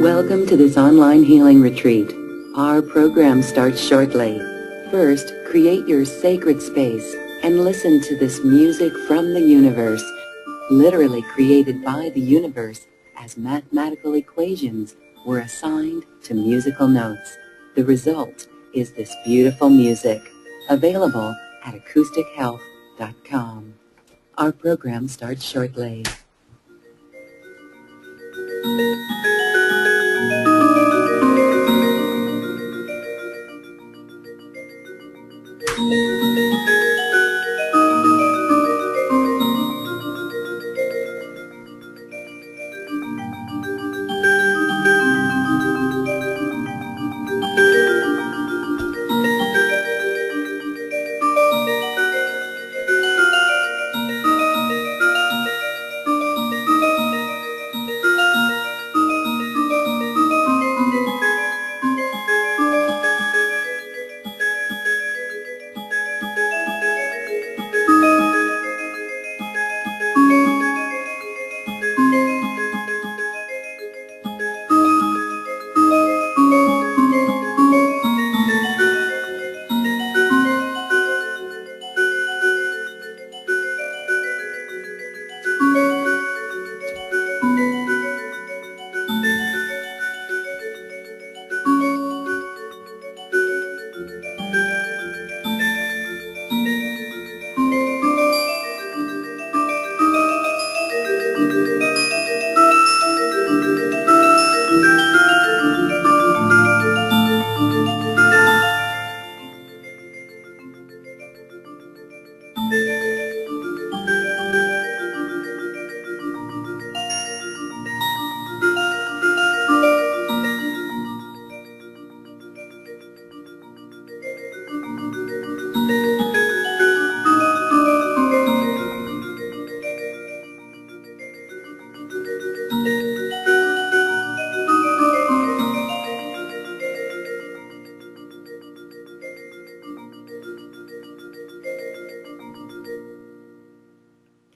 Welcome to this online healing retreat. Our program starts shortly. First, create your sacred space and listen to this music from the universe, literally created by the universe as mathematical equations were assigned to musical notes. The result is this beautiful music, available at acoustichealth.com. Our program starts shortly.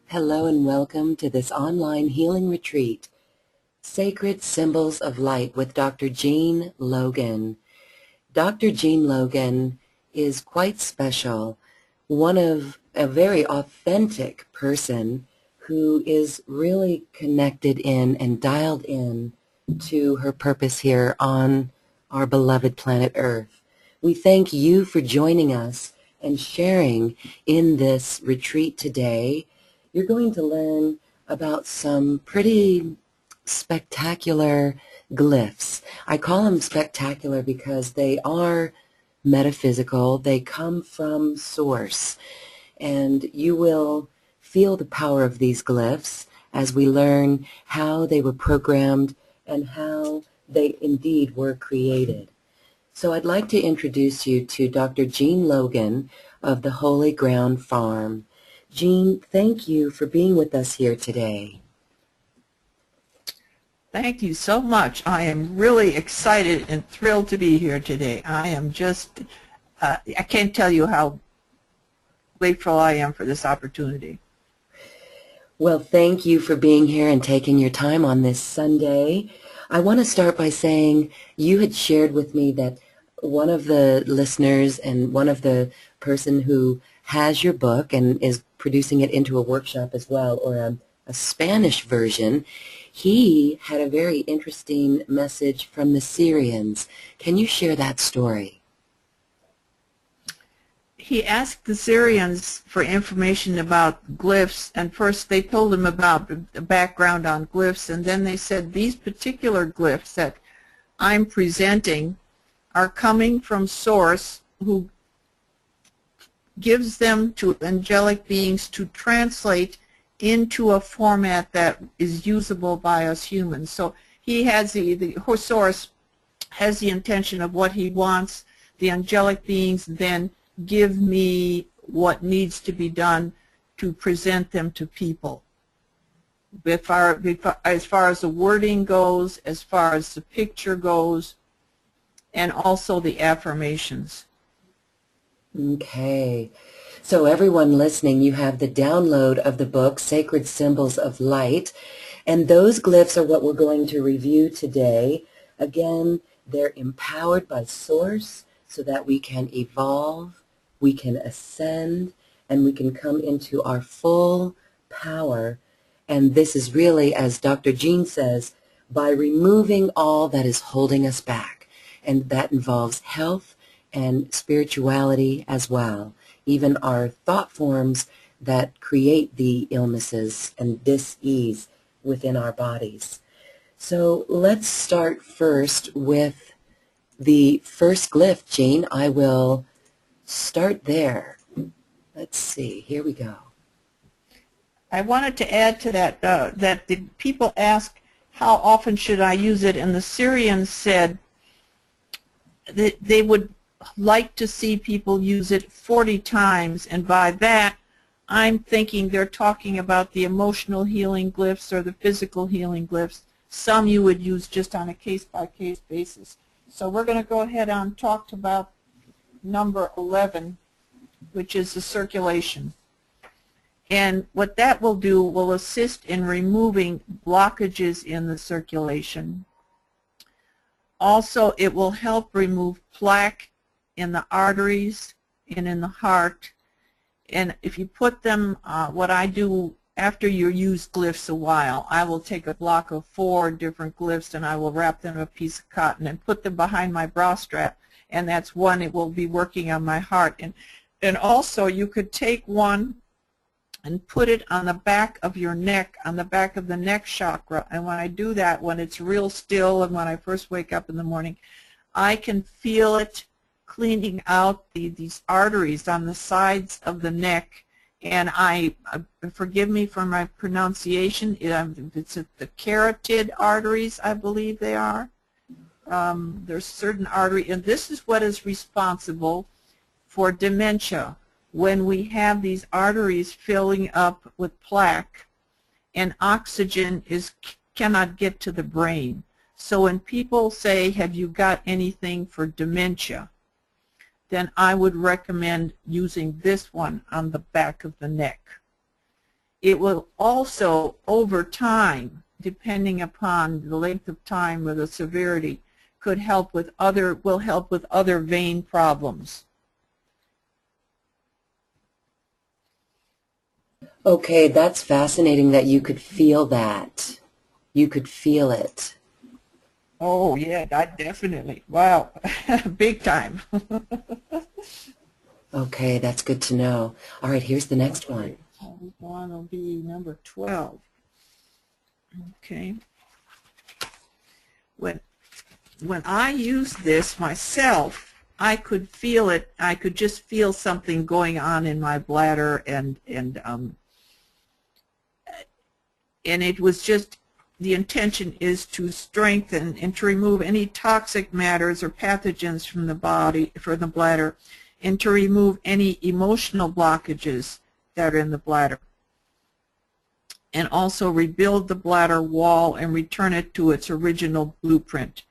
Hello and welcome to this online healing retreat, Sacred Symbols of Light with Dr. Jean Logan. Dr. Jean Logan is quite special, one of a very authentic person who is really connected in and dialed in to her purpose here on our beloved planet Earth. We thank you for joining us and sharing in this retreat today. You're going to learn about some pretty spectacular glyphs. I call them spectacular because they are metaphysical. They come from source. And you will feel the power of these glyphs as we learn how they were programmed and how they indeed were created. So I'd like to introduce you to Dr. Jean Logan of the Holy Ground Farm. Jean, thank you for being with us here today. Thank you so much. I am really excited and thrilled to be here today. I am just, I can't tell you how grateful I am for this opportunity. Well, thank you for being here and taking your time on this Sunday. I want to start by saying you had shared with me that one of the listeners and one of the person who has your book and is producing it into a workshop as well, or a Spanish version, he had a very interesting message from the Syrians. Can you share that story? He asked the Syrians for information about glyphs, and first they told him about the background on glyphs, and then they said these particular glyphs that I'm presenting are coming from Source, who gives them to angelic beings to translate into a format that is usable by us humans. So he has the Source has the intention of what he wants. The angelic beings then give me what needs to be done to present them to people. As far as the wording goes, as far as the picture goes, and also the affirmations. Okay. So everyone listening, you have the download of the book, Sacred Symbols of Light, and those glyphs are what we're going to review today. Again, they're empowered by Source so that we can evolve, we can ascend, and we can come into our full power. And this is really, as Dr. Jean says, by removing all that is holding us back. And that involves health and spirituality as well. Even our thought forms that create the illnesses and dis-ease within our bodies. So let's start first with the first glyph, Jean. I will start there. Let's see. Here we go. I wanted to add to that that the people ask, how often should I use it? And the Syrians said that they would like to see people use it 40 times, and by that I'm thinking they're talking about the emotional healing glyphs or the physical healing glyphs. Some you would use just on a case-by-case basis. So we're going to go ahead and talk about number 11, which is the circulation. And what that will do will assist in removing blockages in the circulation. Also, it will help remove plaque in the arteries and in the heart. And if you put them, what I do after you use glyphs a while, I will take a block of 4 different glyphs and I will wrap them in a piece of cotton and put them behind my bra strap. And that's one, it will be working on my heart. And also you could take one and put it on the back of your neck, on the back of the neck chakra. And when I do that, when it's real still and when I first wake up in the morning, I can feel it cleaning out these arteries on the sides of the neck. And forgive me for my pronunciation, it's the carotid arteries, I believe they are. There's certain artery, and this is what is responsible for dementia. When we have these arteries filling up with plaque and oxygen cannot get to the brain. So when people say, have you got anything for dementia, then I would recommend using this one on the back of the neck. It will also, over time, depending upon the length of time or the severity, will help with other vein problems. Okay, that's fascinating that you could feel that. You could feel it. Oh, yeah, definitely. Wow, big time. Okay, that's good to know. All right, here's the next one. One will be number 12. Okay. When I used this myself, I could feel it. I could just feel something going on in my bladder, and it was just, the intention is to strengthen and to remove any toxic matters or pathogens from the body, from the bladder, and to remove any emotional blockages that are in the bladder. And also rebuild the bladder wall and return it to its original blueprint.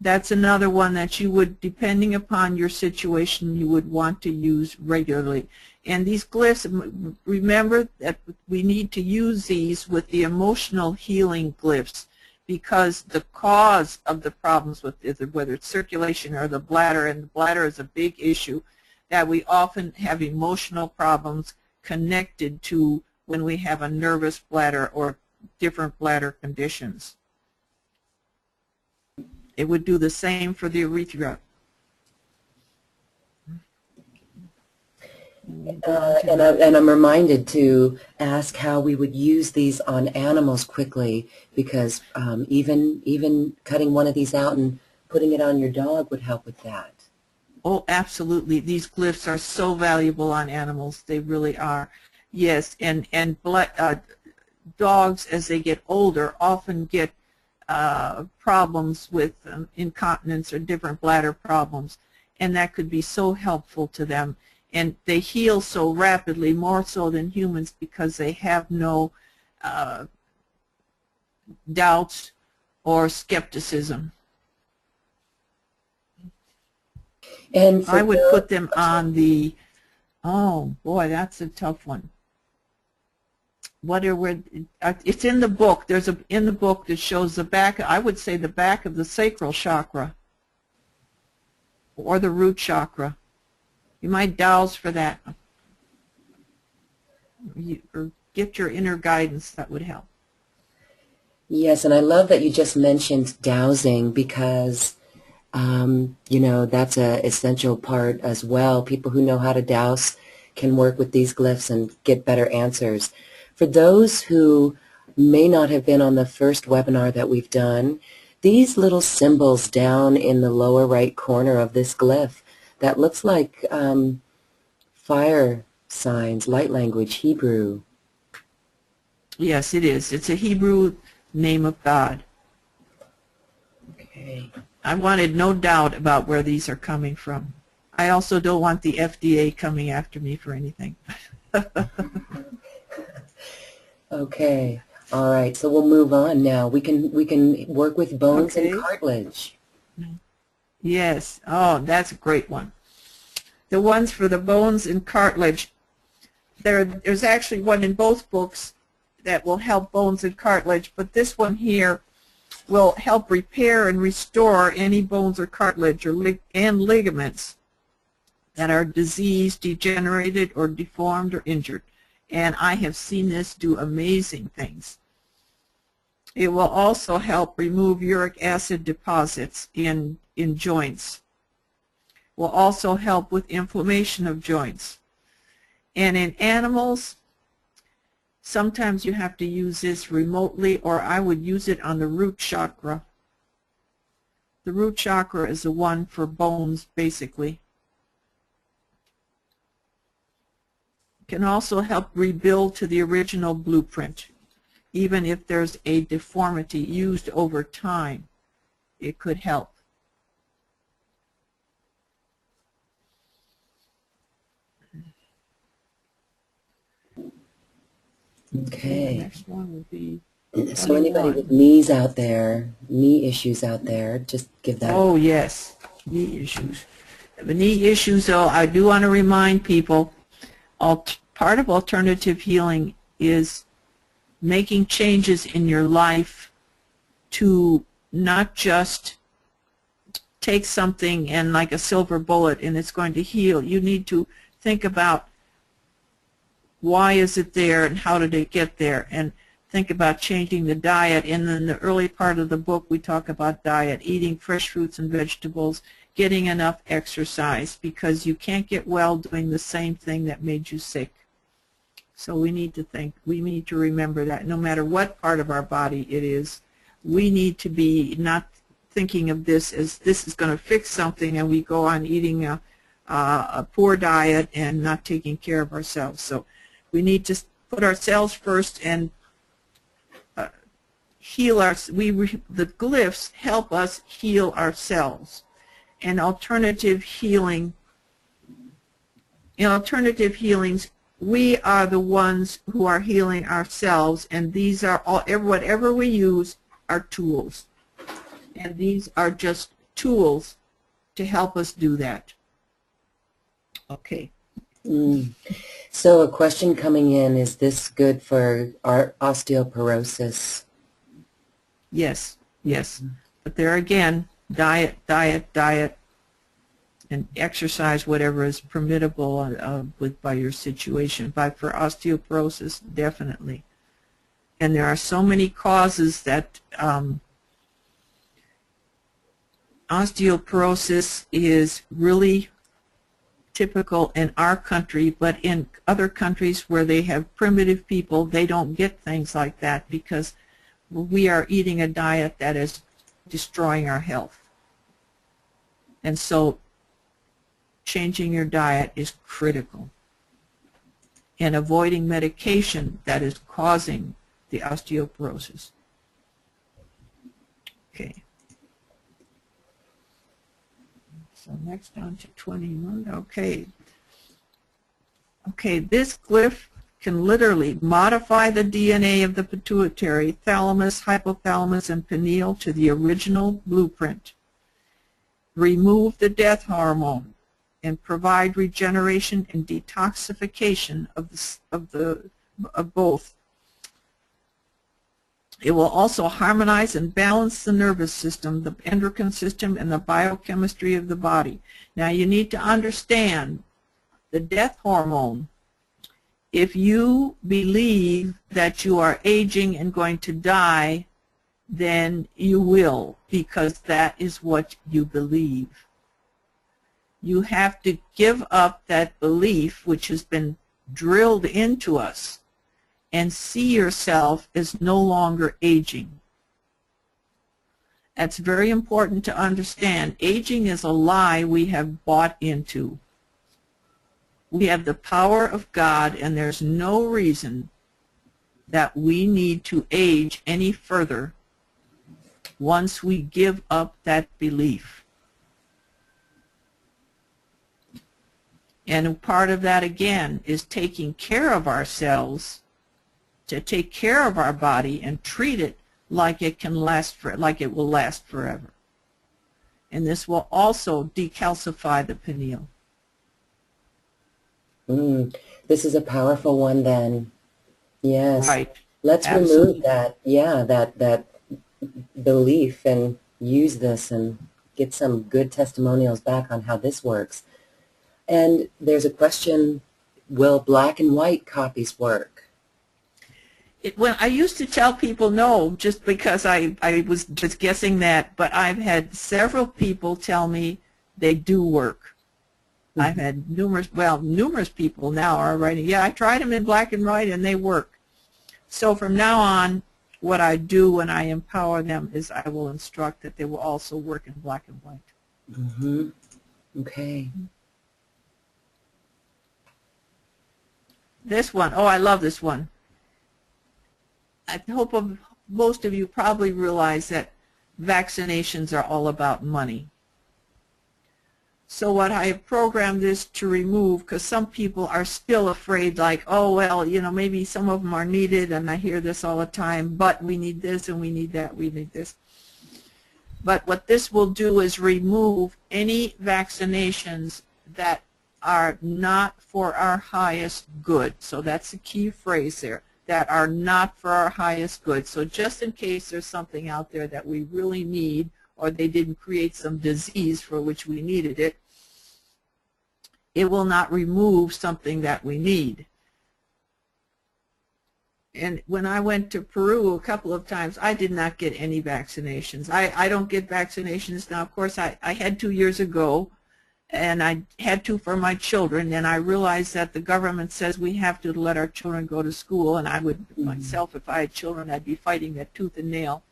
That's another one that you would, depending upon your situation, you would want to use regularly. And these glyphs, remember that we need to use these with the emotional healing glyphs, because the cause of the problems with whether it's circulation or the bladder, and the bladder is a big issue, that we often have emotional problems connected to when we have a nervous bladder or different bladder conditions. It would do the same for the urethra. And I'm reminded to ask how we would use these on animals quickly, because even cutting one of these out and putting it on your dog would help with that. Oh, absolutely. These glyphs are so valuable on animals. They really are. Yes, and dogs, as they get older, often get problems with incontinence or different bladder problems, and that could be so helpful to them. And they heal so rapidly, more so than humans, because they have no doubts or skepticism. And I would put them on the, oh boy, that's a tough one. what are where it's in the book. There's in the book that shows the back. I would say the back of the sacral chakra or the root chakra. You might douse for that. Or get your inner guidance. That would help. Yes, and I love that you just mentioned dowsing because, you know, that's an essential part as well. People who know how to douse can work with these glyphs and get better answers. For those who may not have been on the first webinar that we've done, these little symbols down in the lower right corner of this glyph that looks like fire signs, light language, Hebrew. Yes, it is. It's a Hebrew name of God. Okay. I wanted no doubt about where these are coming from. I also don't want the FDA coming after me for anything. Okay. All right. So we'll move on now. We can work with bones and cartilage. Yes. Oh, that's a great one. The ones for the bones and cartilage. There's actually one in both books that will help bones and cartilage, but this one here will help repair and restore any bones or cartilage and ligaments that are diseased, degenerated, or deformed or injured. And I have seen this do amazing things. It will also help remove uric acid deposits in joints. Will also help with inflammation of joints. And in animals, sometimes you have to use this remotely, or I would use it on the root chakra. The root chakra is the one for bones, basically. Can also help rebuild to the original blueprint. Even if there's a deformity used over time, it could help. Okay. The next one would be so anybody with knees out there, knee issues out there, just give that. Oh, yes, knee issues. The knee issues, though, I do want to remind people, part of alternative healing is making changes in your life to not just take something and like a silver bullet and it's going to heal. You need to think about why is it there and how did it get there, and think about changing the diet. And in the early part of the book we talk about diet, eating fresh fruits and vegetables, getting enough exercise, because you can't get well doing the same thing that made you sick. So we need to remember that no matter what part of our body it is, we need to be not thinking of this as this is going to fix something and we go on eating a poor diet and not taking care of ourselves. So we need to put ourselves first and heal the glyphs help us heal ourselves. And alternative healings, we are the ones who are healing ourselves, and these are all, whatever we use are tools. And these are just tools to help us do that. Okay. So a question coming in, is this good for our osteoporosis? Yes, yes. But there again, diet, and exercise, whatever is permittable by your situation. But for osteoporosis, definitely. And there are so many causes that osteoporosis is really typical in our country, but in other countries where they have primitive people, they don't get things like that because we are eating a diet that is destroying our health. And so changing your diet is critical. And avoiding medication that is causing the osteoporosis. Okay. So next on to 21. Okay. Okay, this glyph can literally modify the DNA of the pituitary, thalamus, hypothalamus, and pineal to the original blueprint, remove the death hormone, and provide regeneration and detoxification of both. It will also harmonize and balance the nervous system, the endocrine system, and the biochemistry of the body. Now you need to understand the death hormone. If you believe that you are aging and going to die, then you will, because that is what you believe. You have to give up that belief which has been drilled into us and see yourself as no longer aging. That's very important to understand. Aging is a lie we have bought into. We have the power of God, and there's no reason that we need to age any further once we give up that belief. And part of that, again, is taking care of ourselves, to take care of our body and treat it like it can last like it will last forever. And this will also decalcify the pineal. This is a powerful one then. Yes. Right. Let's Absolutely. remove that, that belief and use this and get some good testimonials back on how this works. And there's a question, will black and white copies work? Well, I used to tell people no, just because I was just guessing that, but I've had several people tell me they do work. I've had numerous people now are writing, yeah, I tried them in black and white and they work. So from now on, what I do when I empower them is I will instruct that they will also work in black and white. Okay. This one, oh, I love this one. I hope most of you probably realize that vaccinations are all about money. So what I have programmed this to remove, because some people are still afraid, like, oh, well, you know, maybe some of them are needed, and I hear this all the time, but we need this and we need that, we need this. But what this will do is remove any vaccinations that are not for our highest good. So that's the key phrase there, that are not for our highest good. So just in case there's something out there that we really need, or they didn't create some disease for which we needed it, it will not remove something that we need. And when I went to Peru a couple of times, I did not get any vaccinations. I don't get vaccinations now. Of course, I had 2 years ago, and I had to for my children, and I realized that the government says we have to let our children go to school, and I would, myself, if I had children, I'd be fighting that tooth and nail.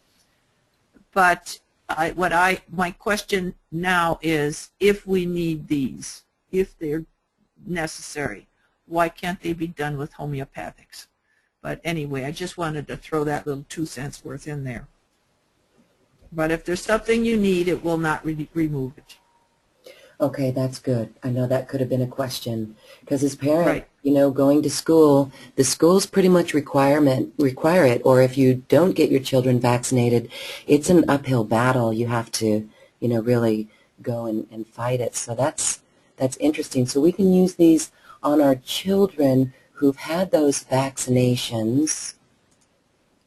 But my question now is, if we need these, if they're necessary, why can't they be done with homeopathics? But anyway, I just wanted to throw that little 2 cents worth in there. But if there's something you need, it will not remove it. Okay, that's good. I know that could have been a question, because as parents, Right. you know, going to school, the schools pretty much require it, or if you don't get your children vaccinated, it's an uphill battle. You have to, you know, really go and fight it. So that's interesting. So we can use these on our children who've had those vaccinations,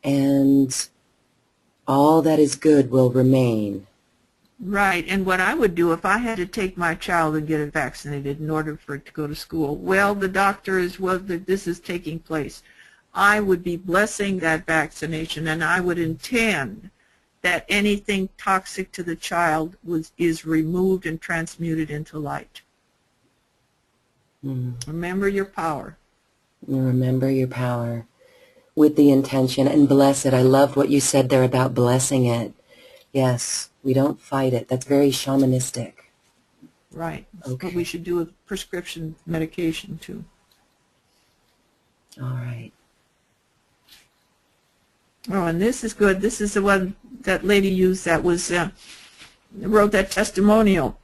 and all that is good will remain. Right, and what I would do if I had to take my child and get it vaccinated in order for it to go to school, well, the doctor is, well, this is taking place. I would be blessing that vaccination, and I would intend that anything toxic to the child is removed and transmuted into light. Remember your power. Remember your power with the intention, and bless it. I love what you said there about blessing it. Yes, we don't fight it. That's very shamanistic. Right. That's Okay. what we should do with prescription medication, too. All right. Oh, and this is good. This is the one that lady used that was, wrote that testimonial.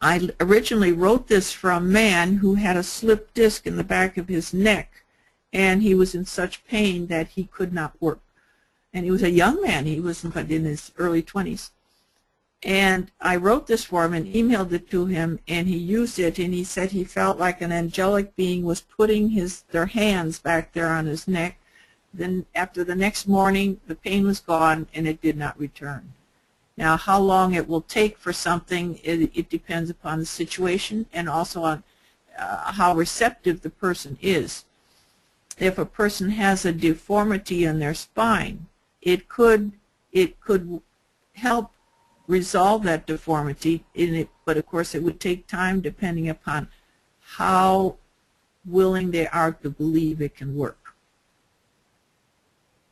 I originally wrote this for a man who had a slipped disc in the back of his neck, and he was in such pain that he could not work. And he was a young man. He was in his early 20s. And I wrote this for him and emailed it to him, and he used it, and he said he felt like an angelic being was putting their hands back there on his neck, then after the next morning, the pain was gone and it did not return. Now, how long it will take for something, it depends upon the situation and also on how receptive the person is. If a person has a deformity in their spine, it could help resolve that deformity, but of course it would take time depending upon how willing they are to believe it can work.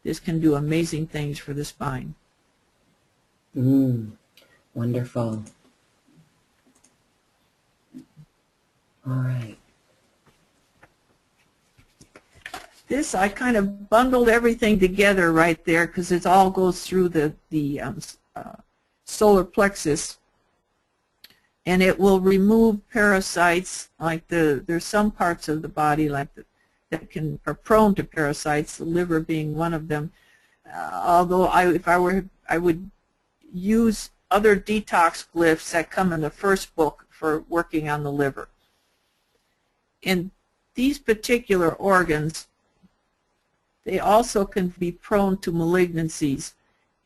This can do amazing things for the spine. Wonderful. All right. This, I kind of bundled everything together right there because it all goes through the solar plexus, and it will remove parasites. Like there's some parts of the body that are prone to parasites, the liver being one of them. Although I would use other detox glyphs that come in the first book for working on the liver. In these particular organs, they also can be prone to malignancies,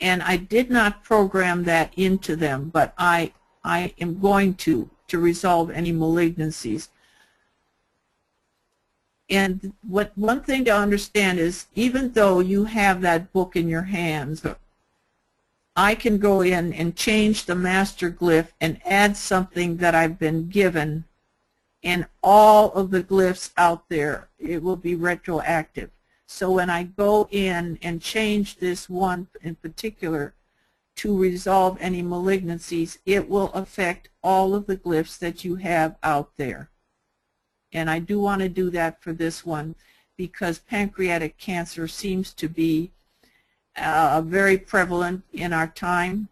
and I did not program that into them, but I am going to resolve any malignancies. And one thing to understand is, even though you have that book in your hands, I can go in and change the master glyph and add something that I've been given, and all of the glyphs out there, it will be retroactive. So when I go in and change this one in particular to resolve any malignancies, it will affect all of the glyphs that you have out there. And I do want to do that for this one because pancreatic cancer seems to be very prevalent in our time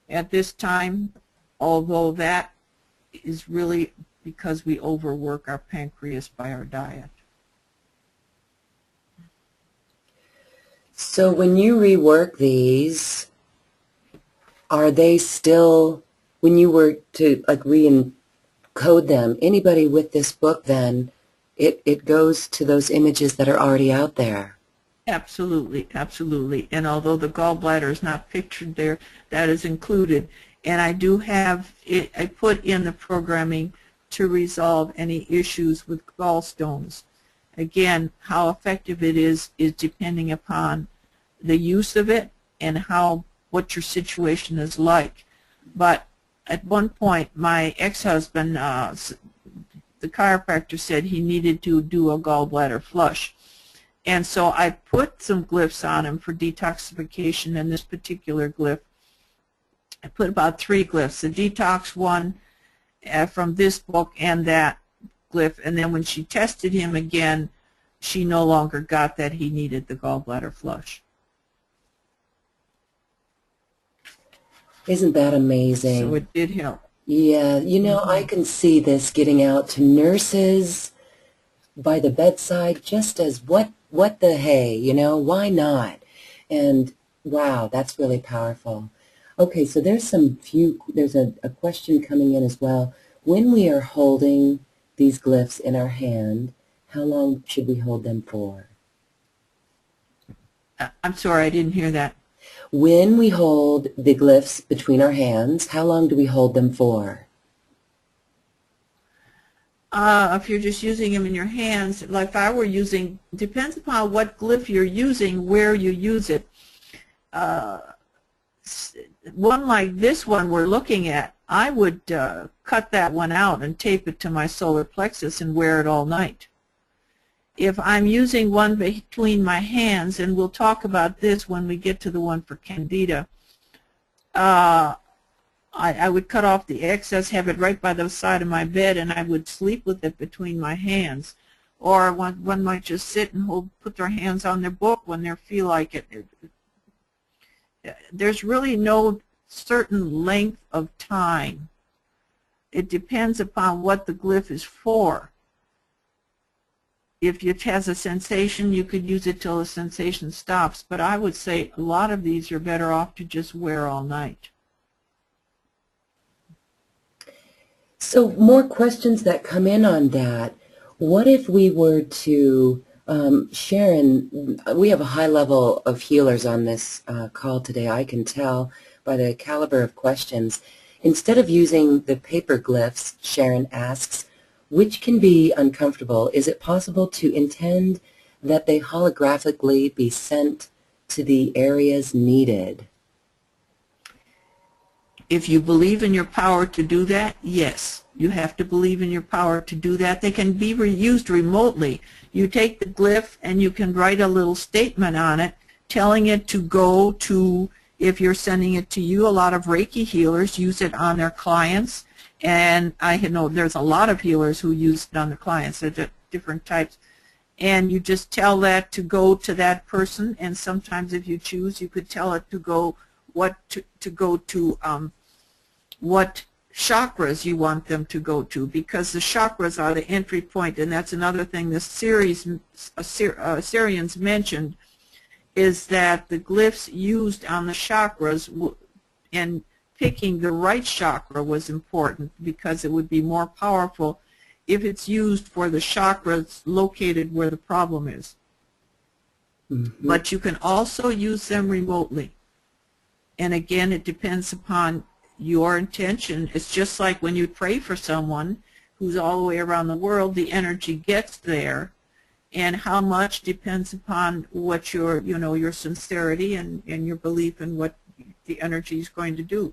at this time, although that is really because we overwork our pancreas by our diet. So when you rework these, are they still, when you were to like re-encode them, anybody with this book then, it goes to those images that are already out there? Absolutely, absolutely. And although the gallbladder is not pictured there, that is included. And I do have it, I put in the programming to resolve any issues with gallstones. Again, how effective it is depending upon the use of it and what your situation is like. But at one point, my ex-husband, the chiropractor, said he needed to do a gallbladder flush. And so I put some glyphs on him for detoxification, and this particular glyph, I put about 3 glyphs, the detox one from this book and that glyph, and then when she tested him again, she no longer got that he needed the gallbladder flush. Isn't that amazing? So it did help. Yeah, you know, I can see this getting out to nurses by the bedside just as what the hey, you know, why not? And wow, that's really powerful. Okay, so there's a question coming in as well. When we are holding these glyphs in our hand, how long should we hold them for? I'm sorry, I didn't hear that. When we hold the glyphs between our hands, how long do we hold them for? If you're just using them in your hands, like if I were using, depends upon what glyph you're using, where you use it. One like this one we're looking at, I would cut that one out and tape it to my solar plexus and wear it all night. If I'm using one between my hands, and we'll talk about this when we get to the one for Candida, I would cut off the excess, have it right by the side of my bed, and I would sleep with it between my hands. Or one might just sit and put their hands on their book when they feel like it. There's really no certain length of time. It depends upon what the glyph is for. If it has a sensation, you could use it till the sensation stops. But I would say a lot of these are better off to just wear all night. So more questions that come in on that. What if we were to Sharon, we have a high level of healers on this call today, I can tell by the caliber of questions. Instead of using the paper glyphs, Sharon asks, which can be uncomfortable, is it possible to intend that they holographically be sent to the areas needed? If you believe in your power to do that, yes, you have to believe in your power to do that. They can be used remotely. You take the glyph and you can write a little statement on it telling it to go to, if you're sending it to you, a lot of Reiki healers use it on their clients. And I know there's a lot of healers who use it on their clients. They're different types. And you just tell that to go to that person. And sometimes if you choose, you could tell it to go what chakras you want them to go to, because the chakras are the entry point, and that's another thing the Syrians mentioned, is that the glyphs used on the chakras and picking the right chakra was important because it would be more powerful if it's used for the chakras located where the problem is. Mm-hmm. But you can also use them remotely. And again, it depends upon your intention. It's just like when you pray for someone who's all the way around the world, the energy gets there, and how much depends upon what your sincerity and your belief in what the energy is going to do.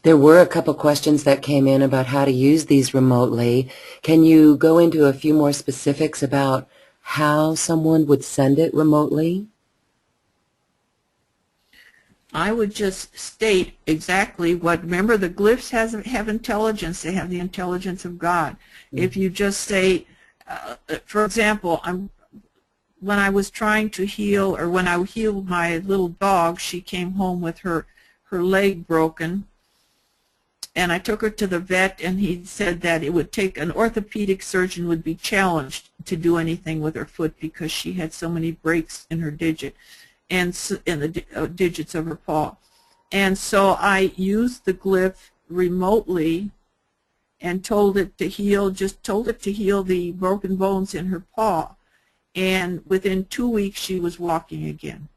There were a couple questions that came in about how to use these remotely. Can you go into a few more specifics about how someone would send it remotely? I would just state exactly what, remember the glyphs have intelligence, they have the intelligence of God. Mm-hmm. If you just say, for example, when I was trying to heal, or when I healed my little dog, she came home with her leg broken, and I took her to the vet, and he said that it would take, an orthopedic surgeon would be challenged to do anything with her foot because she had so many breaks in her digit. And in the digits of her paw. And so I used the glyph remotely and told it to heal the broken bones in her paw. And within 2 weeks she was walking again.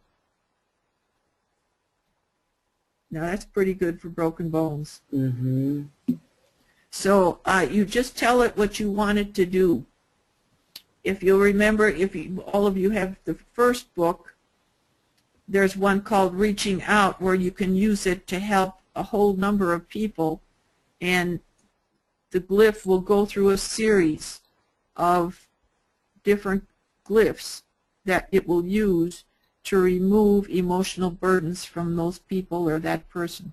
Now that's pretty good for broken bones. Mm-hmm. So you just tell it what you want it to do. If you'll remember, all of you have the first book, there's one called Reaching Out, where you can use it to help a whole number of people, and the glyph will go through a series of different glyphs that it will use to remove emotional burdens from those people or that person.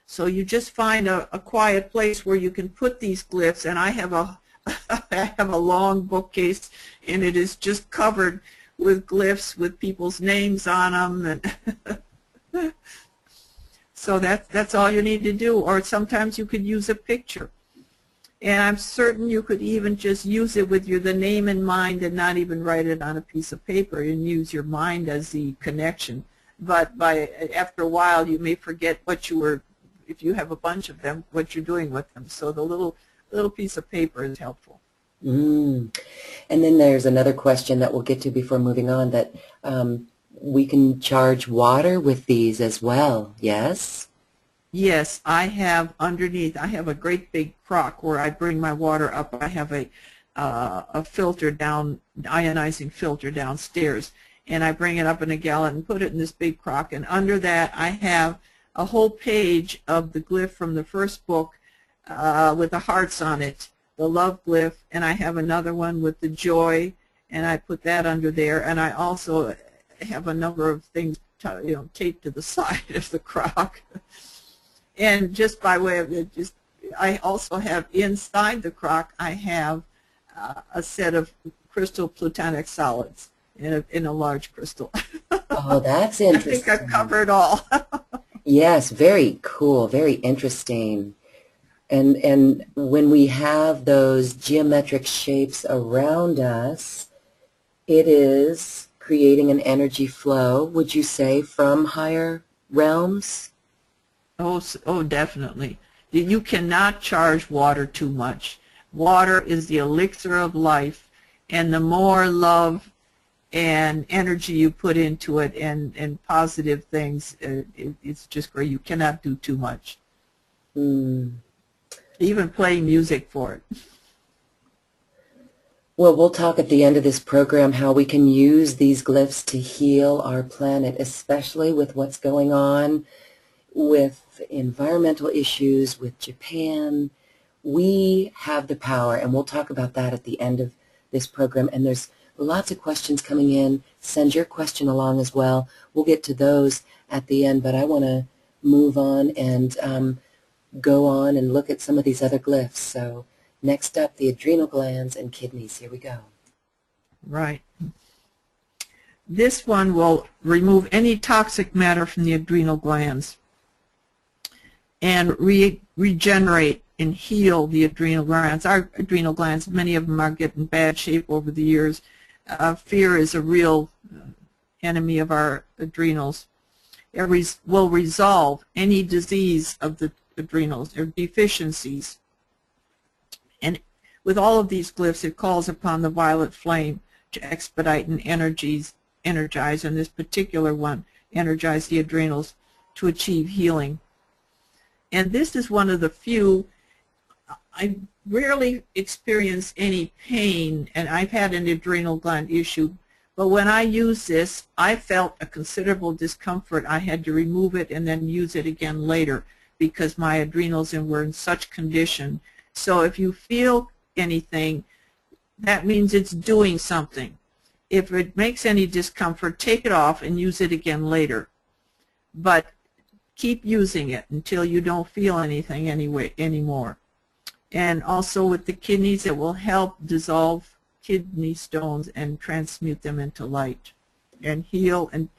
So you just find a quiet place where you can put these glyphs, and I have a long bookcase, and it is just covered with glyphs with people's names on them, and so that's all you need to do. Or sometimes you could use a picture, and I'm certain you could even just use it with the name in mind and not even write it on a piece of paper and use your mind as the connection. But after a while you may forget if you have a bunch of them, what you're doing with them. So the little piece of paper is helpful. Mm. And then there's another question that we'll get to before moving on, that we can charge water with these as well, yes? Yes, I have underneath, I have a great big crock where I bring my water up. I have a filter ionizing filter downstairs, and I bring it up in a gallon and put it in this big crock, and under that I have a whole page of the glyph from the first book with the hearts on it, the love glyph, and I have another one with the joy, and I put that under there, and I also have a number of things taped to the side of the crock. And just by way of it, I also have inside the crock, I have a set of crystal plutonic solids in a large crystal. Oh, that's interesting. I think I've covered all. Yes, very cool, very interesting. And when we have those geometric shapes around us, it is creating an energy flow, would you say, from higher realms? Oh, definitely. You cannot charge water too much. Water is the elixir of life, And the more love and energy you put into it and positive things, it's just great. You cannot do too much. Even play music for it. Well, we'll talk at the end of this program how we can use these glyphs to heal our planet, especially with what's going on with environmental issues, with Japan. We have the power, and we'll talk about that at the end of this program. And there's lots of questions coming in. Send your question along as well. We'll get to those at the end, but I want to move on and go on and look at some of these other glyphs. So next up, the adrenal glands and kidneys. Here we go. Right. This one will remove any toxic matter from the adrenal glands and regenerate and heal the adrenal glands. Our adrenal glands, many of them are getting bad shape over the years. Fear is a real enemy of our adrenals. It will resolve any disease of the adrenals or deficiencies. And with all of these glyphs, it calls upon the violet flame to expedite and energize, and this particular one, energize the adrenals to achieve healing. And this is one of the few, I rarely experience any pain, and I've had an adrenal gland issue, but when I use this, I felt a considerable discomfort. I had to remove it and then use it again later because my adrenals were in such condition. So if you feel anything, that means it's doing something. If it makes any discomfort, take it off and use it again later. But keep using it until you don't feel anything anymore. And also with the kidneys, it will help dissolve kidney stones and transmute them into light and heal and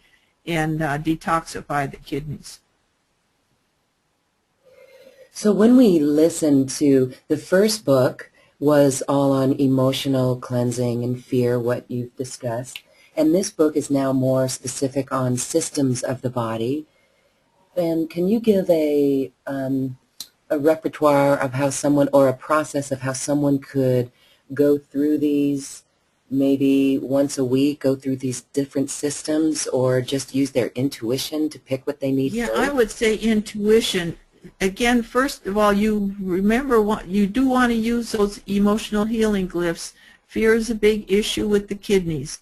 detoxify the kidneys. So when we listen to the first book was all on emotional cleansing and fear, what you've discussed, and this book is now more specific on systems of the body. And can you give a repertoire of how someone, or a process of how someone could go through these, maybe once a week, go through these different systems, or just use their intuition to pick what they need? Yeah, first? I would say intuition. Again, first of all, you remember you do want to use those emotional healing glyphs. Fear is a big issue with the kidneys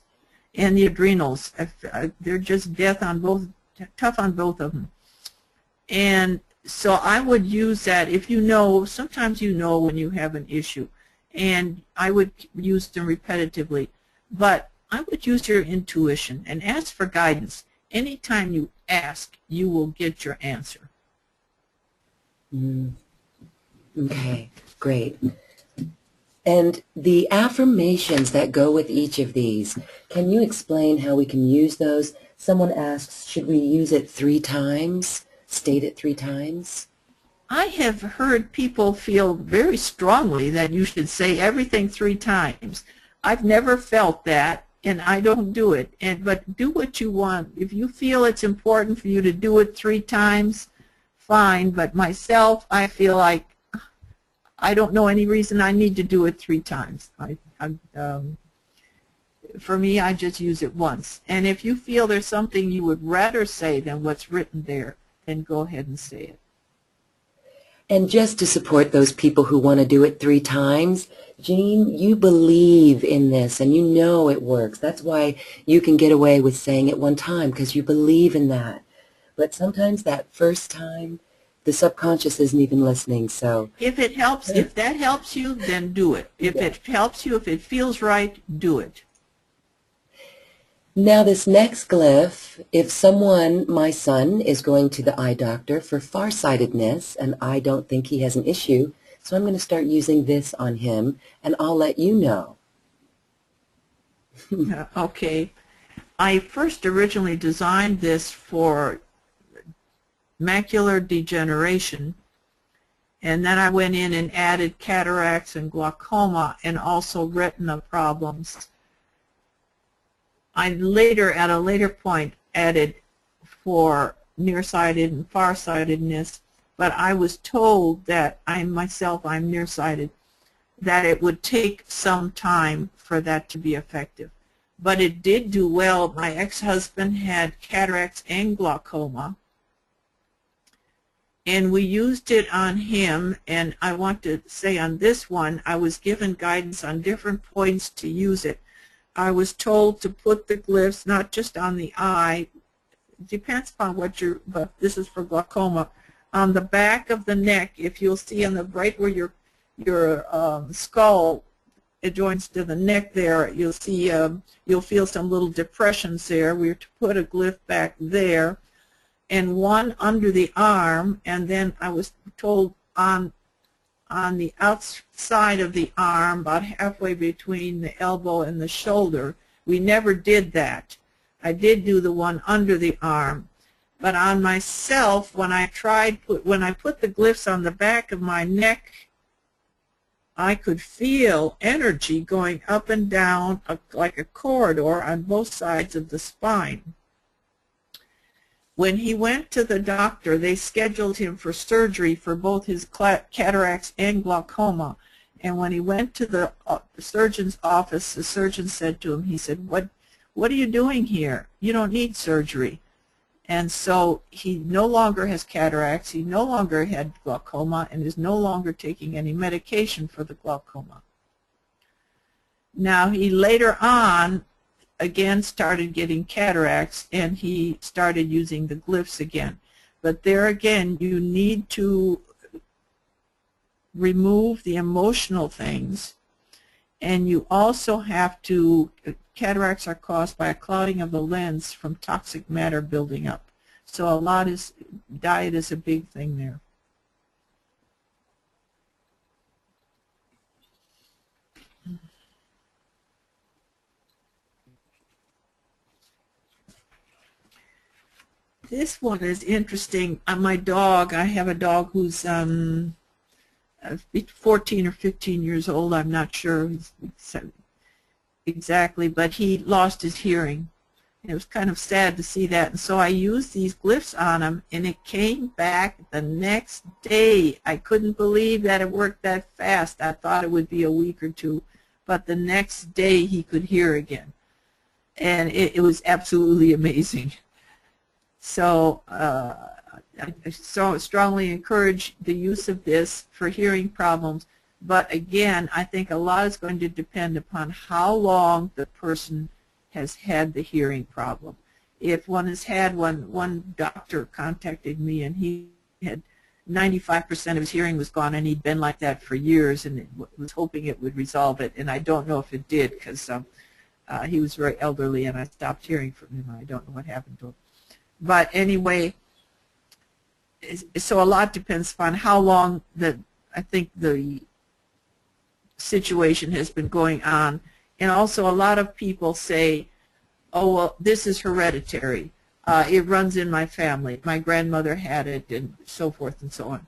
and the adrenals. They're just tough on both of them. And so I would use that if you know, sometimes you know when you have an issue, and I would use them repetitively. But I would use your intuition and ask for guidance. Anytime you ask, you will get your answer. Okay, great. And the affirmations that go with each of these, can you explain how we can use those? Someone asks, should we use it 3 times? State it 3 times? I have heard people feel very strongly that you should say everything 3 times. I've never felt that, and I don't do it. But do what you want. If you feel it's important for you to do it 3 times, fine. But myself, I feel like I don't know any reason I need to do it 3 times. For me, I just use it once. And if you feel there's something you would rather say than what's written there, then go ahead and say it. And just to support those people who want to do it 3 times, Jean, you believe in this and you know it works. That's why you can get away with saying it 1 time, because you believe in that. But sometimes that first time, the subconscious isn't even listening. So if it helps, if that helps you, then do it. If it helps you, if it feels right, do it. Now this next glyph, if someone, my son, is going to the eye doctor for farsightedness, and I don't think he has an issue, so I'm going to start using this on him, and I'll let you know. Okay. I first originally designed this for macular degeneration, and then I went in and added cataracts and glaucoma and also retina problems. I later, at a later point, added for nearsighted and farsightedness, but I was told that I'm nearsighted. that it would take some time for that to be effective. But it did do well. My ex-husband had cataracts and glaucoma, and we used it on him. And I want to say on this one, I was given guidance on different points to use it. I was told to put the glyphs not just on the eye, depends upon what you're, but this is for glaucoma, on the back of the neck. If you'll see on the right where your skull adjoins to the neck there, you'll see, you'll feel some little depressions there. We're to put a glyph back there, and one under the arm, and then I was told on the outside of the arm, about halfway between the elbow and the shoulder. We never did that. I did do the one under the arm. But on myself, when I put the glyphs on the back of my neck, I could feel energy going up and down like a corridor on both sides of the spine. When he went to the doctor, they scheduled him for surgery for both his cataracts and glaucoma. And when he went to the surgeon's office, the surgeon said to him, he said, what are you doing here? You don't need surgery. And so he no longer has cataracts, he no longer had glaucoma, and is no longer taking any medication for the glaucoma. Now, he later on again started getting cataracts, and he started using the glyphs again. But there again, you need to remove the emotional things, and you also have to, cataracts are caused by a clouding of the lens from toxic matter building up. So diet is a big thing there. This one is interesting. My dog, I have a dog who's 14 or 15 years old, I'm not sure exactly, but he lost his hearing. It was kind of sad to see that, and so I used these glyphs on him, and it came back the next day. I couldn't believe that it worked that fast. I thought it would be a week or two, but the next day he could hear again, and it was absolutely amazing. So I strongly encourage the use of this for hearing problems. But again, I think a lot is going to depend upon how long the person has had the hearing problem. If one has had one doctor contacted me, and he had 95% of his hearing was gone, and he'd been like that for years, and was hoping it would resolve it. And I don't know if it did, because he was very elderly, and I stopped hearing from him. I don't know what happened to him. But anyway, so a lot depends upon how long I think the situation has been going on. And also a lot of people say, oh, well, this is hereditary. It runs in my family. My grandmother had it, and so forth and so on.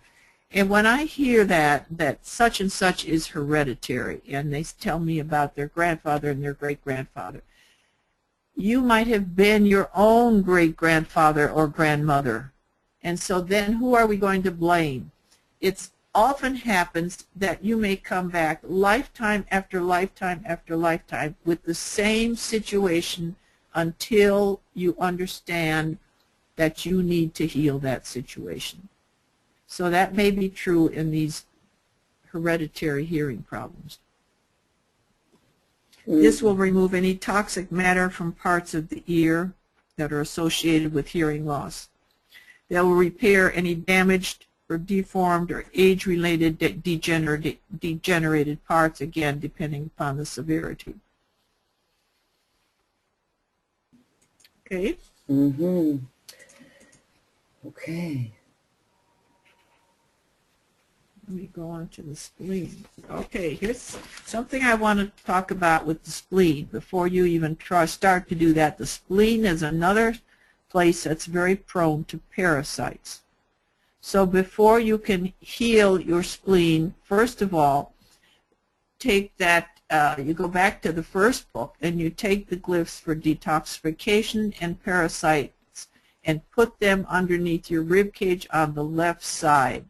And when I hear that such and such is hereditary, and they tell me about their grandfather and their great-grandfather, you might have been your own great-grandfather or grandmother. And so then who are we going to blame? It often happens that you may come back lifetime after lifetime after lifetime with the same situation until you understand that you need to heal that situation. So that may be true in these hereditary hearing problems. This will remove any toxic matter from parts of the ear that are associated with hearing loss. They will repair any damaged or deformed or age-related degenerated parts, again, depending upon the severity. Okay? Mm-hmm. Okay. Let me go on to the spleen. Okay, here's something I want to talk about with the spleen. Before you even start to do that, the spleen is another place that's very prone to parasites. So before you can heal your spleen, first of all, take that, you go back to the first book, and you take the glyphs for detoxification and parasites and put them underneath your rib cage on the left side.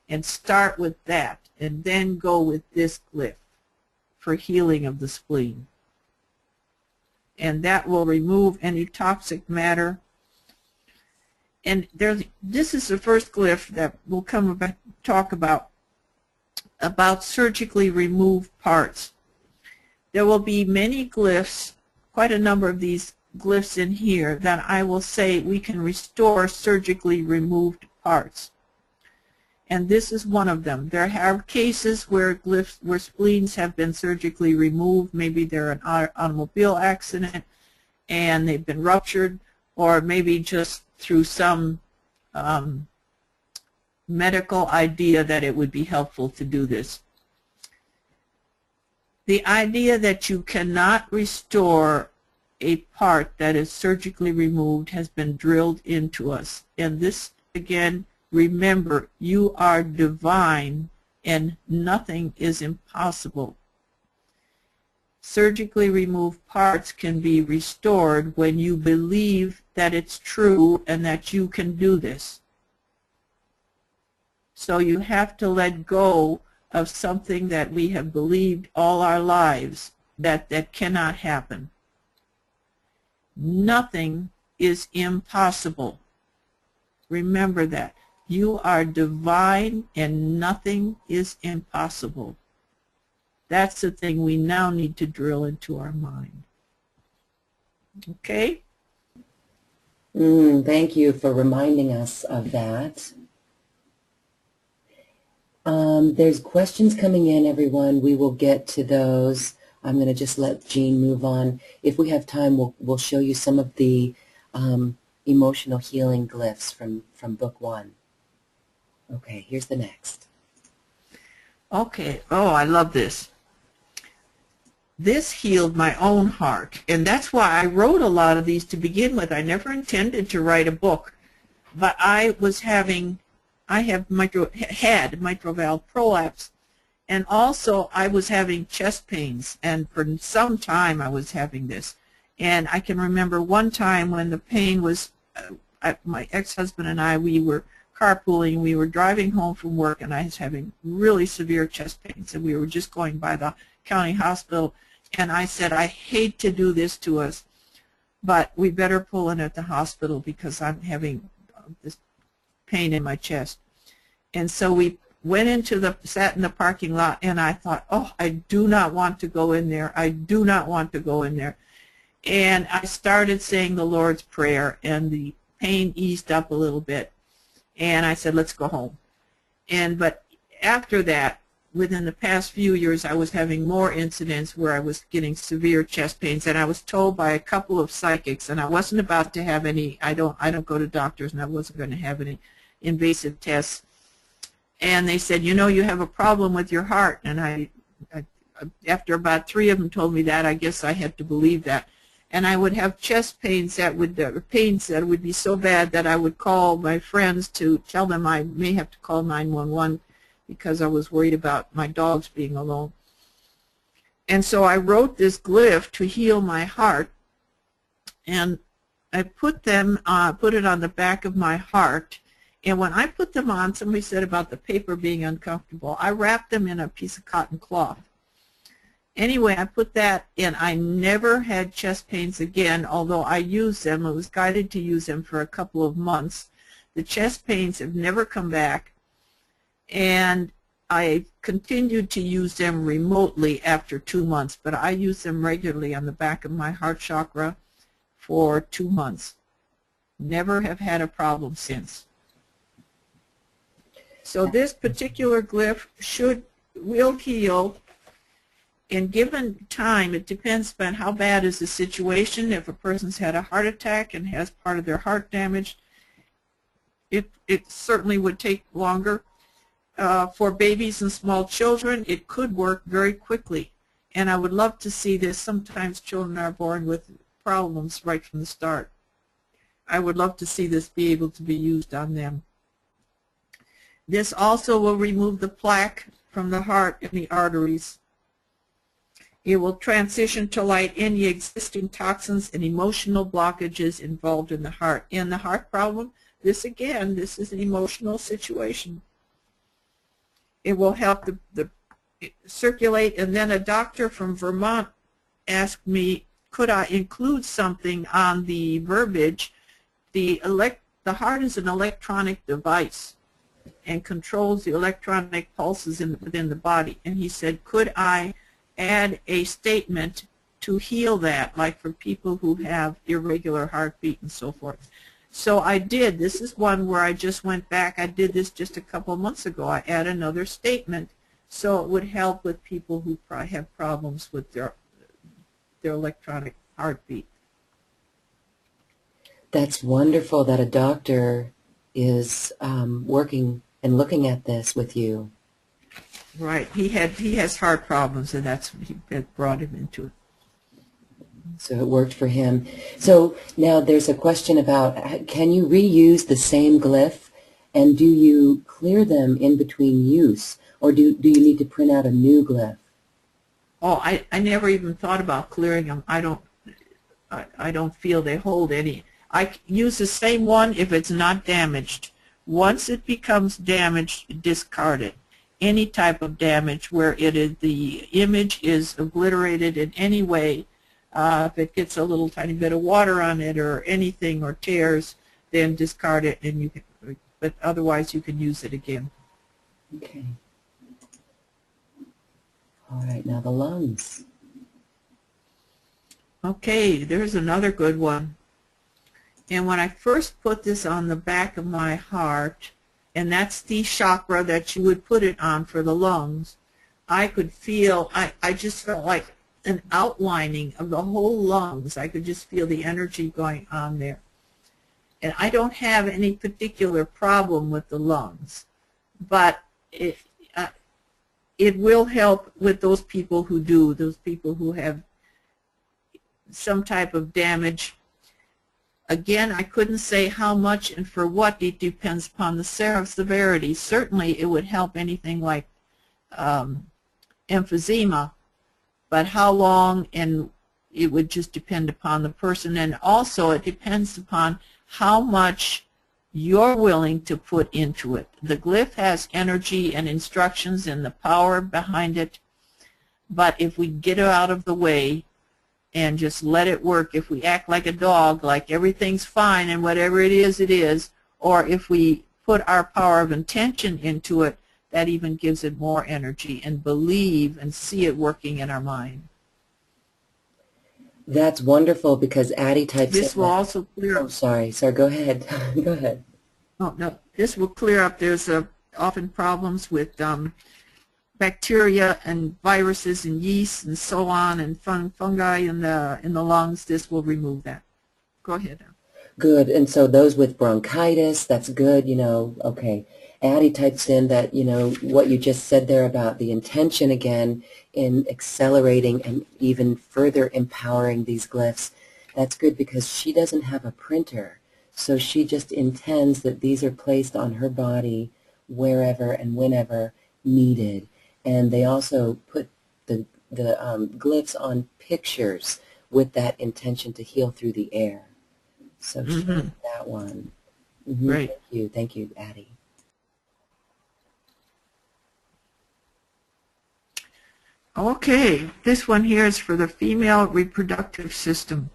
And start with that, and then go with this glyph. for healing of the spleen. And that will remove any toxic matter. And this is the first glyph that we'll talk about surgically removed parts. There will be many glyphs, quite a number of these glyphs in here, that I will say we can restore surgically removed parts. And this is one of them. There are cases where spleens have been surgically removed. Maybe they're an automobile accident and they've been ruptured, or maybe just through some medical idea that it would be helpful to do this. The idea that you cannot restore a part that is surgically removed has been drilled into us. And this, again, remember, you are divine and nothing is impossible. Surgically removed parts can be restored when you believe that it's true and that you can do this. So you have to let go of something that we have believed all our lives that cannot happen. Nothing is impossible. Remember that. You are divine and nothing is impossible. That's the thing we now need to drill into our mind. Okay? Thank you for reminding us of that. There's questions coming in, everyone. We will get to those. I'm going to just let Jean move on. If we have time, we'll show you some of the emotional healing glyphs from book 1. Okay, here's the next. Okay. Oh, I love this. This healed my own heart, and that's why I wrote a lot of these to begin with. I never intended to write a book, but I had mitral valve prolapse, and also I was having chest pains, and for some time I was having this. And I can remember one time when the pain was, my ex-husband and I, we were carpooling, we were driving home from work, and I was having really severe chest pains, and we were just going by the county hospital, and I said, I hate to do this to us, but we better pull in at the hospital because I'm having this pain in my chest. And so we sat in the parking lot, and I thought, oh, I do not want to go in there. I do not want to go in there. And I started saying the Lord's Prayer, and the pain eased up a little bit. And I said, let's go home. But after that, within the past few years, I was having more incidents where I was getting severe chest pains, and I was told by a couple of psychics, and I wasn't about to have any, I don't go to doctors, and I wasn't going to have any invasive tests. And they said, you know, you have a problem with your heart. And after about 3 of them told me that, I guess I had to believe that. And I would have chest pains that would be so bad that I would call my friends to tell them I may have to call 911 because I was worried about my dogs being alone. And so I wrote this glyph to heal my heart, and I put it on the back of my heart. And when I put them on, somebody said about the paper being uncomfortable, I wrapped them in a piece of cotton cloth. Anyway, I put that in. I never had chest pains again, although I used them. I was guided to use them for a couple of months. The chest pains have never come back, and I continued to use them remotely after 2 months, but I use them regularly on the back of my heart chakra for 2 months. Never have had a problem since. So this particular glyph will heal in given time. It depends on how bad is the situation. If a person's had a heart attack and has part of their heart damaged, it certainly would take longer. For babies and small children, it could work very quickly. And I would love to see this. Sometimes children are born with problems right from the start. I would love to see this be able to be used on them. This also will remove the plaque from the heart and the arteries. It will transition to light any existing toxins and emotional blockages involved in the heart. In the heart problem, this is an emotional situation. It will help the circulate. And then a doctor from Vermont asked me, could I include something on the verbiage? The heart is an electronic device and controls the electronic pulses within the body. And he said, could I add a statement to heal that, like for people who have irregular heartbeat and so forth. So I did. This is one where I just went back. I did this just a couple of months ago. I add another statement so it would help with people who have problems with their electronic heartbeat. That's wonderful that a doctor is working and looking at this with you. Right. He has heart problems, and that brought him into it. So it worked for him. So now there's a question about, can you reuse the same glyph, and do you clear them in between use, or do you need to print out a new glyph? Oh, I never even thought about clearing them. I don't feel they hold any. I use the same one if it's not damaged. Once it becomes damaged, discard it. Any type of damage where the image is obliterated in any way, if it gets a little tiny bit of water on it or anything, or tears, then discard it, and but otherwise you can use it again. Okay. All right, now the lungs. Okay, there's another good one. And when I first put this on the back of my heart, and that's the chakra that you would put it on for the lungs, I could feel, I just felt like an outlining of the whole lungs. I could just feel the energy going on there. And I don't have any particular problem with the lungs, but it will help with those people who do, those people who have some type of damage. Again, I couldn't say how much and for what. It depends upon the severity. Certainly it would help anything like emphysema, but how long, and it would just depend upon the person. And also it depends upon how much you're willing to put into it. The glyph has energy and instructions and the power behind it, but if we get it out of the way and just let it work, if we act like a dog, like everything's fine and whatever it is, or if we put our power of intention into it, that even gives it more energy, and believe and see it working in our mind. That's wonderful, because Addie types this will also clear up. Oh, sorry, go ahead. Go ahead. Oh, no, this will clear up. There's often problems with bacteria and viruses and yeast and so on, and fungi in the lungs. This will remove that. Go ahead. Good. And so those with bronchitis, that's good, okay. Addie types in that, what you just said there about the intention again in accelerating and even further empowering these glyphs. That's good, because she doesn't have a printer. So she just intends that these are placed on her body wherever and whenever needed. And they also put the glyphs on pictures with that intention to heal through the air. So she did that one. Great. Thank you, Addie. Okay, this one here is for the female reproductive system.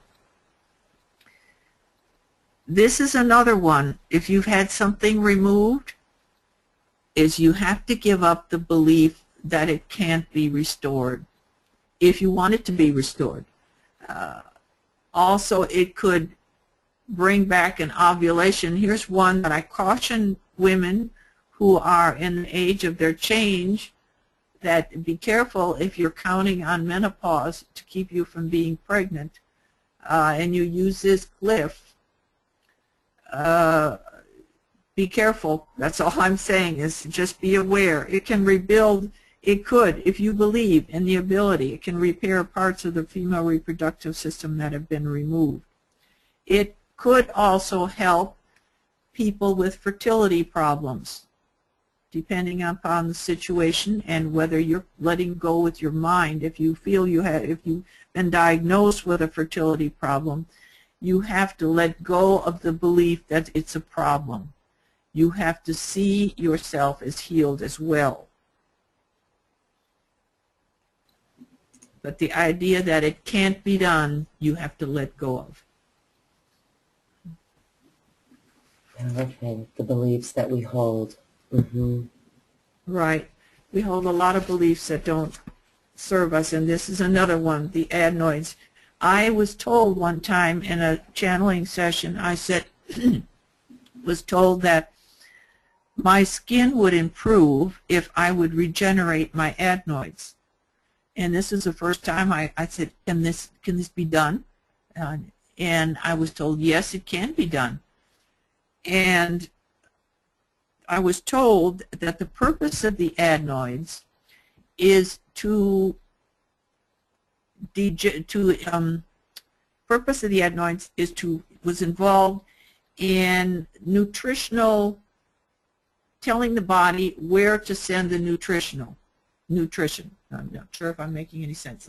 This is another one. If you've had something removed, is you have to give up the belief that it can't be restored if you want it to be restored. Also, it could bring back an ovulation. Here's one that I caution women who are in the age of their change, that be careful if you're counting on menopause to keep you from being pregnant, and you use this glyph. Be careful. That's all I'm saying, is just be aware. It can rebuild. It could, if you believe in the ability, it can repair parts of the female reproductive system that have been removed. It could also help people with fertility problems, depending upon the situation and whether you're letting go with your mind. If you feel if you've been diagnosed with a fertility problem, you have to let go of the belief that it's a problem. You have to see yourself as healed as well. But the idea that it can't be done, you have to let go of. Okay, the beliefs that we hold. Mm-hmm. Right. We hold a lot of beliefs that don't serve us, and this is another one, the adenoids. I was told one time in a channeling session, I said, was told that my skin would improve if I would regenerate my adenoids. And this is the first time I said, can this be done? And I was told, yes, it can be done. And I was told that the purpose of the adenoids is was involved in telling the body where to send the nutrition. I'm not sure if I'm making any sense.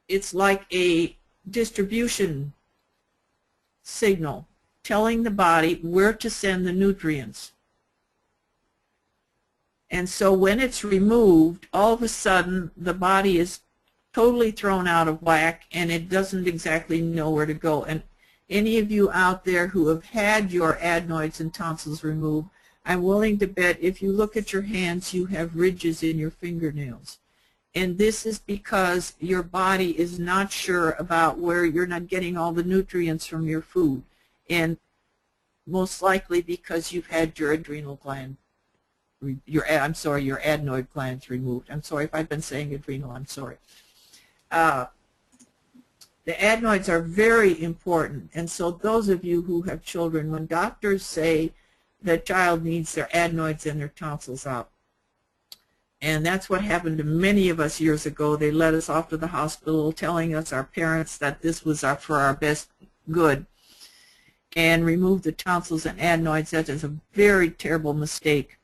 It's like a distribution signal telling the body where to send the nutrients. And so when it's removed, all of a sudden the body is totally thrown out of whack and it doesn't exactly know where to go. And any of you out there who have had your adenoids and tonsils removed, I'm willing to bet if you look at your hands, you have ridges in your fingernails. And this is because your body is not sure about where you're not getting all the nutrients from your food. And most likely because you've had your adrenal gland, your adenoid glands removed. I'm sorry if I've been saying adrenal, I'm sorry. The adenoids are very important, and so those of you who have children, when doctors say the child needs their adenoids and their tonsils out, and that's what happened to many of us years ago. They let us off to the hospital telling us, our parents, that this was for our best good, and remove the tonsils and adenoids. That is a very terrible mistake.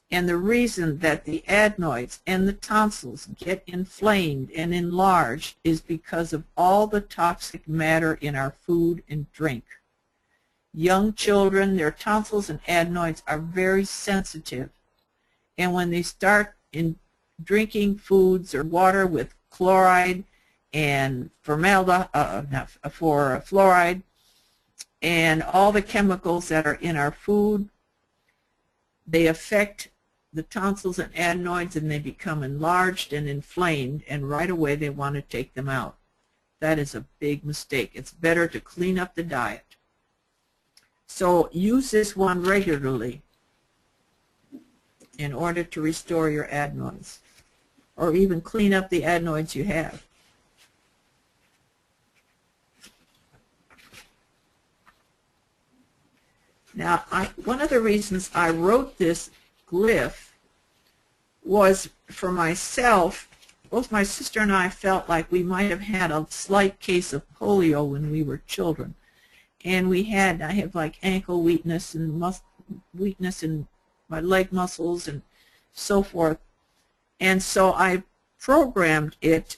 And the reason that the adenoids and the tonsils get inflamed and enlarged is because of all the toxic matter in our food and drink. Young children, their tonsils and adenoids are very sensitive. And when they start drinking foods or water with chloride and fluoride and all the chemicals that are in our food, they affect the tonsils and adenoids and they become enlarged and inflamed, and right away they want to take them out. That is a big mistake. It's better to clean up the diet. So use this one regularly in order to restore your adenoids, or even clean up the adenoids you have. Now, one of the reasons I wrote this glyph was for myself. Both my sister and I felt like we might have had a slight case of polio when we were children. And I have like ankle weakness and weakness in my leg muscles and so forth. And so I programmed it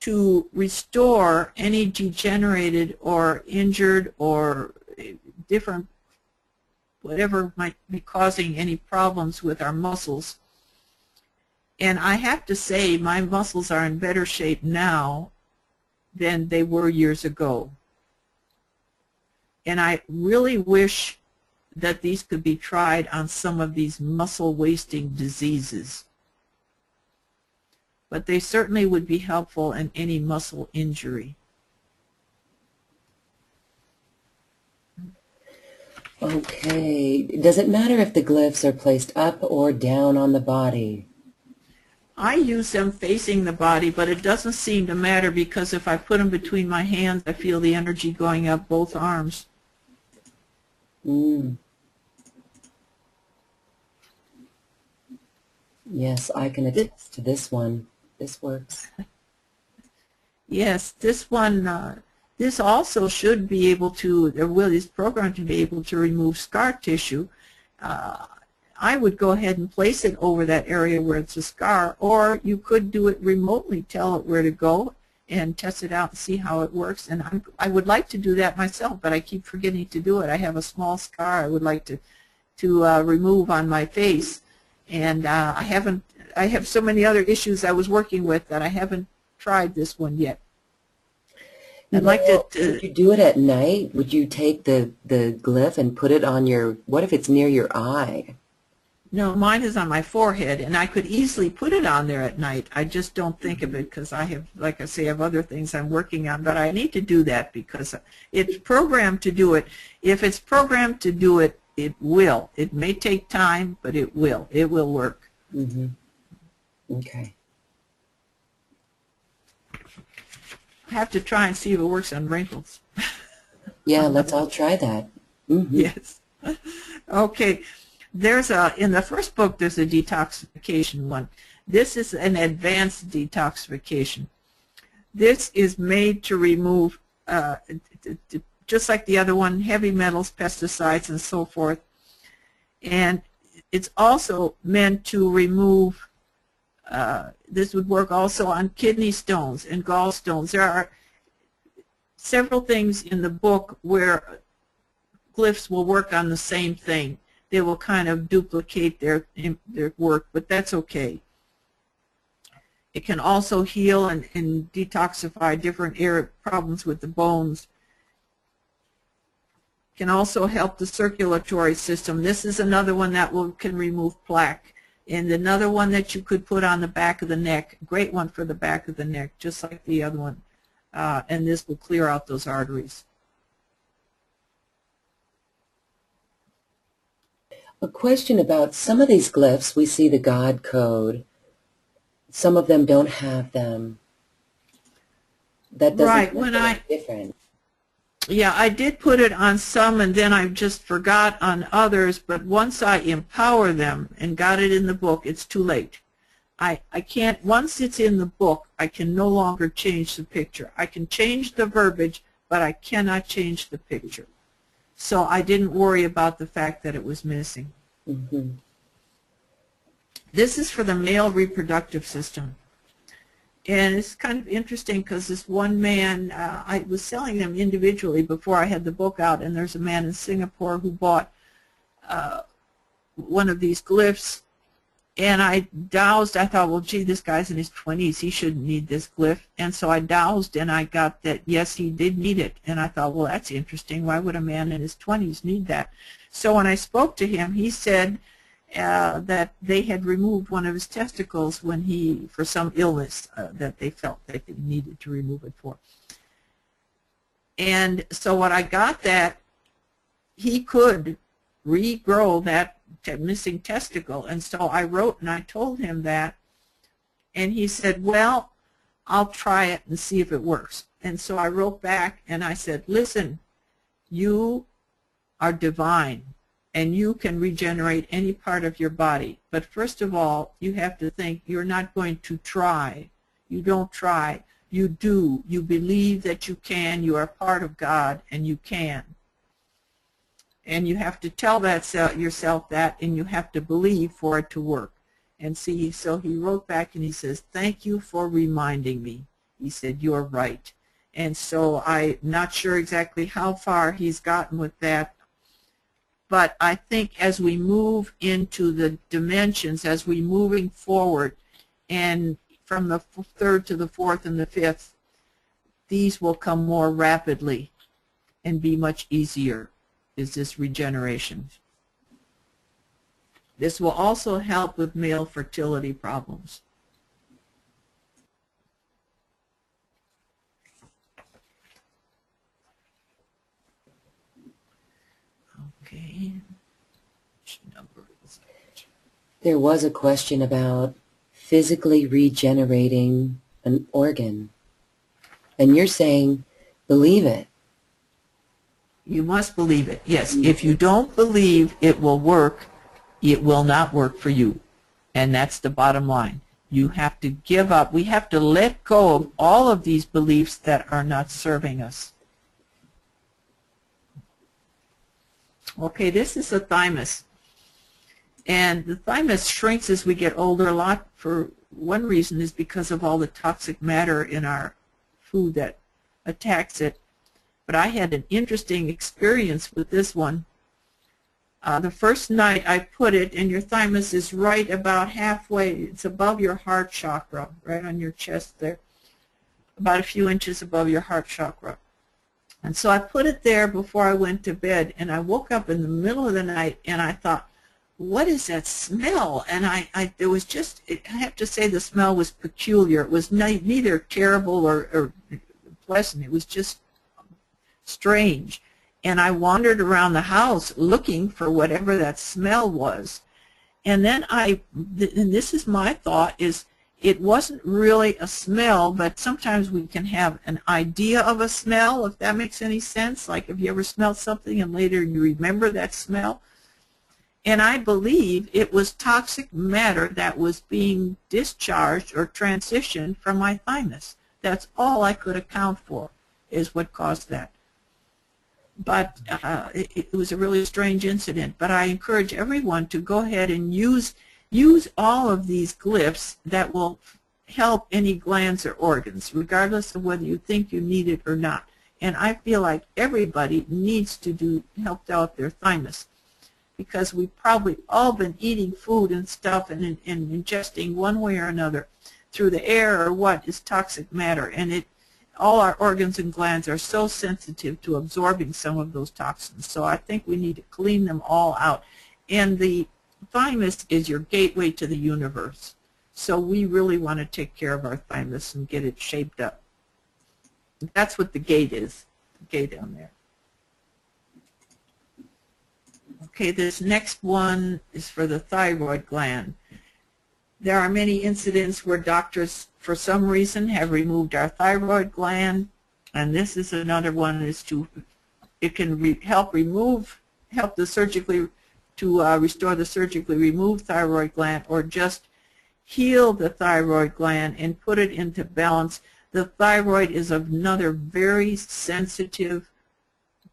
to restore any degenerated or injured or different, whatever might be causing any problems with our muscles. And I have to say, my muscles are in better shape now than they were years ago. And I really wish that these could be tried on some of these muscle-wasting diseases. But they certainly would be helpful in any muscle injury. Okay. Does it matter if the glyphs are placed up or down on the body? I use them facing the body, but it doesn't seem to matter because if I put them between my hands, I feel the energy going up both arms. Yes, I can attest to this one. This works. Yes, this one, this also should be able to, is programmed to be able to remove scar tissue. I would go ahead and place it over that area where it's a scar, or you could do it remotely, tell it where to go and test it out and see how it works. And I would like to do that myself, but I keep forgetting to do it. I have a small scar I would like to remove on my face, And I have so many other issues I was working with that I haven't tried this one yet. I'd like to would you do it at night? Would you take the glyph and put it on your, what if it's near your eye? No, mine is on my forehead, and I could easily put it on there at night. I just don't think of it because I have, like I say, I have other things I'm working on, but I need to do that because it's programmed to do it. If it's programmed to do it, it will. It may take time, but it will. It will work. Mm-hmm. Okay. I have to try and see if it works on wrinkles. Yeah, let's all try that. Mm-hmm. Yes. Okay. There's in the first book, there's a detoxification one. This is an advanced detoxification. This is made to remove, just like the other one, heavy metals, pesticides, and so forth. And it's also meant to remove, this would work also on kidney stones and gallstones. There are several things in the book where glyphs will work on the same thing. They will kind of duplicate their work, but that's okay. It can also heal and detoxify different problems with the bones. It can also help the circulatory system. This is another one that can remove plaque. And another one that you could put on the back of the neck, great one for the back of the neck, just like the other one. And this will clear out those arteries. A question about some of these glyphs, we see the God code. Some of them don't have them. That doesn't make it different. Yeah, I did put it on some, and then I just forgot on others, but once I empower them and got it in the book, it's too late. I can't, once it's in the book, I can no longer change the picture. I can change the verbiage, but I cannot change the picture. So I didn't worry about the fact that it was missing. Mm-hmm. This is for the male reproductive system. And it's kind of interesting because this one man, I was selling them individually before I had the book out, and there's a man in Singapore who bought one of these glyphs, and I dowsed. I thought, well, gee, this guy's in his 20s. He shouldn't need this glyph. And so I dowsed, and I got that, yes, he did need it. And I thought, well, that's interesting. Why would a man in his 20s need that? So when I spoke to him, he said that they had removed one of his testicles when for some illness that they felt that they needed to remove it for. And so when I got that, he could regrow that missing testicle. And so I wrote and I told him that, and he said, well, I'll try it and see if it works. And so I wrote back and I said, listen, you are divine and you can regenerate any part of your body. But first of all, you have to think you're not going to try. You don't try. You do. You believe that you can. You are part of God, and you can. And you have to tell yourself that, and you have to believe for it to work. And see, so he wrote back and he says, thank you for reminding me. He said, you're right. And so I'm not sure exactly how far he's gotten with that. But I think as we move into the dimensions, as we're moving forward, and from the third to the fourth and the fifth, these will come more rapidly and be much easier, is this regeneration. This will also help with male fertility problems. Okay. Which number is it? There was a question about physically regenerating an organ. And you're saying, believe it. You must believe it, yes. If you don't believe it will work, it will not work for you. And that's the bottom line. You have to give up. We have to let go of all of these beliefs that are not serving us. Okay, this is the thymus. And the thymus shrinks as we get older. A lot, for one reason, is because of all the toxic matter in our food that attacks it. But I had an interesting experience with this one. The first night I put it, and your thymus is right about halfway. It's above your heart chakra, right on your chest there, about a few inches above your heart chakra. And so I put it there before I went to bed, and I woke up in the middle of the night, and I thought, what is that smell? And it was just, I have to say the smell was peculiar. It was neither terrible or pleasant. It was just strange. And I wandered around the house looking for whatever that smell was. And then and this is my thought, is it wasn't really a smell, but sometimes we can have an idea of a smell, if that makes any sense. Like, have you ever smelled something and later you remember that smell? And I believe it was toxic matter that was being discharged or transitioned from my thymus. That's all I could account for, is what caused that. But it was a really strange incident. But I encourage everyone to go ahead and use all of these glyphs that will help any glands or organs, regardless of whether you think you need it or not. And I feel like everybody needs to help out their thymus, because we've probably all been eating food and stuff and ingesting one way or another through the air or what is toxic matter. And all our organs and glands are so sensitive to absorbing some of those toxins. So I think we need to clean them all out. And the thymus is your gateway to the universe. So we really want to take care of our thymus and get it shaped up. That's what the gate is, the gate down there. Okay, this next one is for the thyroid gland. There are many incidents where doctors, for some reason, have removed our thyroid gland, and this is another one. It can help the surgically restore the surgically removed thyroid gland, or just heal the thyroid gland and put it into balance. The thyroid is another very sensitive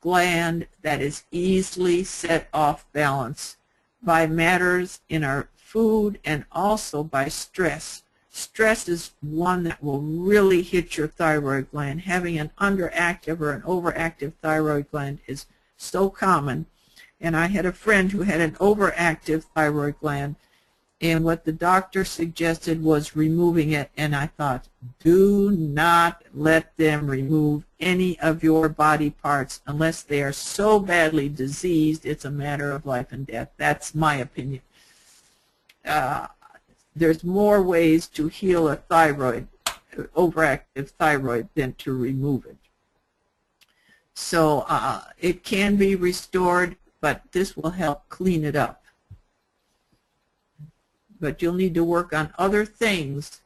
gland that is easily set off balance by matters in our food and also by stress. Stress is one that will really hit your thyroid gland. Having an underactive or an overactive thyroid gland is so common. And I had a friend who had an overactive thyroid gland, and what the doctor suggested was removing it, and I thought, do not let them remove any of your body parts unless they are so badly diseased it's a matter of life and death. That's my opinion. There's more ways to heal a thyroid, overactive thyroid, than to remove it. So it can be restored, but this will help clean it up. But you'll need to work on other things,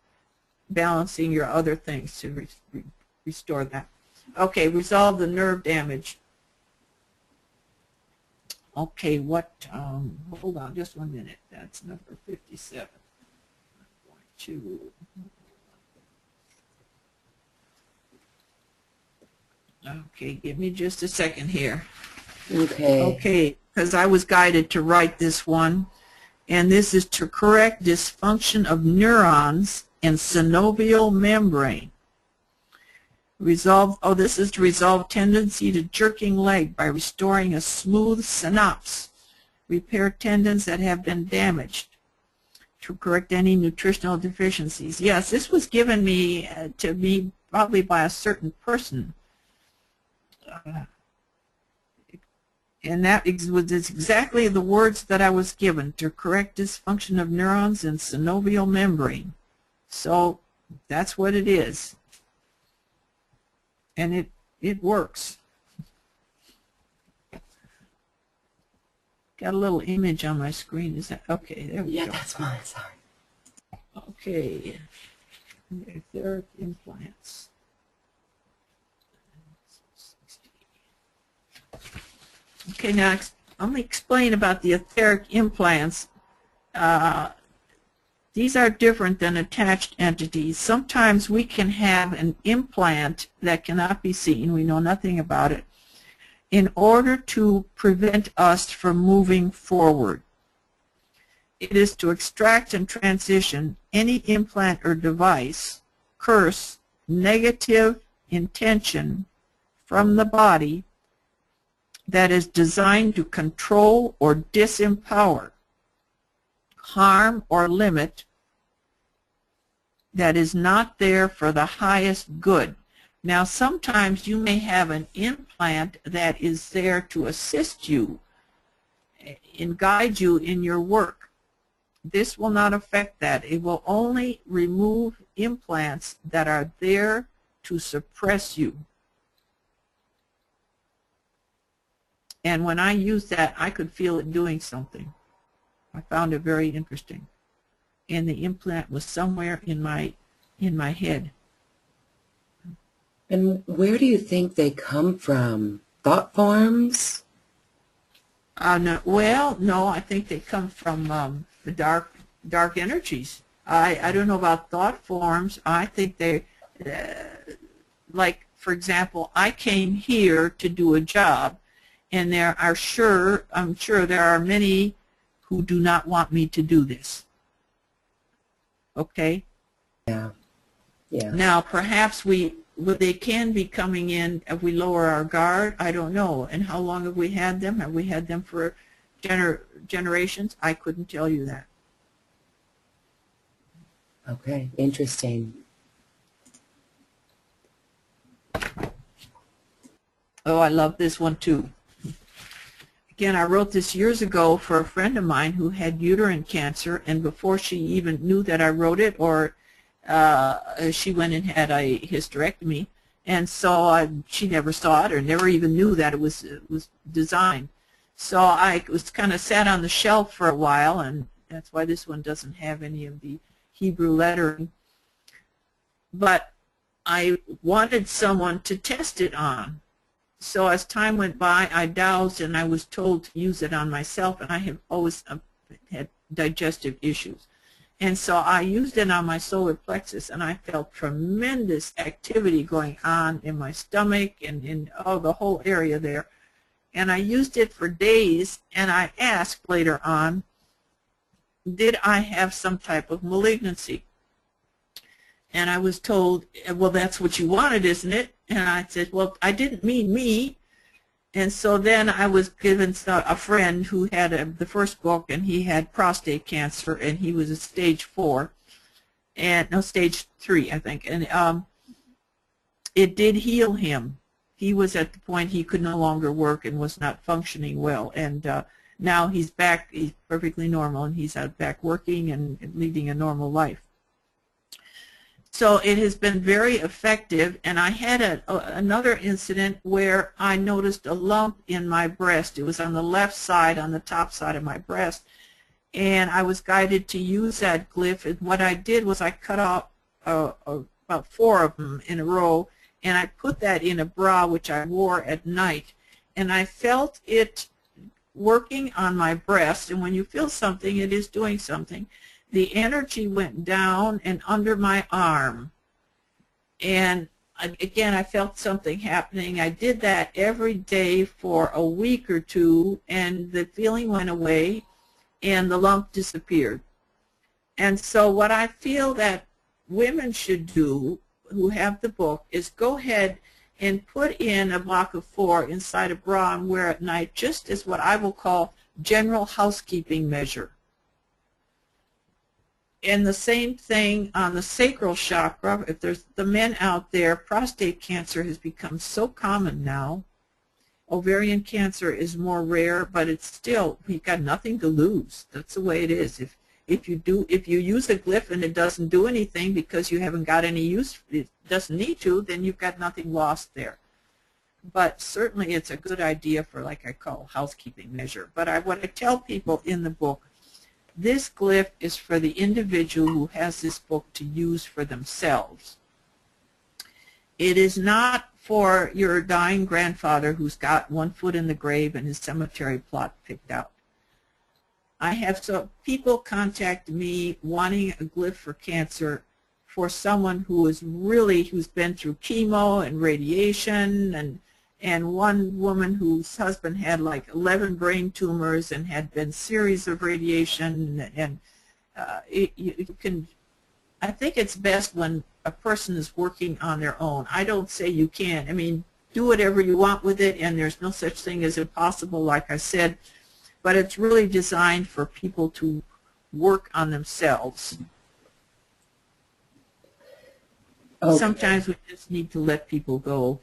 balancing your other things to restore that. Okay, resolve the nerve damage. Okay, hold on just 1 minute. That's number 57. I'm going to, okay, give me just a second here. Okay, because I was guided to write this one. And this is to correct dysfunction of neurons in synovial membrane. This is to resolve tendency to jerking leg by restoring a smooth synapse. Repair tendons that have been damaged. To correct any nutritional deficiencies. Yes, this was given to me probably by a certain person. And that was exactly the words that I was given, to correct dysfunction of neurons in synovial membrane. So that's what it is. And it works. Got a little image on my screen. Is that okay? There we go. Yeah, that's mine. Sorry. Okay. Etheric implants. Okay, now I'm going to explain about the etheric implants. These are different than attached entities. Sometimes we can have an implant that cannot be seen, we know nothing about it, in order to prevent us from moving forward. It is to extract and transition any implant or device, curse, negative intention from the body that is designed to control or disempower, harm or limit, that is not there for the highest good. Now, sometimes you may have an implant that is there to assist you and guide you in your work. This will not affect that. It will only remove implants that are there to suppress you. And when I used that, I could feel it doing something. I found it very interesting. And the implant was somewhere in my head. And where do you think they come from? Thought forms? No, well, no, I think they come from the dark energies. I don't know about thought forms. I think they, like, for example, I came here to do a job, and I'm sure there are many who do not want me to do this. Okay? Yeah. Yeah. Now, perhaps they can be coming in if we lower our guard. I don't know. And how long have we had them? Have we had them for generations? I couldn't tell you that. Okay, interesting. Oh, I love this one too. Again, I wrote this years ago for a friend of mine who had uterine cancer, and before she even knew that I wrote it, or she went and had a hysterectomy, and so she never saw it or never even knew that it was designed. So I was kind of sat on the shelf for a while, and that's why this one doesn't have any of the Hebrew lettering. But I wanted someone to test it on. So as time went by, I dowsed, and I was told to use it on myself, and I have always had digestive issues. And so I used it on my solar plexus, and I felt tremendous activity going on in my stomach and in the whole area there. And I used it for days, and I asked later on, did I have some type of malignancy? And I was told, well, that's what you wanted, isn't it? And I said, well, I didn't mean me. And so then I was given a friend who had the first book, and he had prostate cancer, and he was at stage 4, and no, stage 3, I think. And it did heal him. He was at the point he could no longer work and was not functioning well. And now he's back. He's perfectly normal, and he's out back working and leading a normal life. So it has been very effective, and I had another incident where I noticed a lump in my breast. It was on the left side, on the top side of my breast, and I was guided to use that glyph. And what I did was I cut off about 4 of them in a row, and I put that in a bra which I wore at night, and I felt it working on my breast. And when you feel something, it is doing something. The energy went down and under my arm, and again, I felt something happening. I did that every day for a week or 2, and the feeling went away, and the lump disappeared. And so what I feel that women should do who have the book is go ahead and put in a block of 4 inside a bra and wear at night, just as what I will call general housekeeping measure. And the same thing on the sacral chakra. If there's the men out there, prostate cancer has become so common now. Ovarian cancer is more rare, but it's still, we've got nothing to lose. That's the way it is. If you use a glyph and it doesn't do anything because you haven't got any use, it doesn't need to, then you've got nothing lost there. But certainly it's a good idea for, like I call, housekeeping measure. But what I tell people in the book, this glyph is for the individual who has this book to use for themselves. It is not for your dying grandfather who's got 1 foot in the grave and his cemetery plot picked out. I have people contact me wanting a glyph for cancer for someone who is who's been through chemo and radiation, and one woman whose husband had like 11 brain tumors and had been series of radiation, and I think it's best when a person is working on their own. I don't say you can't. I mean, do whatever you want with it, and there's no such thing as impossible, like I said, but it's really designed for people to work on themselves. Okay. Sometimes we just need to let people go.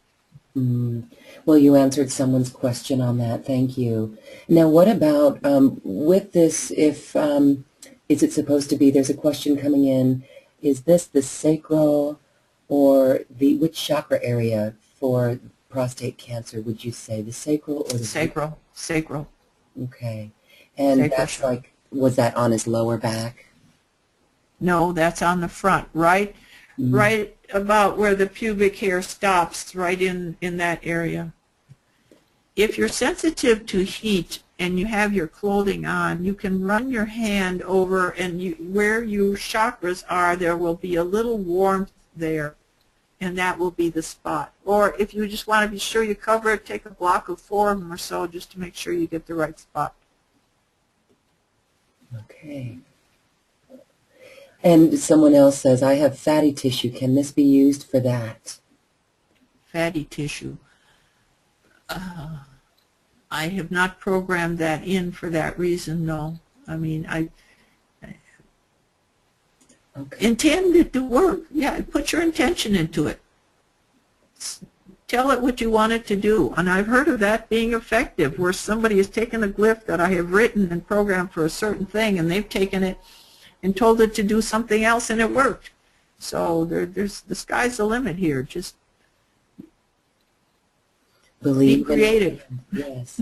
Well, you answered someone's question on that. Thank you. Now, what about with this, if is it supposed to be, there's a question coming in, is this the sacral or which chakra area for prostate cancer would you say? The sacral or the sacral? Sacral. Okay. And sacral that's chakra. Like, was that on his lower back? No, that's on the front, right? Right about where the pubic hair stops, right in that area. If you're sensitive to heat and you have your clothing on, you can run your hand over, and where your chakras are, there will be a little warmth there, and that will be the spot. Or if you just want to be sure you cover it, take a block of 4 of them or so just to make sure you get the right spot. Okay. And someone else says, I have fatty tissue. Can this be used for that? Fatty tissue. I have not programmed that in for that reason, no. I mean, I intend it to work. Yeah, put your intention into it. Tell it what you want it to do. And I've heard of that being effective, where somebody has taken a glyph that I have written and programmed for a certain thing, and they've taken it and told it to do something else, and it worked. So there's the sky's the limit here. Just believe, be creative. Yes.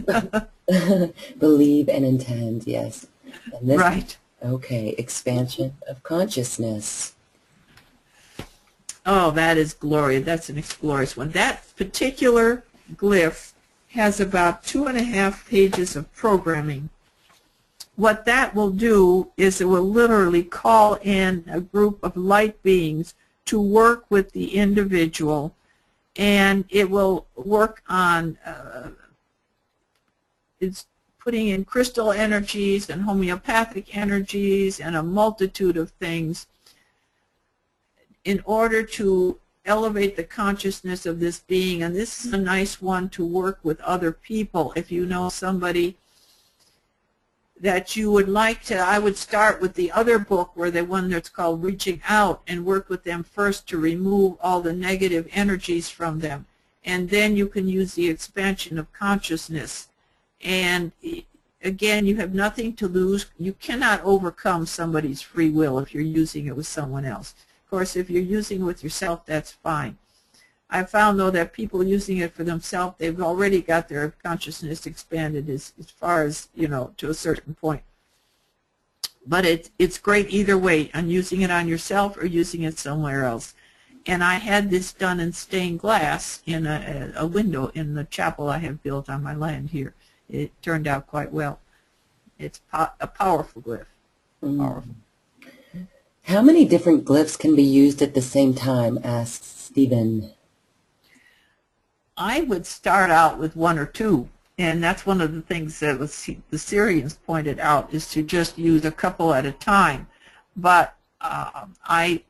Believe and intend. Yes. And this, right. Okay. Expansion of consciousness. Oh, that is glorious. That's an glorious one. That particular glyph has about 2.5 pages of programming. What that will do is it will literally call in a group of light beings to work with the individual, and it will work on it's putting in crystal energies and homeopathic energies and a multitude of things in order to elevate the consciousness of this being. And this is a nice one to work with other people. If you know somebody that you would like to, I would start with the other book, where the one that's called Reaching Out, and work with them first to remove all the negative energies from them. And then you can use the expansion of consciousness. And again, you have nothing to lose. You cannot overcome somebody's free will if you're using it with someone else. Of course, if you're using it with yourself, that's fine. I found, though, that people using it for themselves, they've already got their consciousness expanded as far as, you know, to a certain point. But it's great either way, on using it on yourself or using it somewhere else. And I had this done in stained glass in a window in the chapel I have built on my land here. It turned out quite well. It's a powerful glyph. Powerful. How many different glyphs can be used at the same time, asks Stephen. I would start out with 1 or 2, and that's one of the things that the Syrians pointed out, is to just use a couple at a time. But I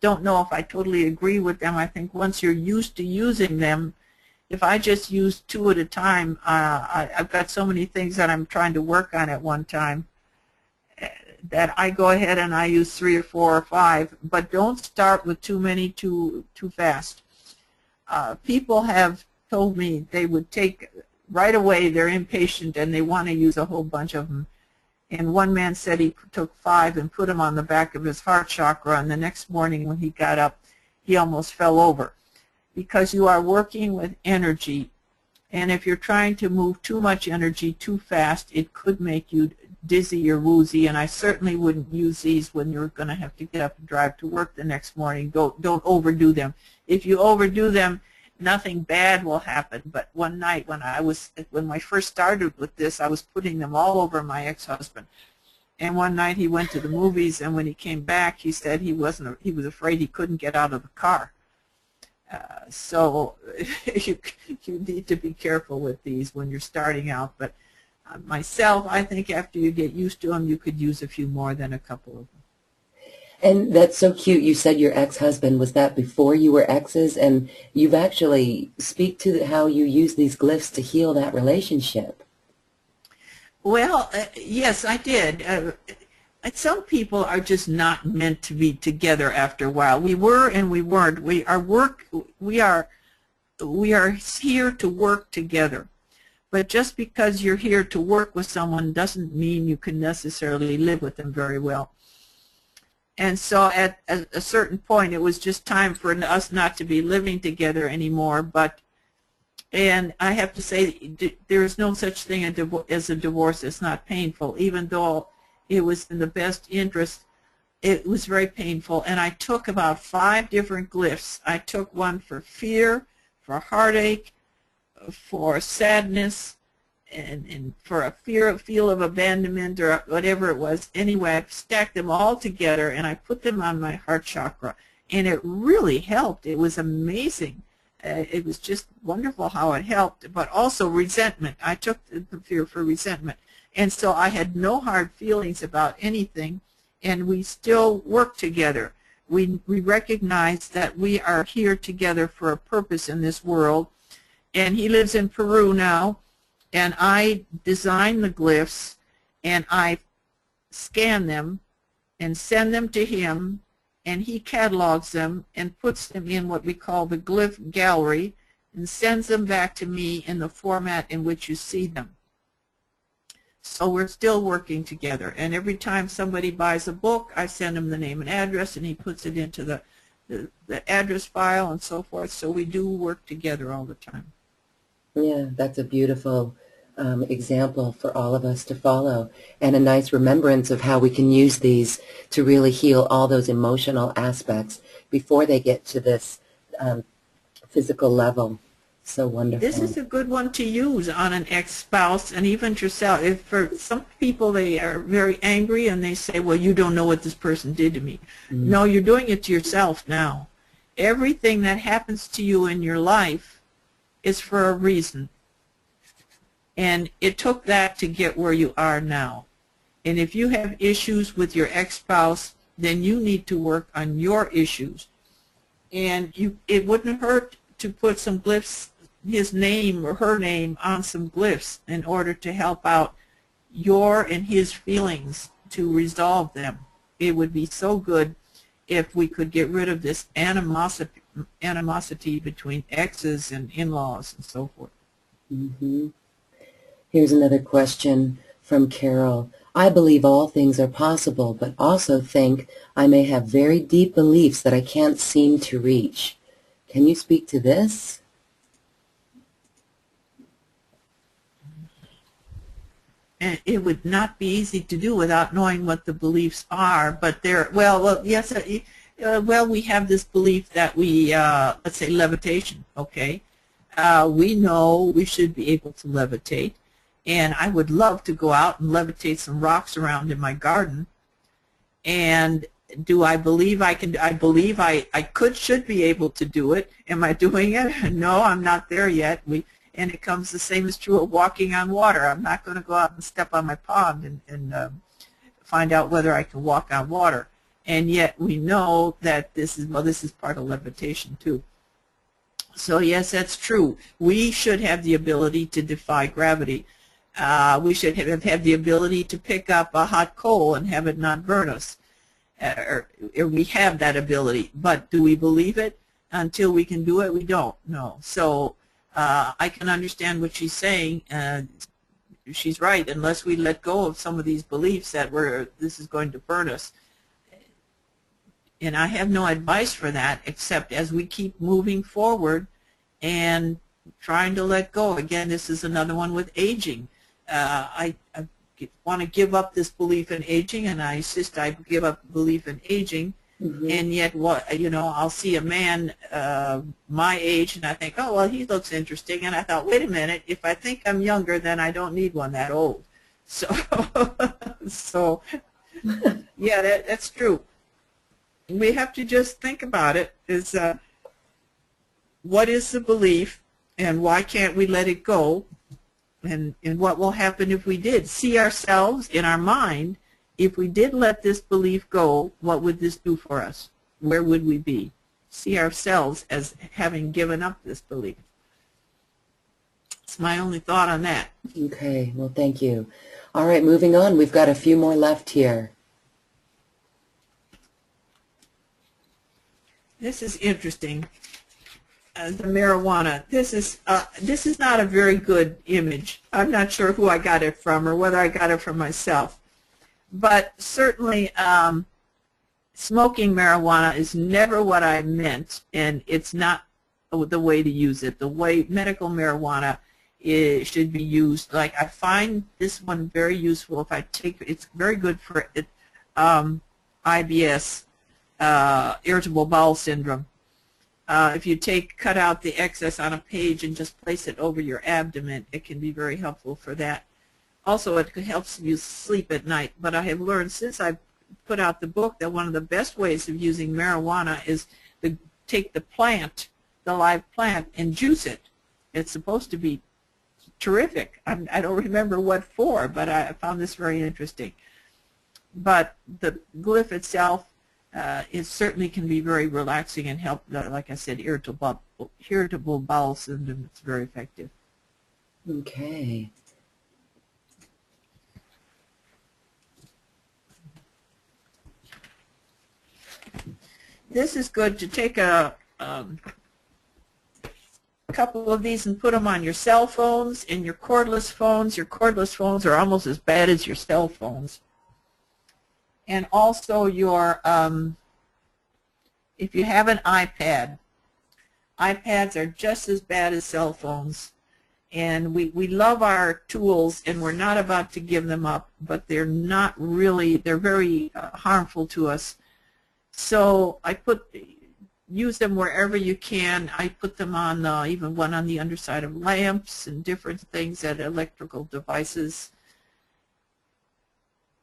don't know if I totally agree with them. I think once you're used to using them, if I just use 2 at a time, I've got so many things that I'm trying to work on at one time that I go ahead and I use 3 or 4 or 5, but don't start with too many too fast. People have told me they would take right away, they're impatient and they want to use a whole bunch of them. And one man said he took 5 and put them on the back of his heart chakra, and the next morning when he got up, he almost fell over. Because you are working with energy, and if you're trying to move too much energy too fast, it could make you dizzy or woozy, and I certainly wouldn't use these when you're going to have to get up and drive to work the next morning. Don't overdo them. If you overdo them, nothing bad will happen. But one night when I first started with this, I was putting them all over my ex-husband. And one night he went to the movies, and when he came back, he said he was afraid he couldn't get out of the car. So you need to be careful with these when you're starting out. But myself, I think after you get used to them, you could use a few more than a couple of them. And that's so cute. You said your ex-husband. Was that before you were exes? And you've actually speak to how you use these glyphs to heal that relationship. Well, yes, I did. Some people are just not meant to be together after a while. We were and we weren't. We are here to work together. But just because you're here to work with someone doesn't mean you can necessarily live with them very well. And so at a certain point, it was just time for us not to be living together anymore. And I have to say, there is no such thing as a divorce that's not painful. Even though it was in the best interest, it was very painful. And I took about 5 different glyphs. I took one for fear, for heartache, for sadness, and for a feel of abandonment or whatever it was. Anyway, I stacked them all together and I put them on my heart chakra, and it really helped. It was amazing. It was just wonderful how it helped. But also resentment. I took the fear for resentment, and so I had no hard feelings about anything, and we still work together. We recognize that we are here together for a purpose in this world. And he lives in Peru now, and I design the glyphs, and I scan them and send them to him, and he catalogs them and puts them in what we call the glyph gallery and sends them back to me in the format in which you see them. So we're still working together, and every time somebody buys a book, I send him the name and address, and he puts it into the address file and so forth. So we do work together all the time. Yeah, that's a beautiful example for all of us to follow, and a nice remembrance of how we can use these to really heal all those emotional aspects before they get to this physical level. So wonderful. This is a good one to use on an ex-spouse and even yourself. If for some people, they are very angry and they say, well, you don't know what this person did to me. Mm-hmm. No, you're doing it to yourself now. Everything that happens to you in your life is for a reason. And it took that to get where you are now. And if you have issues with your ex-spouse, then you need to work on your issues. And it wouldn't hurt to put some glyphs, his name or her name, on some glyphs in order to help out your and his feelings to resolve them. It would be so good if we could get rid of this animosity between exes and in-laws and so forth. Mm-hmm. Here's another question from Carol. I believe all things are possible, but also think I may have very deep beliefs that I can't seem to reach. Can you speak to this? And it would not be easy to do without knowing what the beliefs are, but yes, we have this belief that let's say levitation, okay? We know we should be able to levitate, and I would love to go out and levitate some rocks around in my garden. And do I believe I can? I believe I should be able to do it. Am I doing it? No, I'm not there yet. And it comes the same is true of walking on water. I'm not going to go out and step on my pond and find out whether I can walk on water. And yet we know that this is part of levitation too. So yes, that's true. We should have the ability to defy gravity. We should have the ability to pick up a hot coal and have it not burn us. Or we have that ability, but do we believe it? Until we can do it, we don't. No. So I can understand what she's saying. She's right. Unless we let go of some of these beliefs that this is going to burn us. And I have no advice for that, except as we keep moving forward and trying to let go. Again, this is another one with aging. I want to give up this belief in aging, and I insist I give up belief in aging. Mm-hmm. And yet, I'll see a man my age, and I think, oh, well, he looks interesting. And I thought, wait a minute, if I think I'm younger, then I don't need one that old. So, yeah, that's true. We have to just think about it. What is the belief, and why can't we let it go? And what will happen if we did? See ourselves in our mind if we did let this belief go, what would this do for us? Where would we be? See ourselves as having given up this belief. It's my only thought on that. Okay, well, thank you. All right, moving on. We've got a few more left here. This is interesting. The marijuana. This is not a very good image. I'm not sure who I got it from or whether I got it from myself. But certainly smoking marijuana is never what I meant, and it's not the way to use it. The way medical marijuana should be used, like I find this one very useful if I take, it's very good for IBS, irritable bowel syndrome. If you cut out the excess on a page and just place it over your abdomen, it can be very helpful for that. Also, it helps you sleep at night. But I have learned since I put out the book that one of the best ways of using marijuana is to take the plant, the live plant, and juice it. It's supposed to be terrific. I don't remember what for, but I found this very interesting. But the glyph itself, it certainly can be very relaxing and help, like I said, irritable bowel syndrome. It's very effective. Okay. This is good to take a couple of these and put them on your cell phones and your cordless phones. Your cordless phones are almost as bad as your cell phones. And also your, if you have an iPad, iPads are just as bad as cell phones. And we love our tools, and we're not about to give them up, but they're not really, they're very harmful to us. So I use them wherever you can. I put them on, even one on the underside of lamps and different things at electrical devices.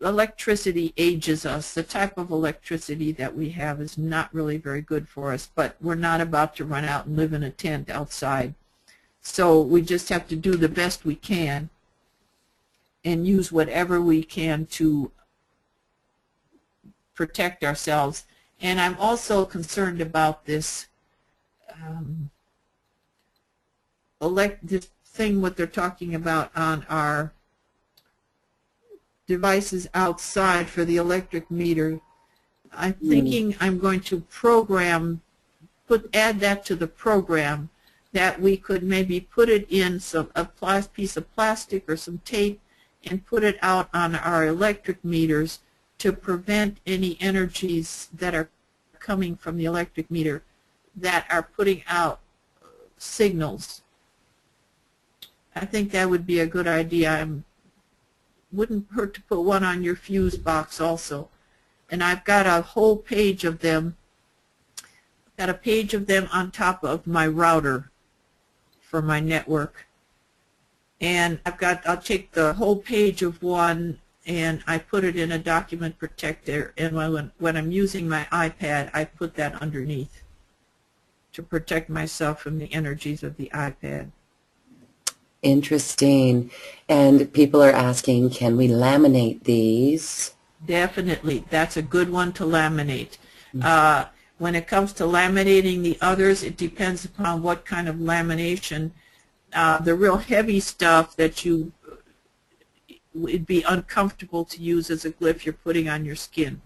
Electricity ages us. The type of electricity that we have is not really very good for us, but we're not about to run out and live in a tent outside. So we just have to do the best we can and use whatever we can to protect ourselves. And I'm also concerned about this this thing, what they're talking about on our devices outside for the electric meter. I'm thinking I'm going to program, add that to the program, that we could maybe put it in a piece of plastic or some tape and put it out on our electric meters to prevent any energies that are coming from the electric meter that are putting out signals. I think that would be a good idea. Wouldn't hurt to put one on your fuse box also. And I've got a whole page of them. I've got a page of them on top of my router for my network. And I'll take the whole page of one and I put it in a document protector, and when I'm using my iPad, I put that underneath to protect myself from the energies of the iPad. Interesting. And people are asking, can we laminate these? Definitely. That's a good one to laminate. When it comes to laminating the others, it depends upon what kind of lamination. The real heavy stuff that it'd be uncomfortable to use as a glyph you're putting on your skin.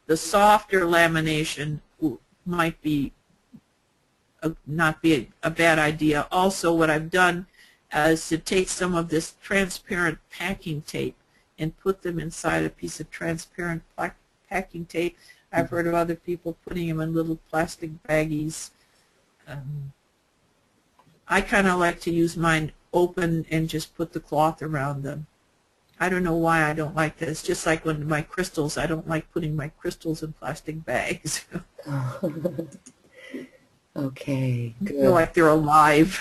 The softer lamination might not be a bad idea. Also, what I've done is to take some of this transparent packing tape and put them inside a piece of transparent packing tape. I've heard of other people putting them in little plastic baggies. I kind of like to use mine open and just put the cloth around them. I don't know why I don't like this. Just like when my crystals, I don't like putting my crystals in plastic bags. Okay, good. I feel like they're alive.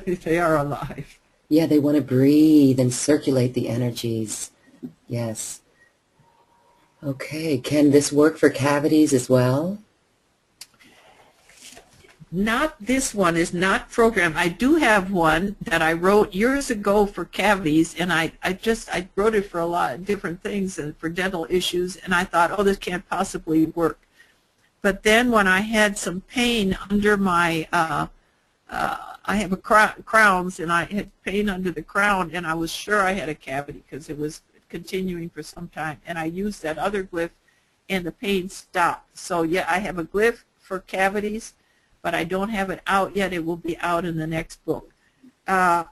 They are alive. Yeah, they want to breathe and circulate the energies. Yes. Okay, can this work for cavities as well? Not this one is not programmed. I do have one that I wrote years ago for cavities, and I wrote it for a lot of different things and for dental issues, and I thought, oh, this can't possibly work. But then when I had some pain under my, I have a crowns, and I had pain under the crown, and I was sure I had a cavity because it was continuing for some time, and I used that other glyph, and the pain stopped. So yeah, I have a glyph for cavities, but I don't have it out yet. It will be out in the next book. I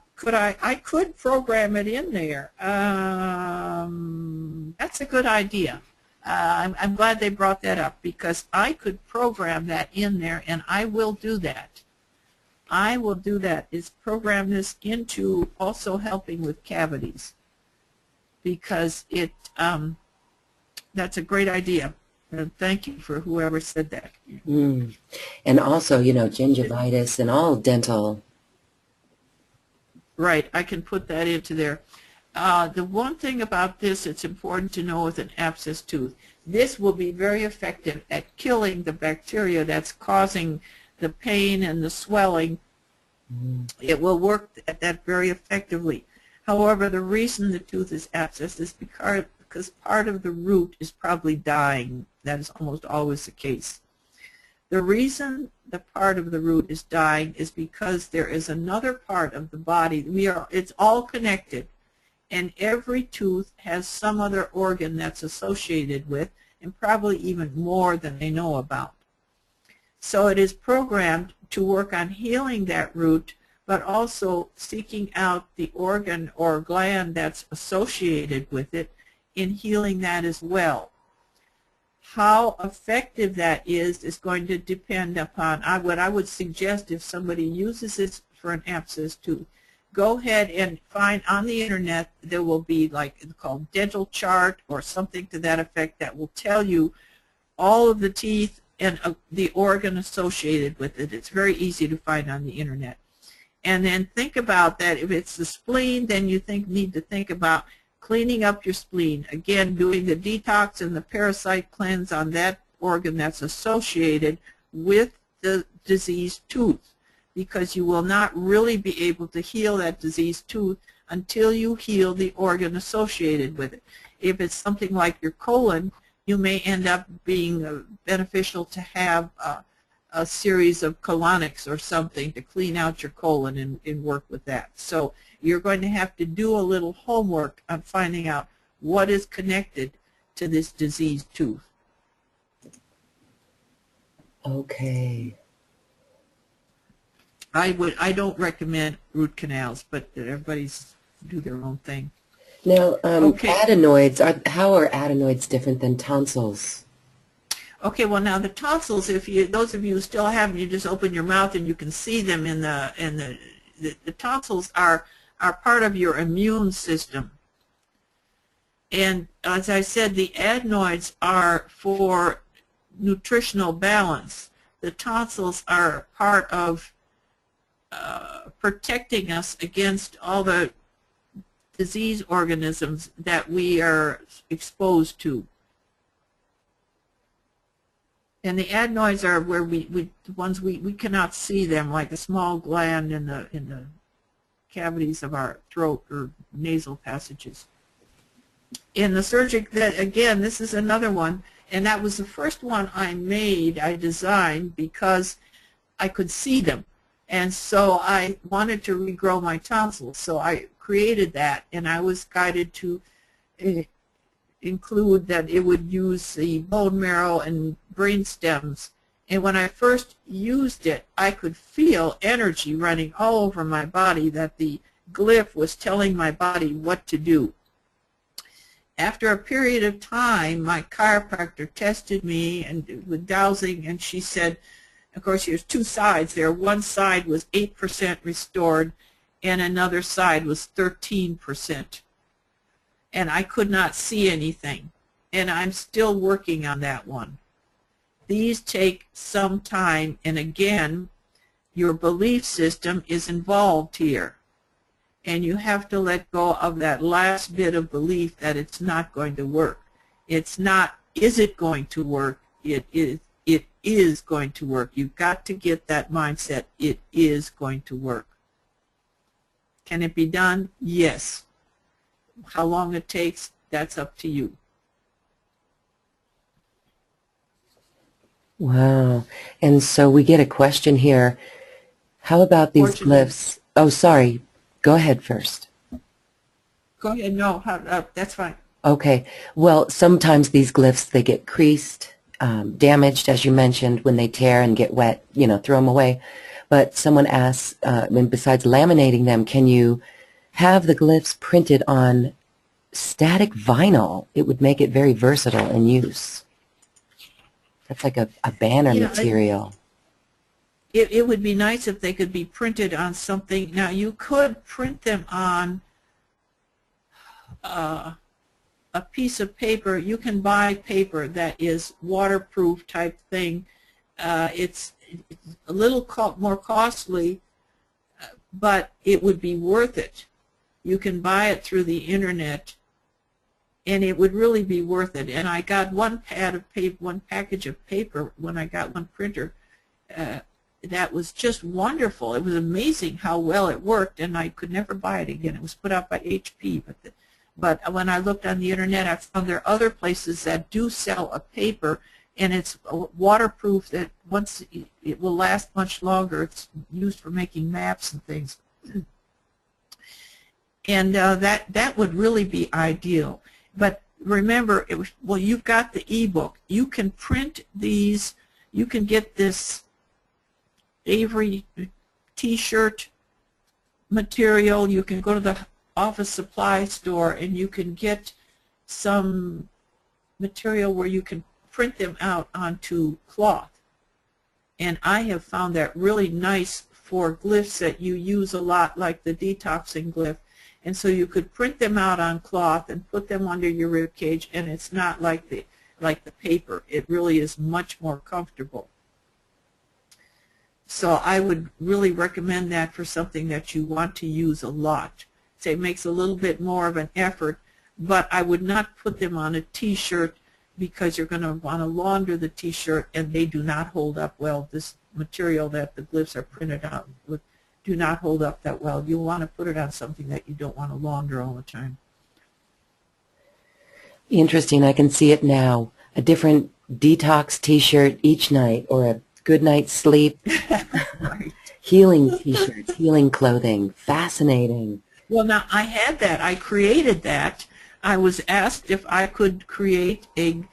could program it in there. That's a good idea. I'm glad they brought that up, because I could program that in there, and I will do that. I will do that, is program this into also helping with cavities, because it that's a great idea. And thank you for whoever said that. Mm. And also, you know, gingivitis and all dental. Right, I can put that into there. The one thing about this that's important to know with an abscess tooth, this will be very effective at killing the bacteria that's causing the pain and the swelling. It will work at that very effectively. However, the reason the tooth is abscessed is because part of the root is probably dying. That is almost always the case. The reason the part of the root is dying is because there is another part of the body. It's all connected, and every tooth has some other organ that's associated with, and probably even more than they know about. So it is programmed to work on healing that root, but also seeking out the organ or gland that's associated with it in healing that as well. How effective that is going to depend upon, what I would suggest if somebody uses this for an abscess tooth, go ahead and find on the internet, there will be like it's called dental chart or something to that effect that will tell you all of the teeth and the organ associated with it. It's very easy to find on the internet. And then think about that. If it's the spleen, then you need to think about cleaning up your spleen. Again, doing the detox and the parasite cleanse on that organ that's associated with the diseased tooth, because you will not really be able to heal that diseased tooth until you heal the organ associated with it. If it's something like your colon, you may end up being beneficial to have a series of colonics or something to clean out your colon and work with that. So you're going to have to do a little homework on finding out what is connected to this diseased tooth. Okay. I don't recommend root canals, but everybody's do their own thing. Now, Okay. adenoids, how are adenoids different than tonsils? Okay, well now the tonsils, those of you who still haven't, you just open your mouth and you can see them in the tonsils are part of your immune system. And as I said, the adenoids are for nutritional balance. The tonsils are part of protecting us against all the disease organisms that we are exposed to. And the adenoids are where the ones we cannot see them, like a small gland in the cavities of our throat or nasal passages. In the again, this is another one, and that was the first one I designed because I could see them. And so I wanted to regrow my tonsils, so I created that, and I was guided to include that it would use the bone marrow and brain stems. And when I first used it, I could feel energy running all over my body, that the glyph was telling my body what to do. After a period of time, my chiropractor tested me and with dowsing, and she said, of course, there's two sides there. One side was 8% restored, and another side was 13%. And I could not see anything. And I'm still working on that one. These take some time, and again, your belief system is involved here. And you have to let go of that last bit of belief that it's not going to work. It's not, is it going to work? It is, it is going to work. You've got to get that mindset. It is going to work. Can it be done? Yes. How long it takes, that's up to you. Wow. And so we get a question here. How about these glyphs? Oh, sorry. Go ahead first. Go ahead. No, that's fine. Okay. Well, sometimes these glyphs, they get creased, damaged, as you mentioned, when they tear and get wet, you know, throw them away. But someone asks, besides laminating them, can you have the glyphs printed on static vinyl? It would make it very versatile in use. That's like a banner material. It would be nice if they could be printed on something. Now, you could print them on a piece of paper. You can buy paper that is waterproof type thing. It's a little more costly, but it would be worth it. You can buy it through the internet, and it would really be worth it. And I got one pad of paper, one package of paper when I got one printer. That was just wonderful. It was amazing how well it worked, and I could never buy it again. It was put out by HP, but when I looked on the internet, I found there are other places that do sell a paper, and it's waterproof, that once it will last much longer. It's used for making maps and things. And that would really be ideal. But remember, well, you've got the e-book. You can print these. You can get this Avery t-shirt material. You can go to the office supply store and you can get some material where you can print them out onto cloth. And I have found that really nice for glyphs that you use a lot, like the detoxing glyph. And so you could print them out on cloth and put them under your rib cage, and it's not like the paper. It really is much more comfortable. So I would really recommend that for something that you want to use a lot. So it makes a little bit more of an effort, but I would not put them on a t-shirt, because you're going to want to launder the t-shirt, and they do not hold up well. This material that the glyphs are printed out with do not hold up that well. You'll want to put it on something that you don't want to launder all the time. Interesting. I can see it now. A different detox t-shirt each night, or a good night's sleep. Right. Healing t-shirts, healing clothing. Fascinating. Well, now, I had that. I created that. I was asked if I could create a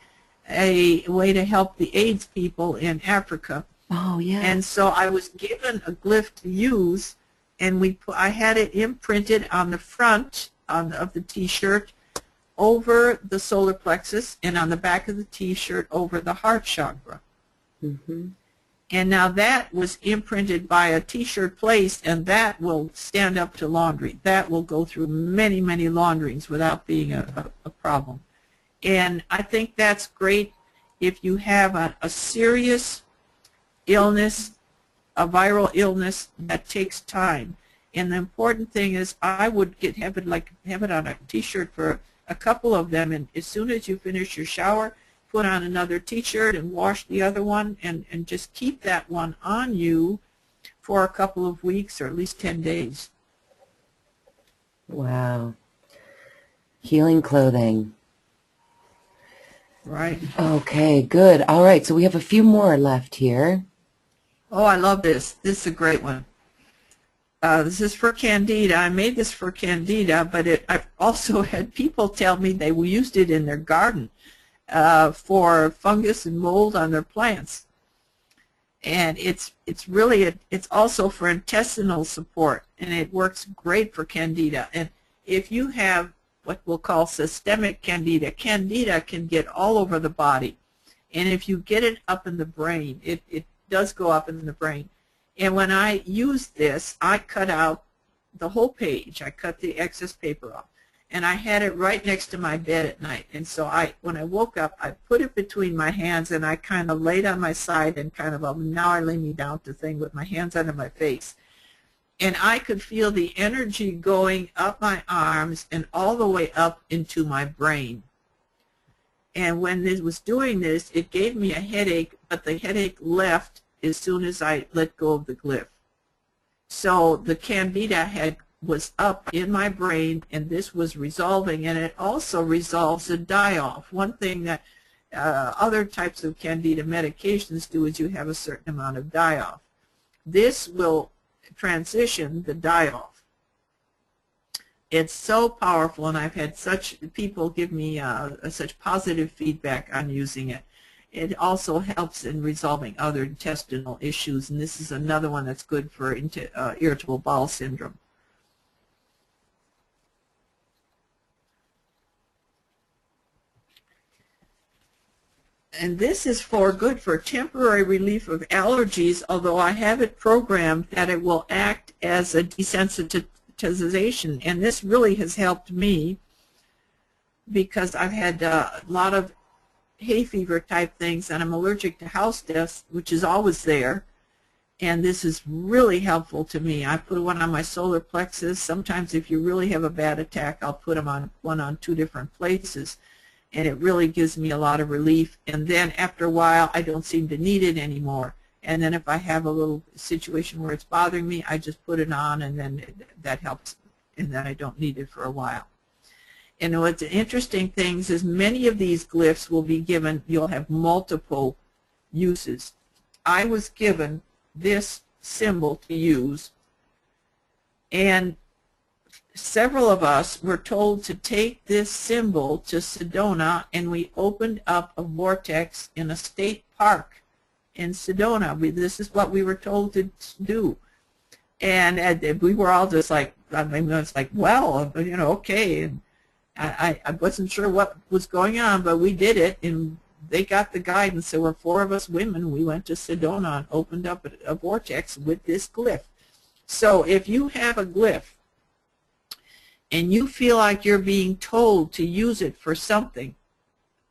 way to help the AIDS people in Africa. Oh, yeah. And so I was given a glyph to use, and I had it imprinted on the front of the t-shirt over the solar plexus, and on the back of the t-shirt over the heart chakra. Mm-hmm. And now that was imprinted by a t-shirt place, and that will stand up to laundry. That will go through many, many launderings without being a problem. And I think that's great if you have a serious illness, a viral illness that takes time. And the important thing is, I would have it on a t-shirt for a couple of them, and as soon as you finish your shower, put on another t-shirt and wash the other one, and just keep that one on you for a couple of weeks, or at least 10 days. Wow. Healing clothing. Right. Okay, good. All right, so we have a few more left here. Oh, I love this. This is a great one. This is for Candida. I made this for Candida, but I've also had people tell me they used it in their garden for fungus and mold on their plants. And it's also for intestinal support, and it works great for Candida. And if you have what we'll call systemic Candida, Candida can get all over the body. And if you get it up in the brain, it does go up in the brain. And when I used this, I cut out the whole page. I cut the excess paper off. And I had it right next to my bed at night. And so when I woke up, I put it between my hands, and I kind of laid on my side and kind of, now I lay me down to thing with my hands under my face. And I could feel the energy going up my arms and all the way up into my brain. And when it was doing this, it gave me a headache, but the headache left as soon as I let go of the glyph. So the candida was up in my brain, and this was resolving, and it also resolves the die-off. One thing that other types of candida medications do is you have a certain amount of die-off. This will transition the die-off. It's so powerful, and I've had such people give me such positive feedback on using it. It also helps in resolving other intestinal issues, and this is another one that's good for irritable bowel syndrome. And this is good for temporary relief of allergies, although I have it programmed that it will act as a desensitization. And this really has helped me because I've had a lot of hay fever type things, and I'm allergic to house dust, which is always there. And this is really helpful to me. I put one on my solar plexus. Sometimes if you really have a bad attack, I'll put one on 2 different places. And it really gives me a lot of relief. And then after a while, I don't seem to need it anymore. And then if I have a little situation where it's bothering me, I just put it on, and then that helps, and then I don't need it for a while. And what's interesting things is many of these glyphs will be given, you'll have multiple uses. I was given this symbol to use, and several of us were told to take this symbol to Sedona, and we opened up a vortex in a state park in Sedona. This is what we were told to do. And we were all just like, I mean, I was like, well, you know, okay. And I wasn't sure what was going on, but we did it, and they got the guidance. There were 4 of us women. We went to Sedona and opened up a vortex with this glyph. So if you have a glyph, and you feel like you're being told to use it for something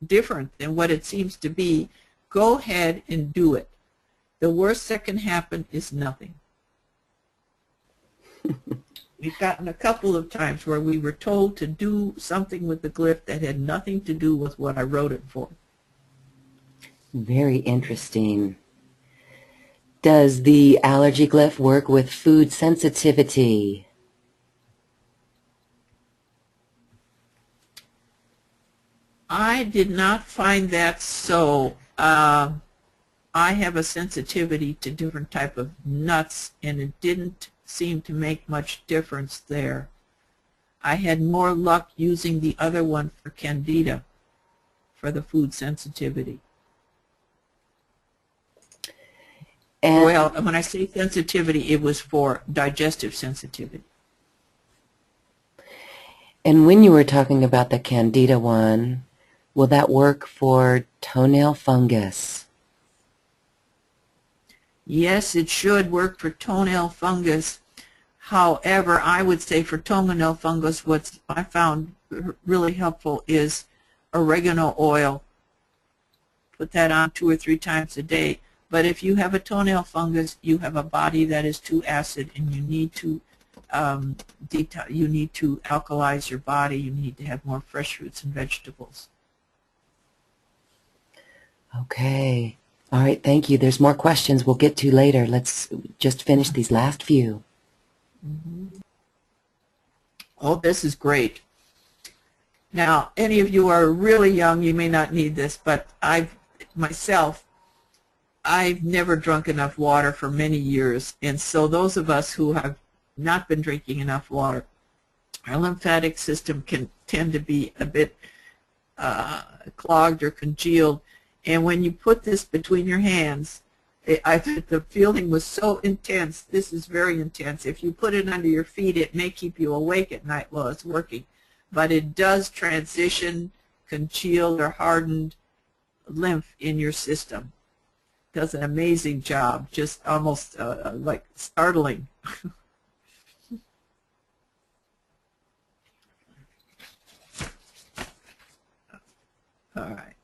different than what it seems to be, go ahead and do it. The worst that can happen is nothing. We've gotten a couple of times where we were told to do something with the glyph that had nothing to do with what I wrote it for. Very interesting. Does the allergy glyph work with food sensitivity? I did not find that so. I have a sensitivity to different type of nuts, and it didn't seem to make much difference there. I had more luck using the other one for candida, for the food sensitivity. And well, when I say sensitivity, it was for digestive sensitivity. And when you were talking about the candida one, will that work for toenail fungus? Yes, it should work for toenail fungus. However, I would say for toenail fungus, what I found really helpful is oregano oil. Put that on 2 or 3 times a day. But if you have a toenail fungus, you have a body that is too acid, and you need to alkalize your body. You need to have more fresh fruits and vegetables. Okay. All right, thank you. There's more questions we'll get to later. Let's just finish these last few. Oh, this is great. Now, any of you are really young, you may not need this, but I've never drunk enough water for many years, and so those of us who have not been drinking enough water, our lymphatic system can tend to be a bit clogged or congealed. And when you put this between your hands, the feeling was so intense. This is very intense. If you put it under your feet, it may keep you awake at night while it's working. But it does transition congealed or hardened lymph in your system. It does an amazing job, just almost like startling. All right.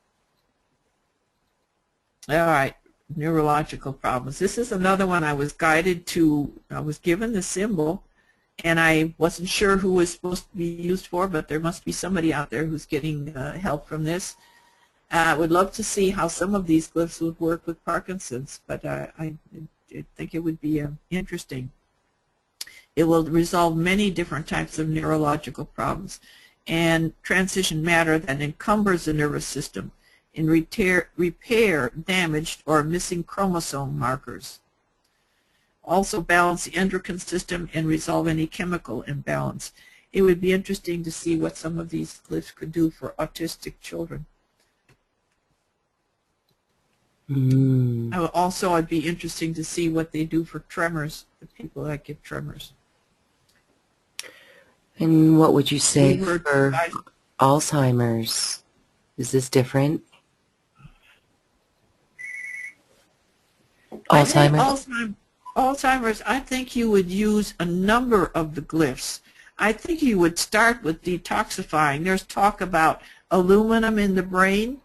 All right, neurological problems. This is another one I was guided to. I was given the symbol, and I wasn't sure who was supposed to be used for, but there must be somebody out there who's getting help from this. I would love to see how some of these glyphs would work with Parkinson's, but I think it would be interesting. It will resolve many different types of neurological problems and transition matter that encumbers the nervous system and repair damaged or missing chromosome markers. Also balance the endocrine system and resolve any chemical imbalance. It would be interesting to see what some of these glyphs could do for autistic children. Also, it'd be interesting to see what they do for tremors, the people that get tremors. And what would you say for Alzheimer's? Is this different? Alzheimer's, I think you would use a number of the glyphs. I think you would start with detoxifying. There's talk about aluminum in the brain.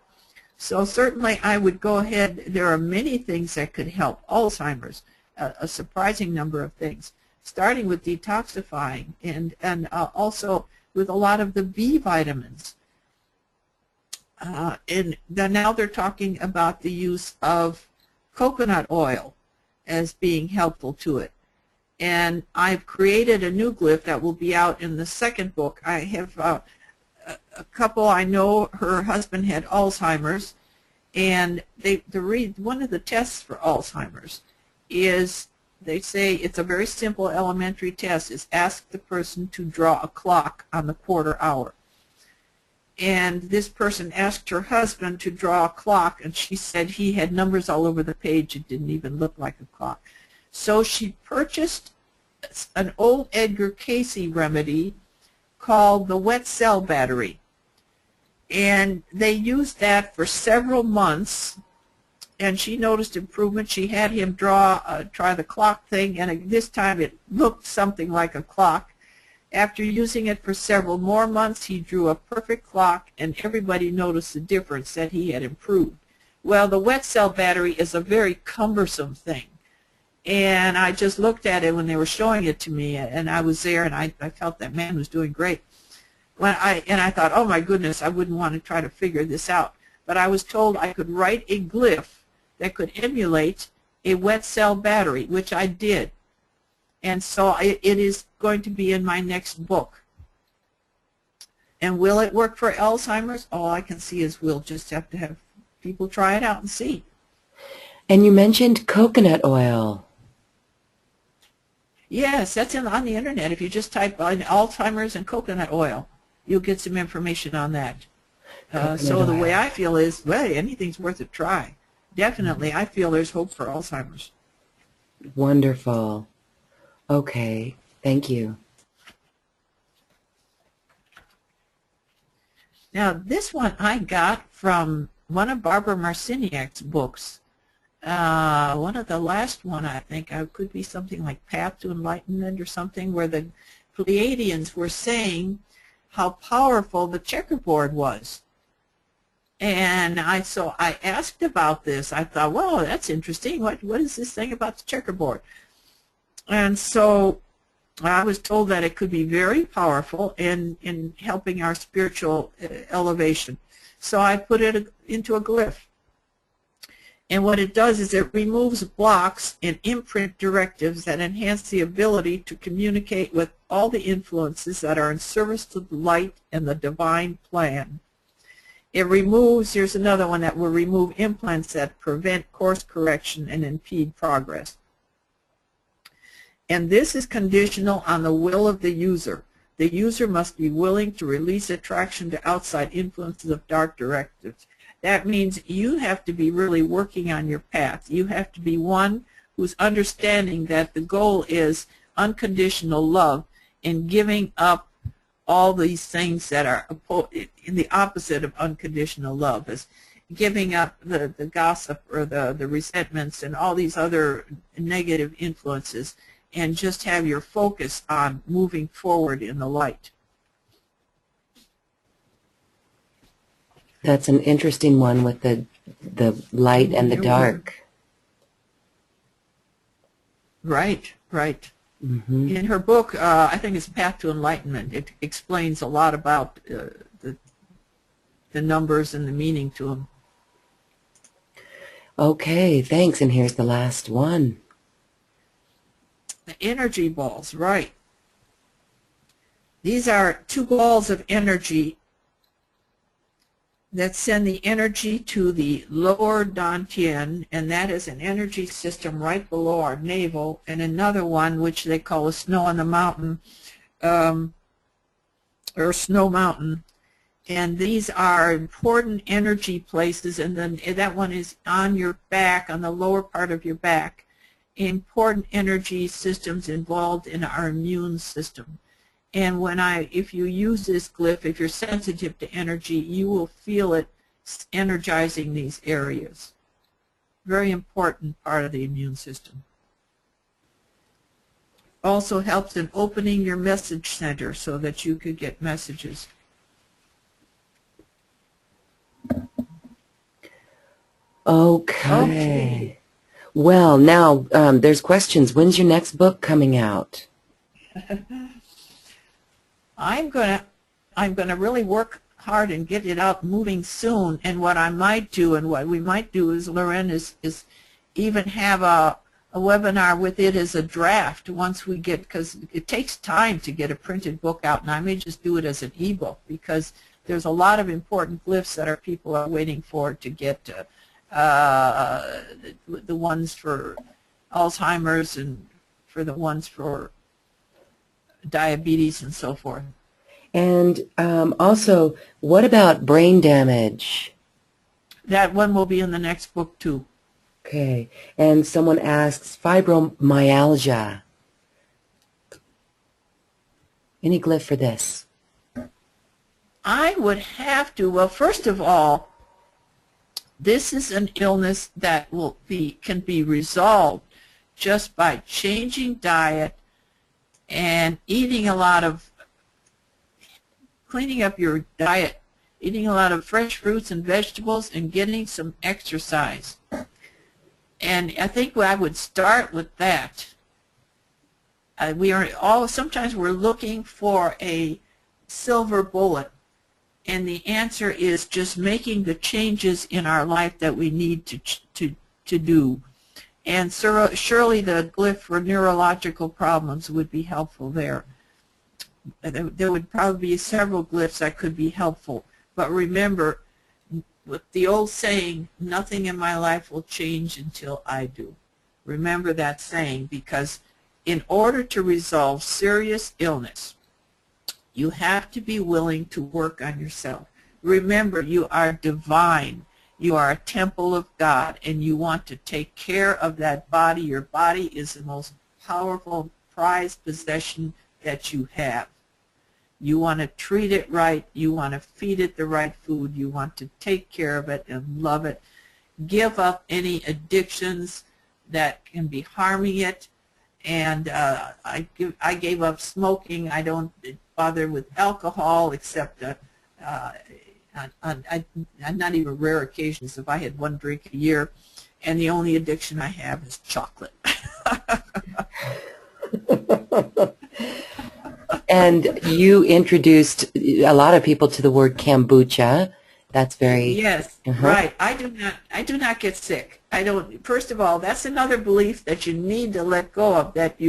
So certainly I would go ahead. There are many things that could help Alzheimer's, a surprising number of things, starting with detoxifying and also with a lot of the B vitamins. And now they're talking about the use of coconut oil as being helpful to it. And I've created a new glyph that will be out in the second book. I have a couple I know, her husband had Alzheimer's, and one of the tests for Alzheimer's is, they say it's a very simple elementary test, is ask the person to draw a clock on the quarter hour. And this person asked her husband to draw a clock, and she said he had numbers all over the page. It didn't even look like a clock. So she purchased an old Edgar Cayce remedy called the wet cell battery. And they used that for several months, and she noticed improvement. She had him try the clock thing, and this time it looked something like a clock. After using it for several more months, he drew a perfect clock, and everybody noticed the difference, that he had improved. Well, the wet cell battery is a very cumbersome thing. And I just looked at it when they were showing it to me, and I was there, and I felt that man was doing great. And I thought, oh my goodness, I wouldn't want to try to figure this out. But I was told I could write a glyph that could emulate a wet cell battery, which I did. And so it is going to be in my next book. And will it work for Alzheimer's? All I can see is we'll just have to have people try it out and see. And you mentioned coconut oil. Yes, that's on the internet. If you just type in Alzheimer's and coconut oil, you'll get some information on that. So the way I feel is, well, anything's worth a try. Definitely, I feel there's hope for Alzheimer's. Wonderful. Okay, thank you. Now, this one I got from one of Barbara Marciniak's books. One of the last one, I think, could be something like Path to Enlightenment or something, where the Pleiadians were saying how powerful the checkerboard was. And so I asked about this. I thought, well, that's interesting. What is this thing about the checkerboard? And so I was told that it could be very powerful in helping our spiritual elevation. So I put it into a glyph. And what it does is it removes blocks and imprint directives that enhance the ability to communicate with all the influences that are in service to the light and the divine plan. It removes, here's another one that will remove implants that prevent course correction and impede progress. And this is conditional on the will of the user. The user must be willing to release attraction to outside influences of dark directives. That means you have to be really working on your path. You have to be one who's understanding that the goal is unconditional love and giving up all these things that are in the opposite of unconditional love, is giving up the gossip or the resentments and all these other negative influences, and just have your focus on moving forward in the light. That's an interesting one with the light and the dark. Right, right. Mm-hmm. In her book, I think it's Path to Enlightenment, it explains a lot about the numbers and the meaning to them. Okay, thanks. And here's the last one. The energy balls, right. These are 2 balls of energy that send the energy to the lower dantian, and that is an energy system right below our navel, and another one which they call a snow on the mountain, or snow mountain. And these are important energy places, and then that one is on your back, on the lower part of your back. Important energy systems involved in our immune system. And if you use this glyph, if you're sensitive to energy, you will feel it energizing these areas. Very important part of the immune system. Also helps in opening your message center so that you could get messages. Okay. Well, now there's questions. When's your next book coming out? I'm gonna really work hard and get it out moving soon. And what I might do, and what we might do, is Loren is even have a webinar with it as a draft once we get, because it takes time to get a printed book out, and I may just do it as an ebook because there's a lot of important glyphs that people are waiting for to get. The ones for Alzheimer's and for the ones for diabetes and so forth. And also, what about brain damage? That one will be in the next book too. Okay. And someone asks, fibromyalgia. Any glyph for this? I would have to, well, first of all, this is an illness that can be resolved just by changing diet and eating a lot of, cleaning up your diet, eating a lot of fresh fruits and vegetables, and getting some exercise. And I think I would start with that. Sometimes we're looking for a silver bullet, and the answer is just making the changes in our life that we need to do. And surely the glyph for neurological problems would be helpful there. There would probably be several glyphs that could be helpful. But remember, with the old saying, nothing in my life will change until I do. Remember that saying, because in order to resolve serious illness, you have to be willing to work on yourself. Remember, you are divine. You are a temple of God, and you want to take care of that body. Your body is the most powerful, prized possession that you have. You want to treat it right. You want to feed it the right food. You want to take care of it and love it. Give up any addictions that can be harming it. And I gave up smoking. I don't bother with alcohol except on not even rare occasions. If I had one drink a year, and the only addiction I have is chocolate. And you introduced a lot of people to the word kombucha. That's very... Yes, right. I do not get sick. I don't. First of all, that's another belief that you need to let go of, that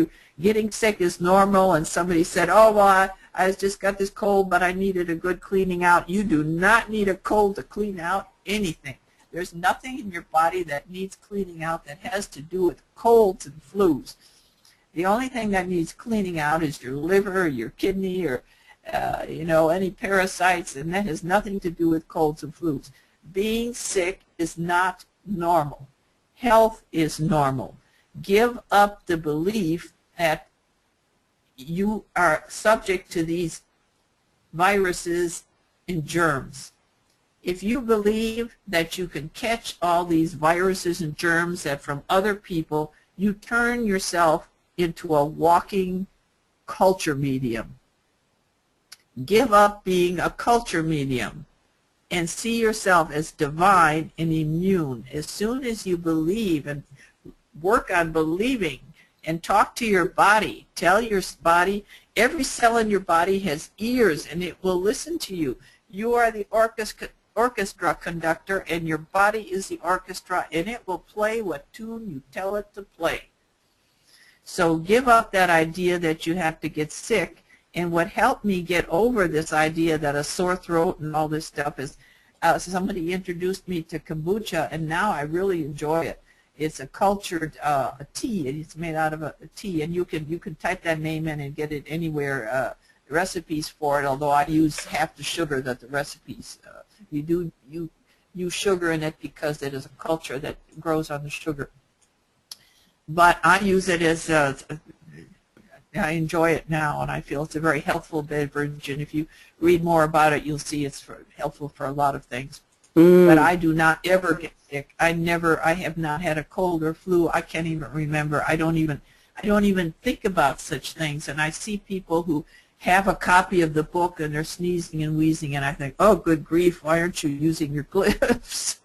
getting sick is normal, and somebody said, oh, well, I just got this cold, but I needed a good cleaning out. You do not need a cold to clean out anything. There's nothing in your body that needs cleaning out that has to do with colds and flus. The only thing that needs cleaning out is your liver, or your kidney, or any parasites, and that has nothing to do with colds and flus. Being sick is not normal. Health is normal. Give up the belief that you are subject to these viruses and germs. If you believe that you can catch all these viruses and germs from other people, you turn yourself into a walking culture medium. Give up being a culture medium and see yourself as divine and immune. As soon as you believe and work on believing and talk to your body, tell your body, every cell in your body has ears and it will listen to you. You are the orchestra conductor, and your body is the orchestra, and it will play what tune you tell it to play. So give up that idea that you have to get sick. And what helped me get over this idea that a sore throat and all this stuff is somebody introduced me to kombucha, and now I really enjoy it. It's a cultured tea. It's made out of a tea, and you can type that name in and get it anywhere. Recipes for it, although I use half the sugar that the recipes. You use sugar in it because it is a culture that grows on the sugar. But I use it as I enjoy it now, and I feel it's a very healthful beverage. And if you read more about it, you'll see it's helpful for a lot of things. But I do not ever get sick. I have not had a cold or flu. I can't even remember. I don't even think about such things. And I see people who have a copy of the book and they're sneezing and wheezing, and I think, oh, good grief, why aren't you using your glyphs?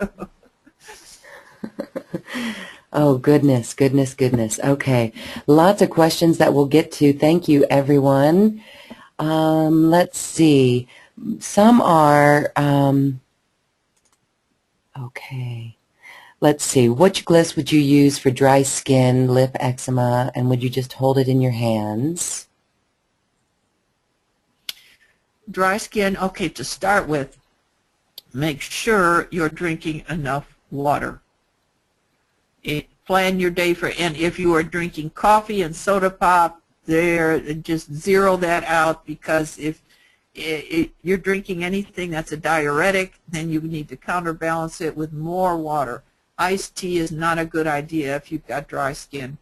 Oh, goodness, goodness, goodness. Okay, lots of questions that we'll get to. Thank you, everyone. Let's see. Some are, okay. Let's see. Which glyphs would you use for dry skin, lip eczema, and would you just hold it in your hands? Dry skin, okay, to start with, make sure you're drinking enough water. Plan your day for, and if you are drinking coffee and soda pop, just zero that out, because if you're drinking anything that's a diuretic, then you need to counterbalance it with more water. Iced tea is not a good idea if you've got dry skin.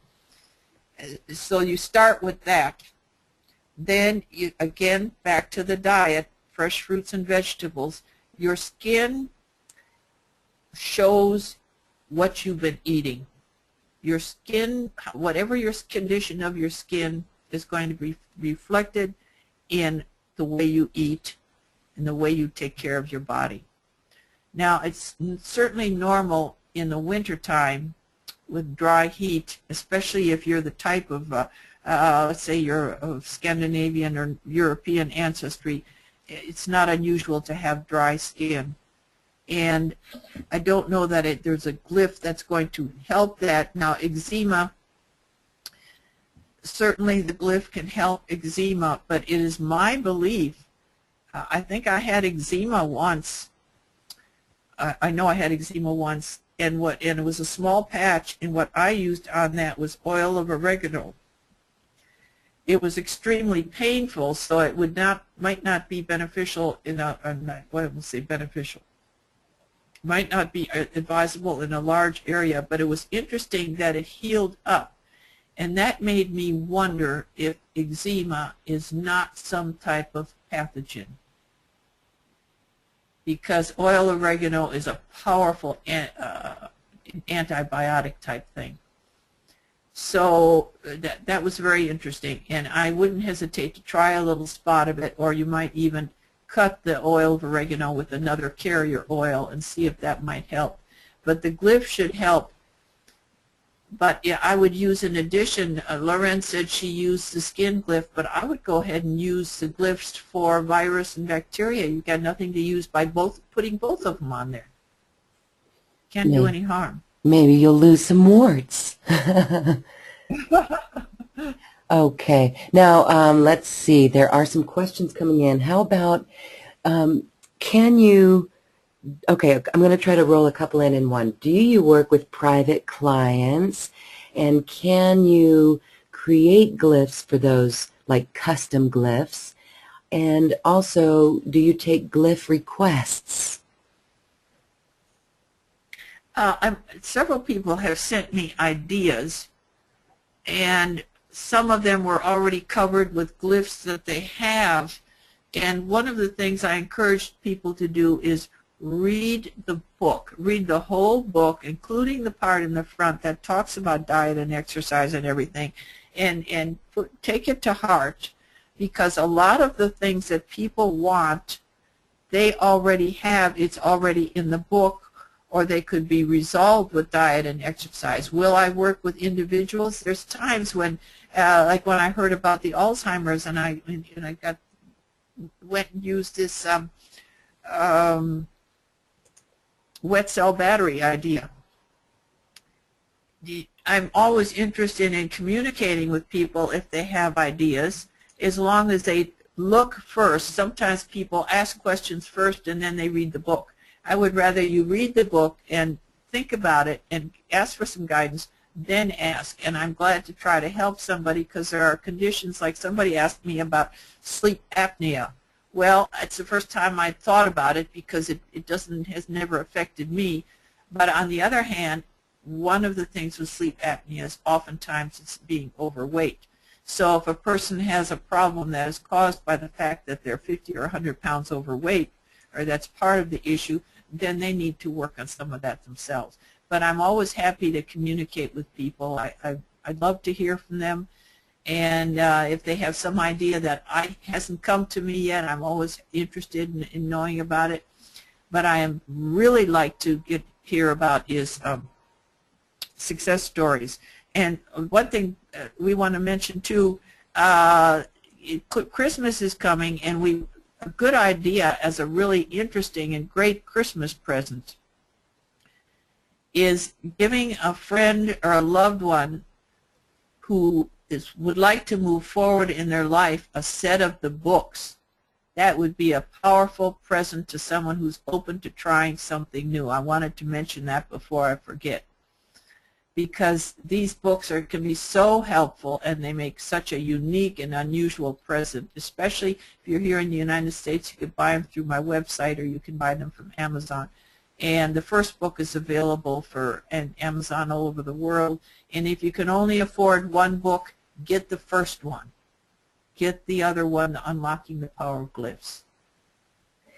So you start with that. Then, again, back to the diet, fresh fruits and vegetables. Your skin shows what you've been eating. Your skin, whatever your condition of your skin, is going to be reflected in the way you eat and the way you take care of your body. Now, it's certainly normal in the wintertime with dry heat, especially if you're the type of let's say you're of Scandinavian or European ancestry, it's not unusual to have dry skin. And I don't know that there's a glyph that's going to help that. Now, eczema, certainly the glyph can help eczema, but it is my belief, I think I had eczema once. I know I had eczema once, and it was a small patch, and what I used on that was oil of oregano. It was extremely painful, so it might not be beneficial might not be advisable in a large area, but it was interesting that it healed up, and that made me wonder if eczema is not some type of pathogen, because oil of oregano is a powerful antibiotic type thing. So that was very interesting, and I wouldn't hesitate to try a little spot of it, or you might even cut the oil of oregano with another carrier oil and see if that might help. But the glyph should help. But yeah, I would use, in addition, Lauren said she used the skin glyph, but I would go ahead and use the glyphs for virus and bacteria. You've got nothing to use by putting both of them on there. Can't do any harm. Maybe you'll lose some warts. Okay. Now, let's see. There are some questions coming in. How about, can you, okay, I'm going to try to roll a couple in one. Do you work with private clients, and can you create glyphs for those, like custom glyphs? And also, do you take glyph requests? Several people have sent me ideas, and some of them were already covered with glyphs that they have. And one of the things I encourage people to do is read the book, read the whole book, including the part in the front that talks about diet and exercise and everything, and take it to heart, because a lot of the things that people want, they already have. It's already in the book, or they could be resolved with diet and exercise. Will I work with individuals? There's times when, like when I heard about the Alzheimer's, and I went and used this wet cell battery idea. I'm always interested in communicating with people if they have ideas, as long as they look first. Sometimes people ask questions first and then they read the book. I would rather you read the book and think about it and ask for some guidance, then ask. And I'm glad to try to help somebody, because there are conditions, like somebody asked me about sleep apnea. Well, it's the first time I thought about it, because it has never affected me. But on the other hand, one of the things with sleep apnea is oftentimes it's being overweight. So if a person has a problem that is caused by the fact that they're 50 or 100 pounds overweight, or that's part of the issue, then they need to work on some of that themselves. But I'm always happy to communicate with people. I'd love to hear from them. And if they have some idea that hasn't come to me yet, I'm always interested in knowing about it. But I am really like to hear about is success stories. And one thing we want to mention too, Christmas is coming, and a good idea as a really interesting and great Christmas present is giving a friend or a loved one who would like to move forward in their life a set of the books. That would be a powerful present to someone who's open to trying something new. I wanted to mention that before I forget, because these books can be so helpful, and they make such a unique and unusual present. Especially if you're here in the United States, you can buy them through my website, or you can buy them from Amazon. And the first book is available for Amazon all over the world. And if you can only afford one book, get the first one. Get the other one, Unlocking the Power of Glyphs.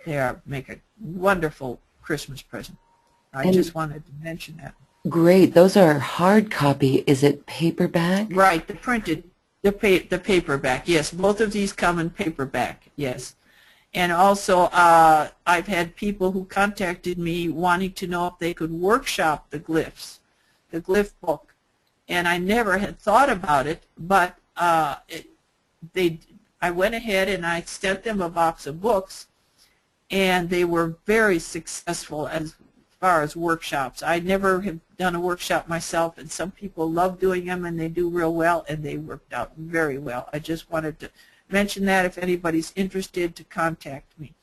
They make a wonderful Christmas present. I just wanted to mention that. Great. Those are hard copy. Is it paperback? Right, the paperback. Yes, both of these come in paperback. Yes. And also, I've had people who contacted me wanting to know if they could workshop the Glyphs, the Glyph book. And I never had thought about it, but I went ahead and I sent them a box of books, and they were very successful as far as workshops. I never have done a workshop myself, and some people love doing them, and they do real well, and they worked out very well. I just wanted to mention that if anybody's interested, to contact me.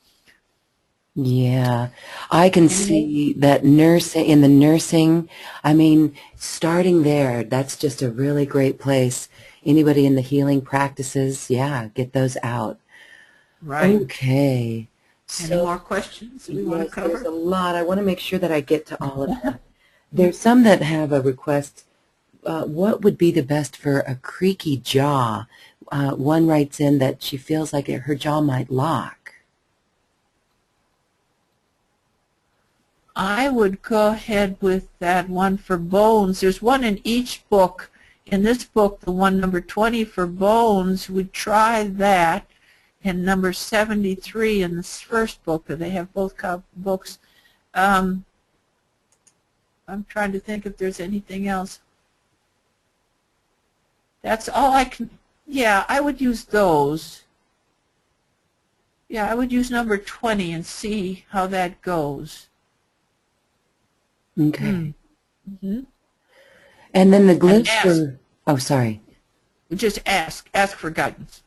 Yeah, I can see that in the nursing, I mean, starting there, that's just a really great place. Anybody in the healing practices, yeah, get those out. Right. Okay. Any more questions we want to cover? There's a lot. I want to make sure that I get to all of them. There's some that have a request. What would be the best for a creaky jaw? One writes in that she feels like her jaw might lock. I would go ahead with that one for bones. There's one in each book. In this book, the one number 20 for bones, would try that. And number 73 in this first book, they have both books. I'm trying to think if there's anything else. That's all I can. Yeah, I would use those. Yeah, I would use number 20 and see how that goes. Okay. Mm-hmm. And then the Glyphs for... Oh, sorry. Just ask. Ask for guidance.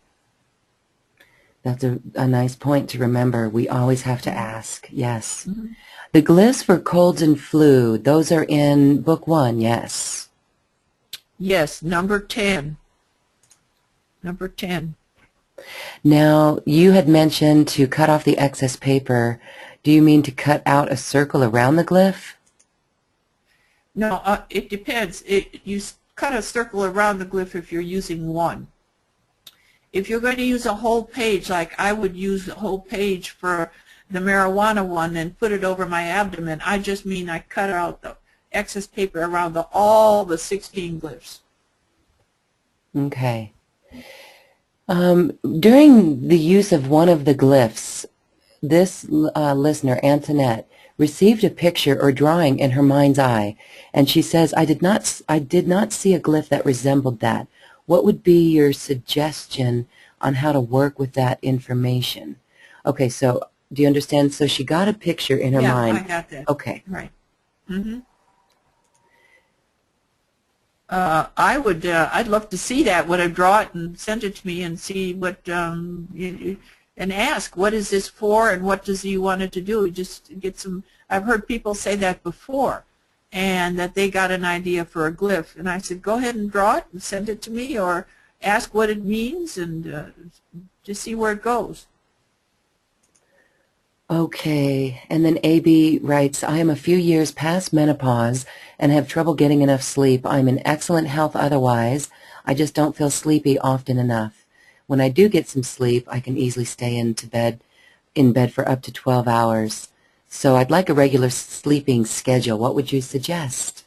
That's a nice point to remember. We always have to ask. Yes. Mm-hmm. The Glyphs for colds and flu, those are in book 1, yes? Yes, number 10. Number 10. Now, you had mentioned to cut off the excess paper. Do you mean to cut out a circle around the glyph? No, it depends. You cut a circle around the glyph if you're using one. If you're going to use a whole page, like I would use a whole page for the marijuana one and put it over my abdomen, I just mean I cut out the excess paper around all the 16 glyphs. Okay. During the use of one of the glyphs, this listener, Antoinette, received a picture or drawing in her mind's eye, and she says, I did not see a glyph that resembled that. What would be your suggestion on how to work with that information? Okay, so Do you understand? So she got a picture in her Yeah, I mind. got that. Okay. Right. Mm-hmm. I'd love to see that. Would I draw it and send it to me and see what, and ask, what is this for and what does he want it to do? Just get some, I've heard people say that before, and that they got an idea for a glyph. And I said, go ahead and draw it and send it to me, or ask what it means, and just see where it goes. Okay, and then AB writes, I am a few years past menopause and have trouble getting enough sleep. I'm in excellent health otherwise. I just don't feel sleepy often enough. When I do get some sleep, I can easily stay in bed for up to 12 hours. So I'd like a regular sleeping schedule. What would you suggest?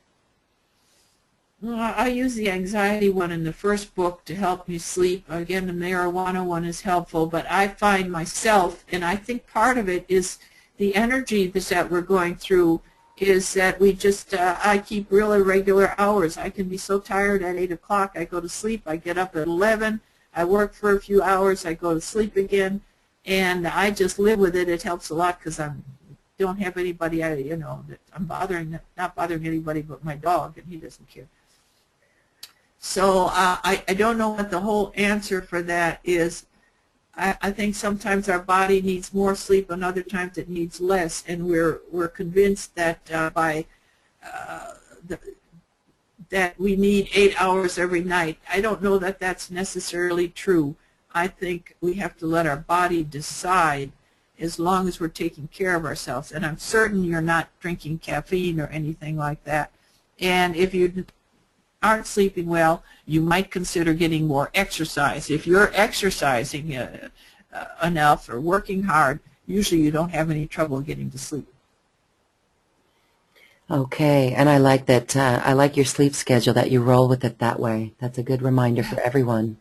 Well, I use the anxiety one in the first book to help me sleep. Again, the marijuana one is helpful, but I find myself, and I think part of it is the energy that we're going through, is that we just, I keep real irregular hours. I can be so tired at 8 o'clock, I go to sleep, I get up at 11, I work for a few hours, I go to sleep again, and I just live with it. It helps a lot because I don't have anybody, that I'm not bothering anybody but my dog, and he doesn't care. So I don't know what the whole answer for that is. I think sometimes our body needs more sleep and other times it needs less, and we're convinced that that we need 8 hours every night. I don't know that that's necessarily true. I think we have to let our body decide as long as we're taking care of ourselves. And I'm certain you're not drinking caffeine or anything like that. And if you aren't sleeping well, you might consider getting more exercise. If you're exercising enough or working hard, usually you don't have any trouble getting to sleep. Okay, and I like that. I like your sleep schedule, that you roll with it that way. That's a good reminder for everyone.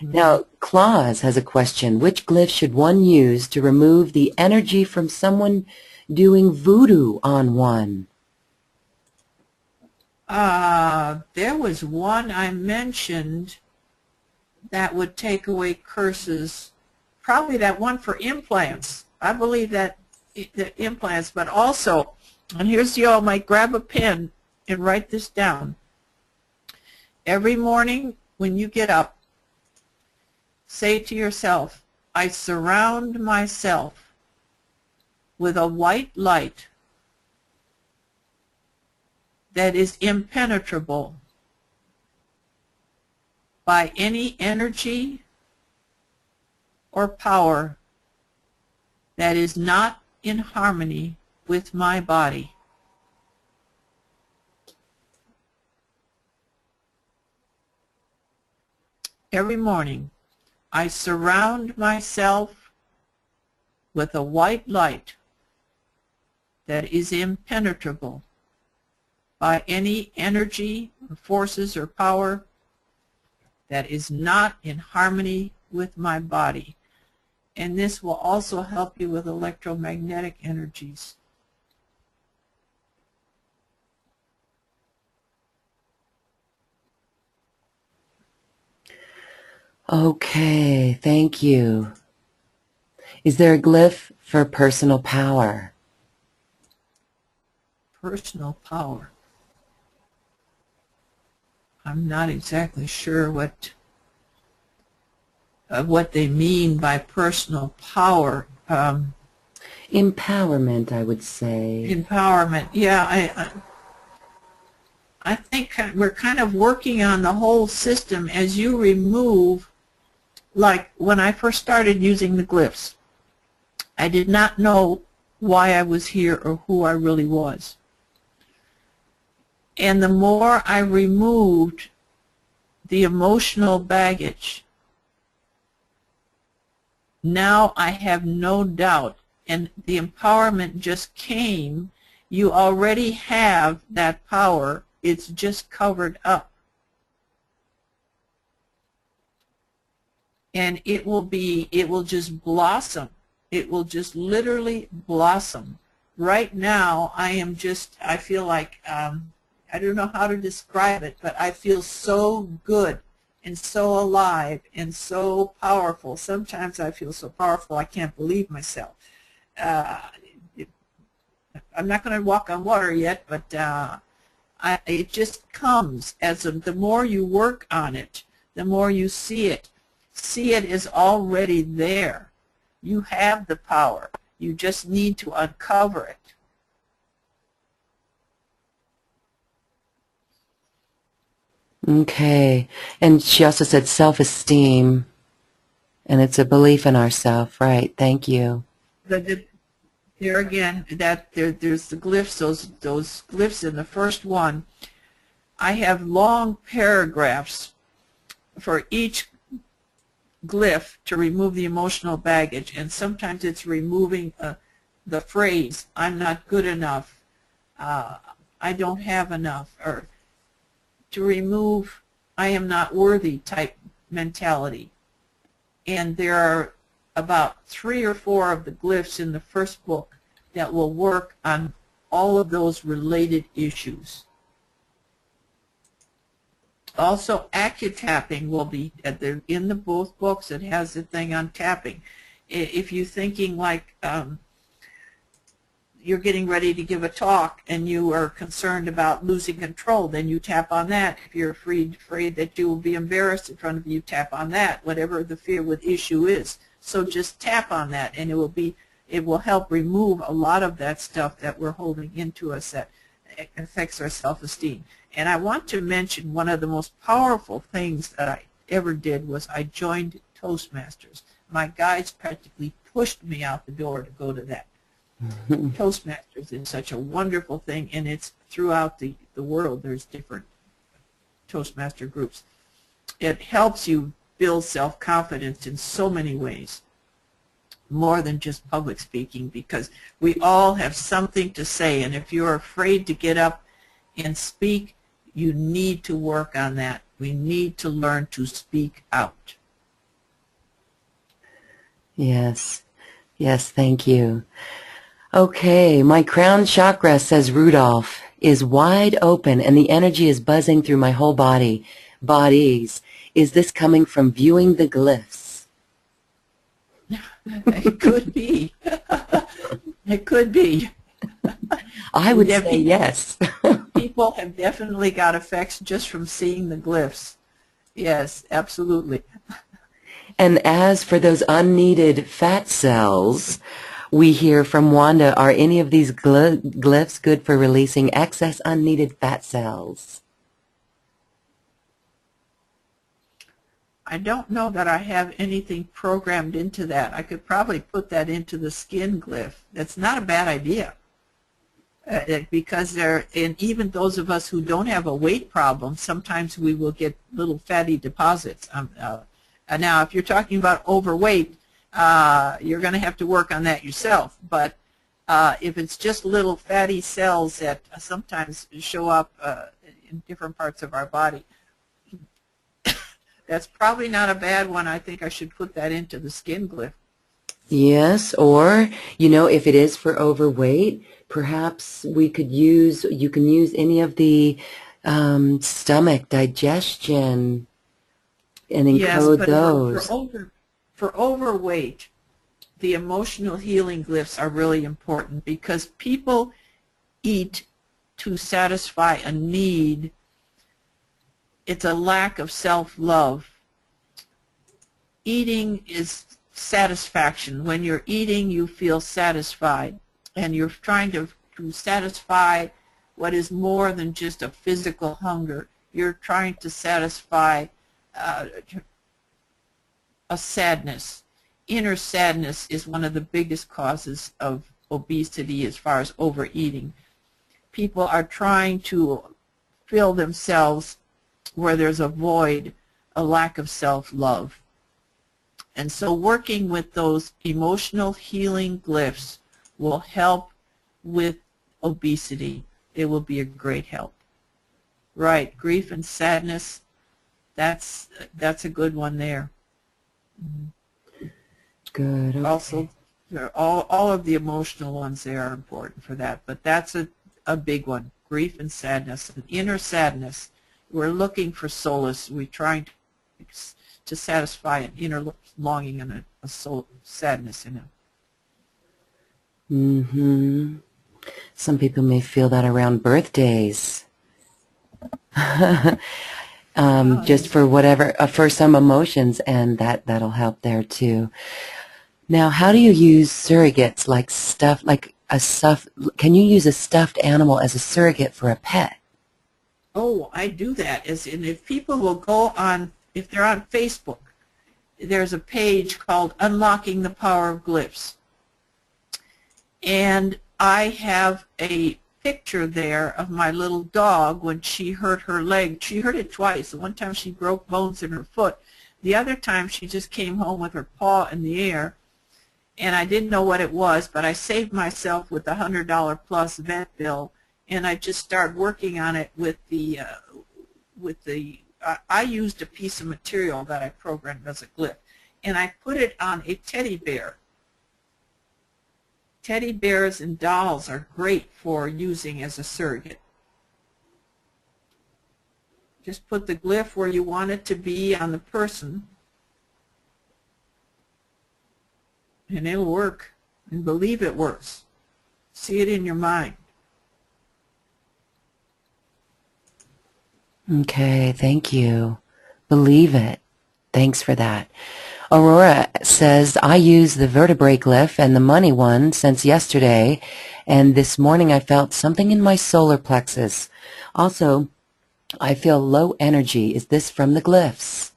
Now, Claus has a question. Which glyph should one use to remove the energy from someone doing voodoo on one? There was one I mentioned that would take away curses. Probably that one for implants. I believe that the implants, but also, and here's the all, might grab a pen and write this down. Every morning when you get up, say to yourself, I surround myself with a white light that is impenetrable by any energy or power that is not in harmony with my body. Every morning, I surround myself with a white light that is impenetrable by any energy, or forces, or power that is not in harmony with my body. And this will also help you with electromagnetic energies. Okay, thank you. Is there a glyph for personal power? Personal power. I'm not exactly sure what they mean by personal power. Empowerment, I would say. Empowerment. Yeah, I think we're kind of working on the whole system as you remove, like when I first started using the glyphs, I did not know why I was here or who I really was. And the more I removed the emotional baggage, now I have no doubt, and the empowerment just came. You already have that power. It's just covered up. And it will just blossom. It will just literally blossom. Right now, I feel like, I don't know how to describe it, but I feel so good. and so alive and so powerful. Sometimes I feel so powerful I can't believe myself. Uh, I'm not going to walk on water yet, but it just comes as the more you work on it, the more you see it. See it is already there. You have the power. You just need to uncover it. Okay. And she also said self-esteem, and it's a belief in ourself, right? Thank you. There again, there's the glyphs, those glyphs in the first one. I have long paragraphs for each glyph to remove the emotional baggage, and sometimes it's removing the phrase, I'm not good enough, I don't have enough, or to remove I am not worthy type mentality. And there are about 3 or 4 of the glyphs in the first book that will work on all of those related issues. Also, acutapping will be in the both books. It has the thing on tapping. If you're thinking like you're getting ready to give a talk and you are concerned about losing control, then you tap on that. If you're afraid that you will be embarrassed in front of you, tap on that, whatever the fear with issue is. So just tap on that, and it will help remove a lot of that stuff that we're holding into us that affects our self-esteem. And I want to mention one of the most powerful things that I ever did was I joined Toastmasters. My guides practically pushed me out the door to go to that. Toastmasters is such a wonderful thing, and it's throughout the world. There's different Toastmaster groups. It helps you build self-confidence in so many ways, more than just public speaking, because we all have something to say, and if you're afraid to get up and speak, you need to work on that. We need to learn to speak out. Yes. Yes, thank you. Okay, my crown chakra, says Rudolph, is wide open and the energy is buzzing through my whole bodies. Is this coming from viewing the glyphs? It could be. It could be. I would say yes. People have definitely got effects just from seeing the glyphs. Yes, absolutely. And as for those unneeded fat cells, we hear from Wanda, are any of these glyphs good for releasing excess unneeded fat cells? I don't know that I have anything programmed into that. I could probably put that into the skin glyph. That's not a bad idea. Because and even those of us who don't have a weight problem, sometimes we will get little fatty deposits. Now, if you're talking about overweight, you're going to have to work on that yourself. But if it's just little fatty cells that sometimes show up in different parts of our body, that's probably not a bad one. I think I should put that into the skin glyph. Yes, or, if it is for overweight, perhaps you can use any of the stomach digestion and encode those. For overweight, the emotional healing glyphs are really important because people eat to satisfy a need. It's a lack of self-love. Eating is satisfaction. When you're eating, you feel satisfied, and you're trying to satisfy what is more than just a physical hunger. You're trying to satisfy a sadness. Inner sadness is one of the biggest causes of obesity as far as overeating. People are trying to fill themselves where there's a void, a lack of self-love. And so working with those emotional healing glyphs will help with obesity. It will be a great help. Right, grief and sadness, that's a good one there. Good. Okay. Also, all of the emotional ones there are important for that, but that's a big one, grief and sadness, and inner sadness. We're looking for solace. We're trying to satisfy an inner longing and a soul sadness in him. Mm-hmm. Some people may feel that around birthdays. Just for whatever, for some emotions, and that'll help there too. Now, how do you use surrogates like can you use a stuffed animal as a surrogate for a pet? Oh, I do that. And if people will go on, if they're on Facebook, there's a page called Unlocking the Power of Glyphs. And I have a picture there of my little dog when she hurt her leg. She hurt it twice. The one time she broke bones in her foot. The other time she just came home with her paw in the air. And I didn't know what it was, but I saved myself with the $100 plus vet bill, and I just started working on it with I used a piece of material that I programmed as a glyph, and I put it on a teddy bear. Teddy bears and dolls are great for using as a surrogate. Just put the glyph where you want it to be on the person, and it'll work. And believe it works. See it in your mind. Okay, thank you. Believe it. Thanks for that. Aurora says, I use the vertebrae glyph and the money one since yesterday, and this morning I felt something in my solar plexus. Also, I feel low energy. Is this from the glyphs?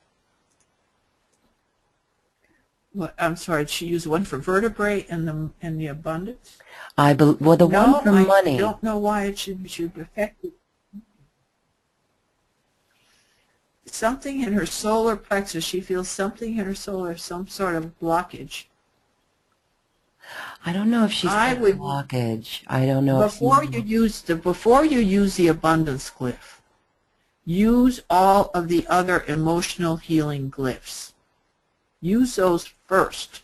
Well, I'm sorry, she used one for vertebrae and the abundance? Well, the one for money. I don't know why it should affect it. Something in her solar plexus. She feels something in her solar, some sort of blockage. I don't know if she's got a blockage. I don't know. Before you use the abundance glyph, use all of the other emotional healing glyphs. Use those first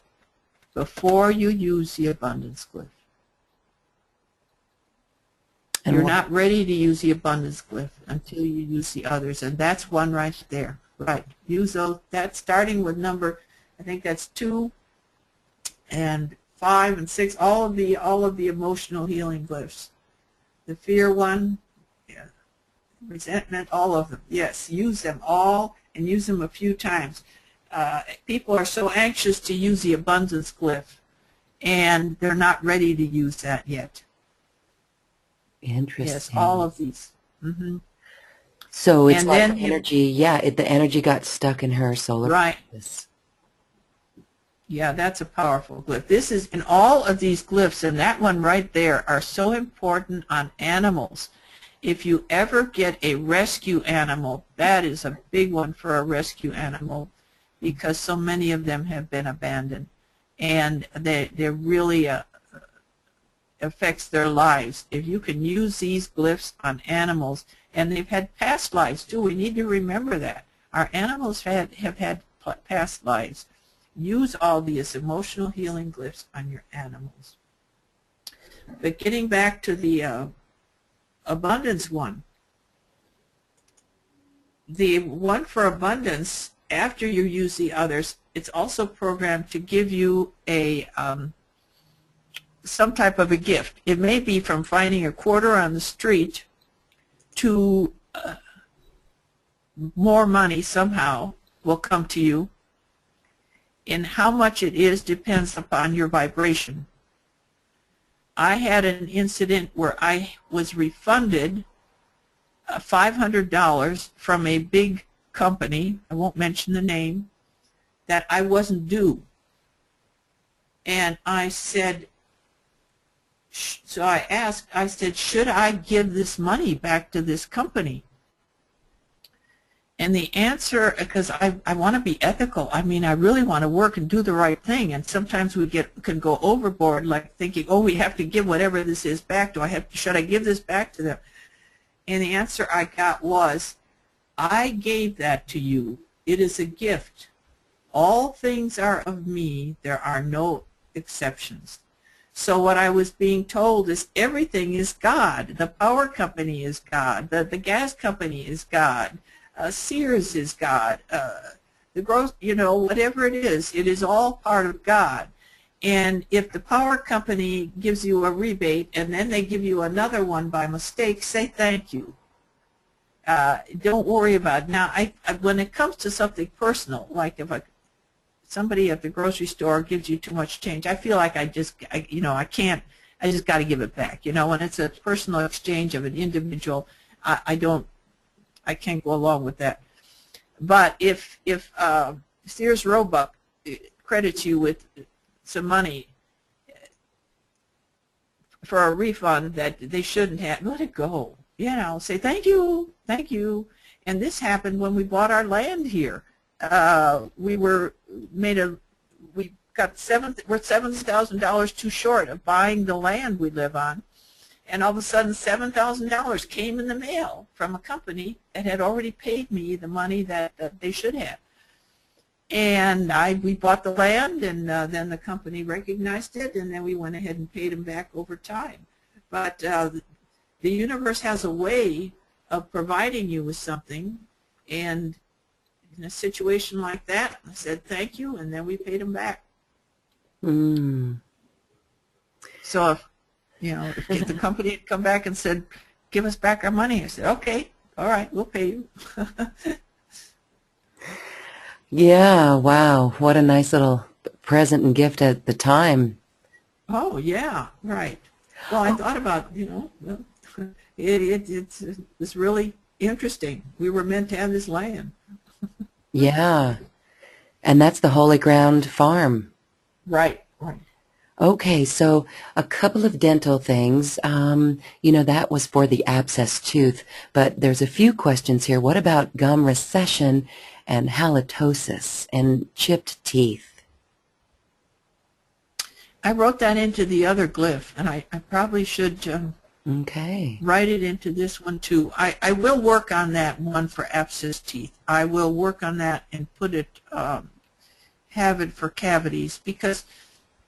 before you use the abundance glyph. And you're not ready to use the abundance glyph until you use the others, and that's one right there. Right. Use those. That's starting with number, I think that's 2 and 5 and 6. All of the emotional healing glyphs. The fear one, yeah, resentment, all of them. Yes, use them all and use them a few times. People are so anxious to use the abundance glyph, and they're not ready to use that yet. Interesting. Yes, all of these. Mm-hmm. So it's like energy. The energy got stuck in her solar plexus. Yeah, that's a powerful glyph. This is, in all of these glyphs, and that one right there, are so important on animals. If you ever get a rescue animal, that is a big one for a rescue animal, because so many of them have been abandoned, and they're really affects their lives. If you can use these glyphs on animals, and they've had past lives too, we need to remember that. Our animals have had past lives. Use all these emotional healing glyphs on your animals. But getting back to the abundance one, the one for abundance, after you use the others, it's also programmed to give you a some type of a gift. It may be from finding a quarter on the street to more money somehow will come to you. And how much it is depends upon your vibration. I had an incident where I was refunded $500 from a big company, I won't mention the name, that I wasn't due. And I said, so I asked, I said, should I give this money back to this company? And the answer, because I want to be ethical, I mean, I really want to work and do the right thing, and sometimes we can go overboard, like thinking, oh, we have to give whatever this is back. Should I give this back to them? And the answer I got was, I gave that to you. It is a gift. All things are of me. There are no exceptions. So what I was being told is everything is God. The power company is God. The gas company is God. Sears is God. whatever it is all part of God. And if the power company gives you a rebate and then they give you another one by mistake, say thank you. Don't worry about it. Now, when it comes to something personal, like if somebody at the grocery store gives you too much change, I feel like I just got to give it back. When it's a personal exchange of an individual, I can't go along with that. But if Sears Roebuck credits you with some money for a refund that they shouldn't have, let it go. Say thank you, thank you. And this happened when we bought our land here. We're $7,000 too short of buying the land we live on, and all of a sudden $7,000 came in the mail from a company that had already paid me the money that they should have. And we bought the land, and then the company recognized it, and then we went ahead and paid them back over time. But the universe has a way of providing you with something, and in a situation like that, I said thank you, and then we paid them back. So if the company had come back and said, give us back our money, I said, okay, all right, we'll pay you. Yeah, wow, what a nice little present and gift at the time. Oh, yeah, right. Well, I thought about, it's really interesting. We were meant to have this land. Yeah, and that's the Holy Ground Farm. Right, right. Okay, so a couple of dental things. That was for the abscessed tooth, but there's a few questions here. What about gum recession and halitosis and chipped teeth? I wrote that into the other glyph, and I probably should write it into this one too. I will work on that one for abscessed teeth. I will work on that and put it, have it for cavities, because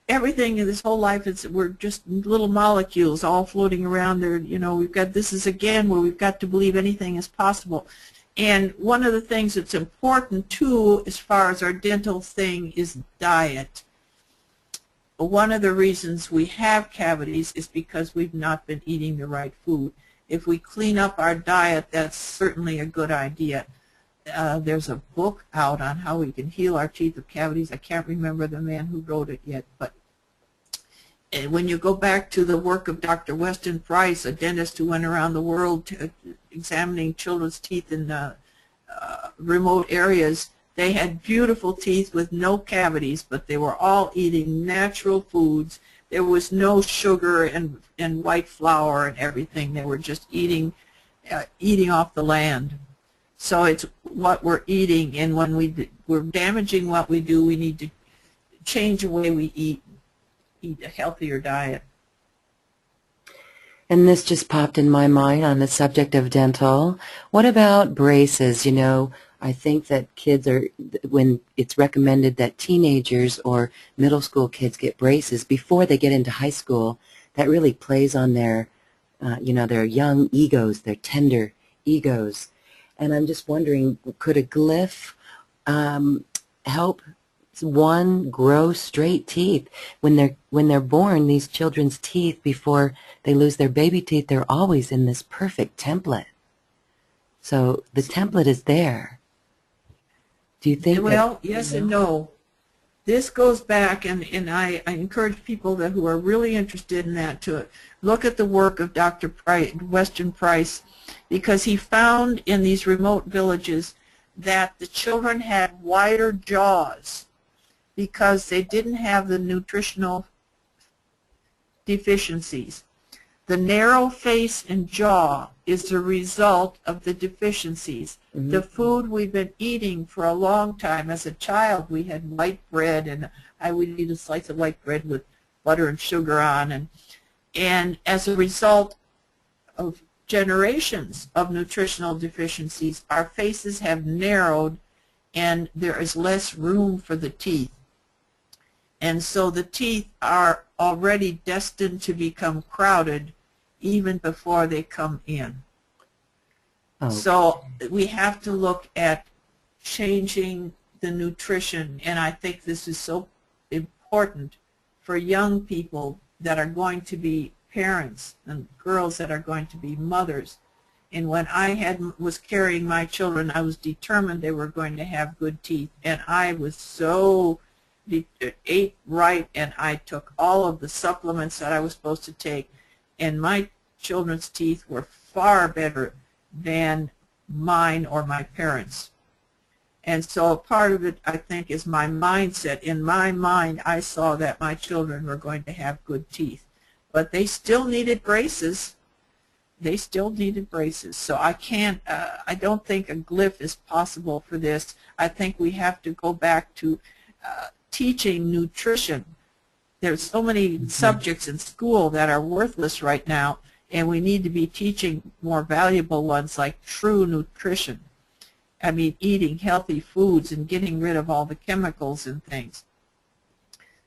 everything in this whole life we're just little molecules all floating around there. This is again where we've got to believe anything is possible. And one of the things that's important too, as far as our dental thing, is diet. One of the reasons we have cavities is because we've not been eating the right food. If we clean up our diet, that's certainly a good idea. There's a book out on how we can heal our teeth of cavities. I can't remember the man who wrote it yet, but when you go back to the work of Dr. Weston Price, a dentist who went around the world examining children's teeth in remote areas, they had beautiful teeth with no cavities, but they were all eating natural foods. There was no sugar and white flour and everything. They were just eating off the land. So it's what we're eating, and when we're damaging what we do, we need to change the way we eat a healthier diet. And this just popped in my mind on the subject of dental. What about braces? I think that kids when it's recommended that teenagers or middle school kids get braces before they get into high school, that really plays on their young egos, their tender egos. And I'm just wondering, could a glyph help one grow straight teeth? When they're born, these children's teeth, before they lose their baby teeth, they're always in this perfect template. So the template is there. Do you think? Well, yes and no. This goes back, and I encourage people who are really interested in that to look at the work of Dr. Weston Price, because he found in these remote villages that the children had wider jaws because they didn't have the nutritional deficiencies. The narrow face and jaw is the result of the deficiencies. Mm-hmm. The food we've been eating for a long time. As a child, we had white bread, and I would eat a slice of white bread with butter and sugar on. And as a result of generations of nutritional deficiencies, our faces have narrowed, and there is less room for the teeth. And so the teeth are already destined to become crowded even before they come in. Oh. So we have to look at changing the nutrition, and I think this is so important for young people that are going to be parents and girls that are going to be mothers. And when I was carrying my children, I was determined they were going to have good teeth, and I was so ate right, and I took all of the supplements that I was supposed to take, and my children's teeth were far better than mine or my parents. And so part of it, I think, is my mindset. In my mind, I saw that my children were going to have good teeth. But they still needed braces. They still needed braces. So I don't think a glyph is possible for this. I think we have to go back to teaching nutrition. There's so many subjects in school that are worthless right now, and we need to be teaching more valuable ones like true nutrition. I mean, eating healthy foods and getting rid of all the chemicals and things.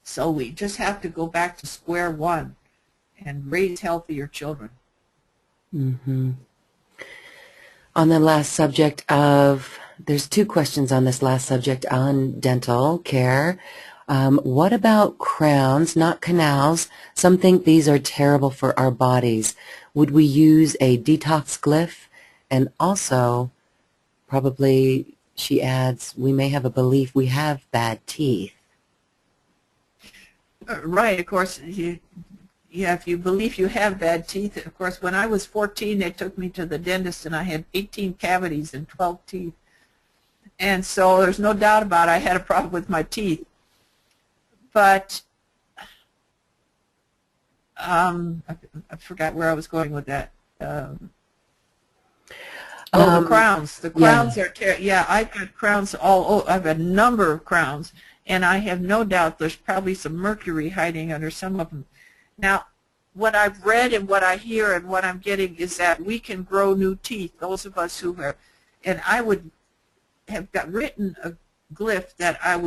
So we just have to go back to square one and raise healthier children. Mm-hmm. On the last subject of, there's two questions on this last subject on dental care. What about crowns, not canals? Some think these are terrible for our bodies. Would we use a detox glyph? And also, probably, she adds, we may have a belief we have bad teeth. Right, of course, if you believe you have bad teeth, of course, when I was 14, they took me to the dentist, and I had 18 cavities and 12 teeth. And so there's no doubt about it, I had a problem with my teeth. But I forgot where I was going with that. The crowns. The crowns are yeah, I've got crowns all over. I've got a number of crowns, and I have no doubt there's probably some mercury hiding under some of them. Now, what I've read and what I hear and what I'm getting is that we can grow new teeth, those of us who have, and I would have written a glyph that I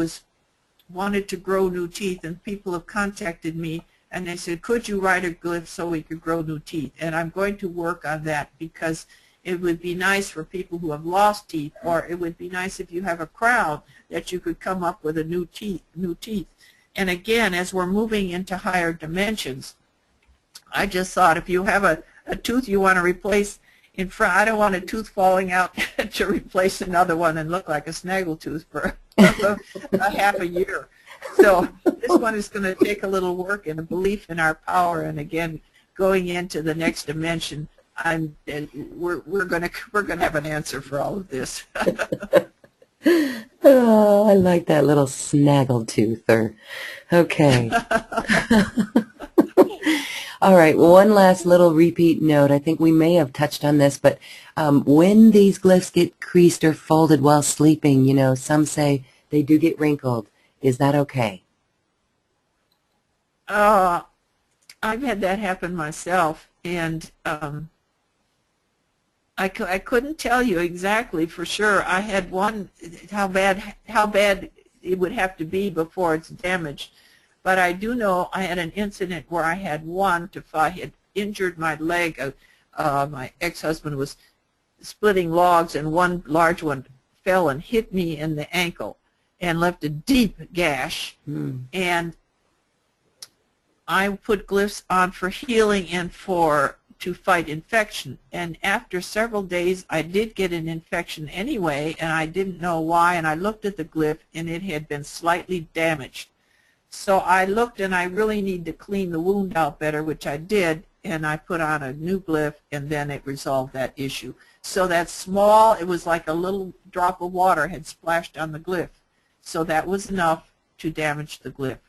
wanted to grow new teeth, and people have contacted me and they said, could you write a glyph so we could grow new teeth? And I'm going to work on that, because it would be nice for people who have lost teeth, or it would be nice if you have a crown that you could come up with a new teeth. And again, as we're moving into higher dimensions, I just thought if you have a tooth you want to replace in front, I don't want a tooth falling out to replace another one and look like a snaggletooth for a half a year. So this one is going to take a little work and a belief in our power, and again, going into the next dimension, we're going to have an answer for all of this. Oh, I like that little snaggletooth. Okay. All right, one last little repeat note. I think we may have touched on this, but when these glyphs get creased or folded while sleeping, you know, some say they do get wrinkled. Is that okay? I've had that happen myself, and I couldn't tell you exactly for sure. I had one, how bad it would have to be before it's damaged. But I do know I had an incident where I had one, I had injured my leg. My ex-husband was splitting logs, and one large one fell and hit me in the ankle and left a deep gash. And I put glyphs on for healing and to fight infection. And after several days, I did get an infection anyway, and I didn't know why. And I looked at the glyph, and it had been slightly damaged. So I looked, and I really need to clean the wound out better, which I did, and I put on a new glyph, and then it resolved that issue. So that small, it was like a little drop of water had splashed on the glyph. So that was enough to damage the glyph.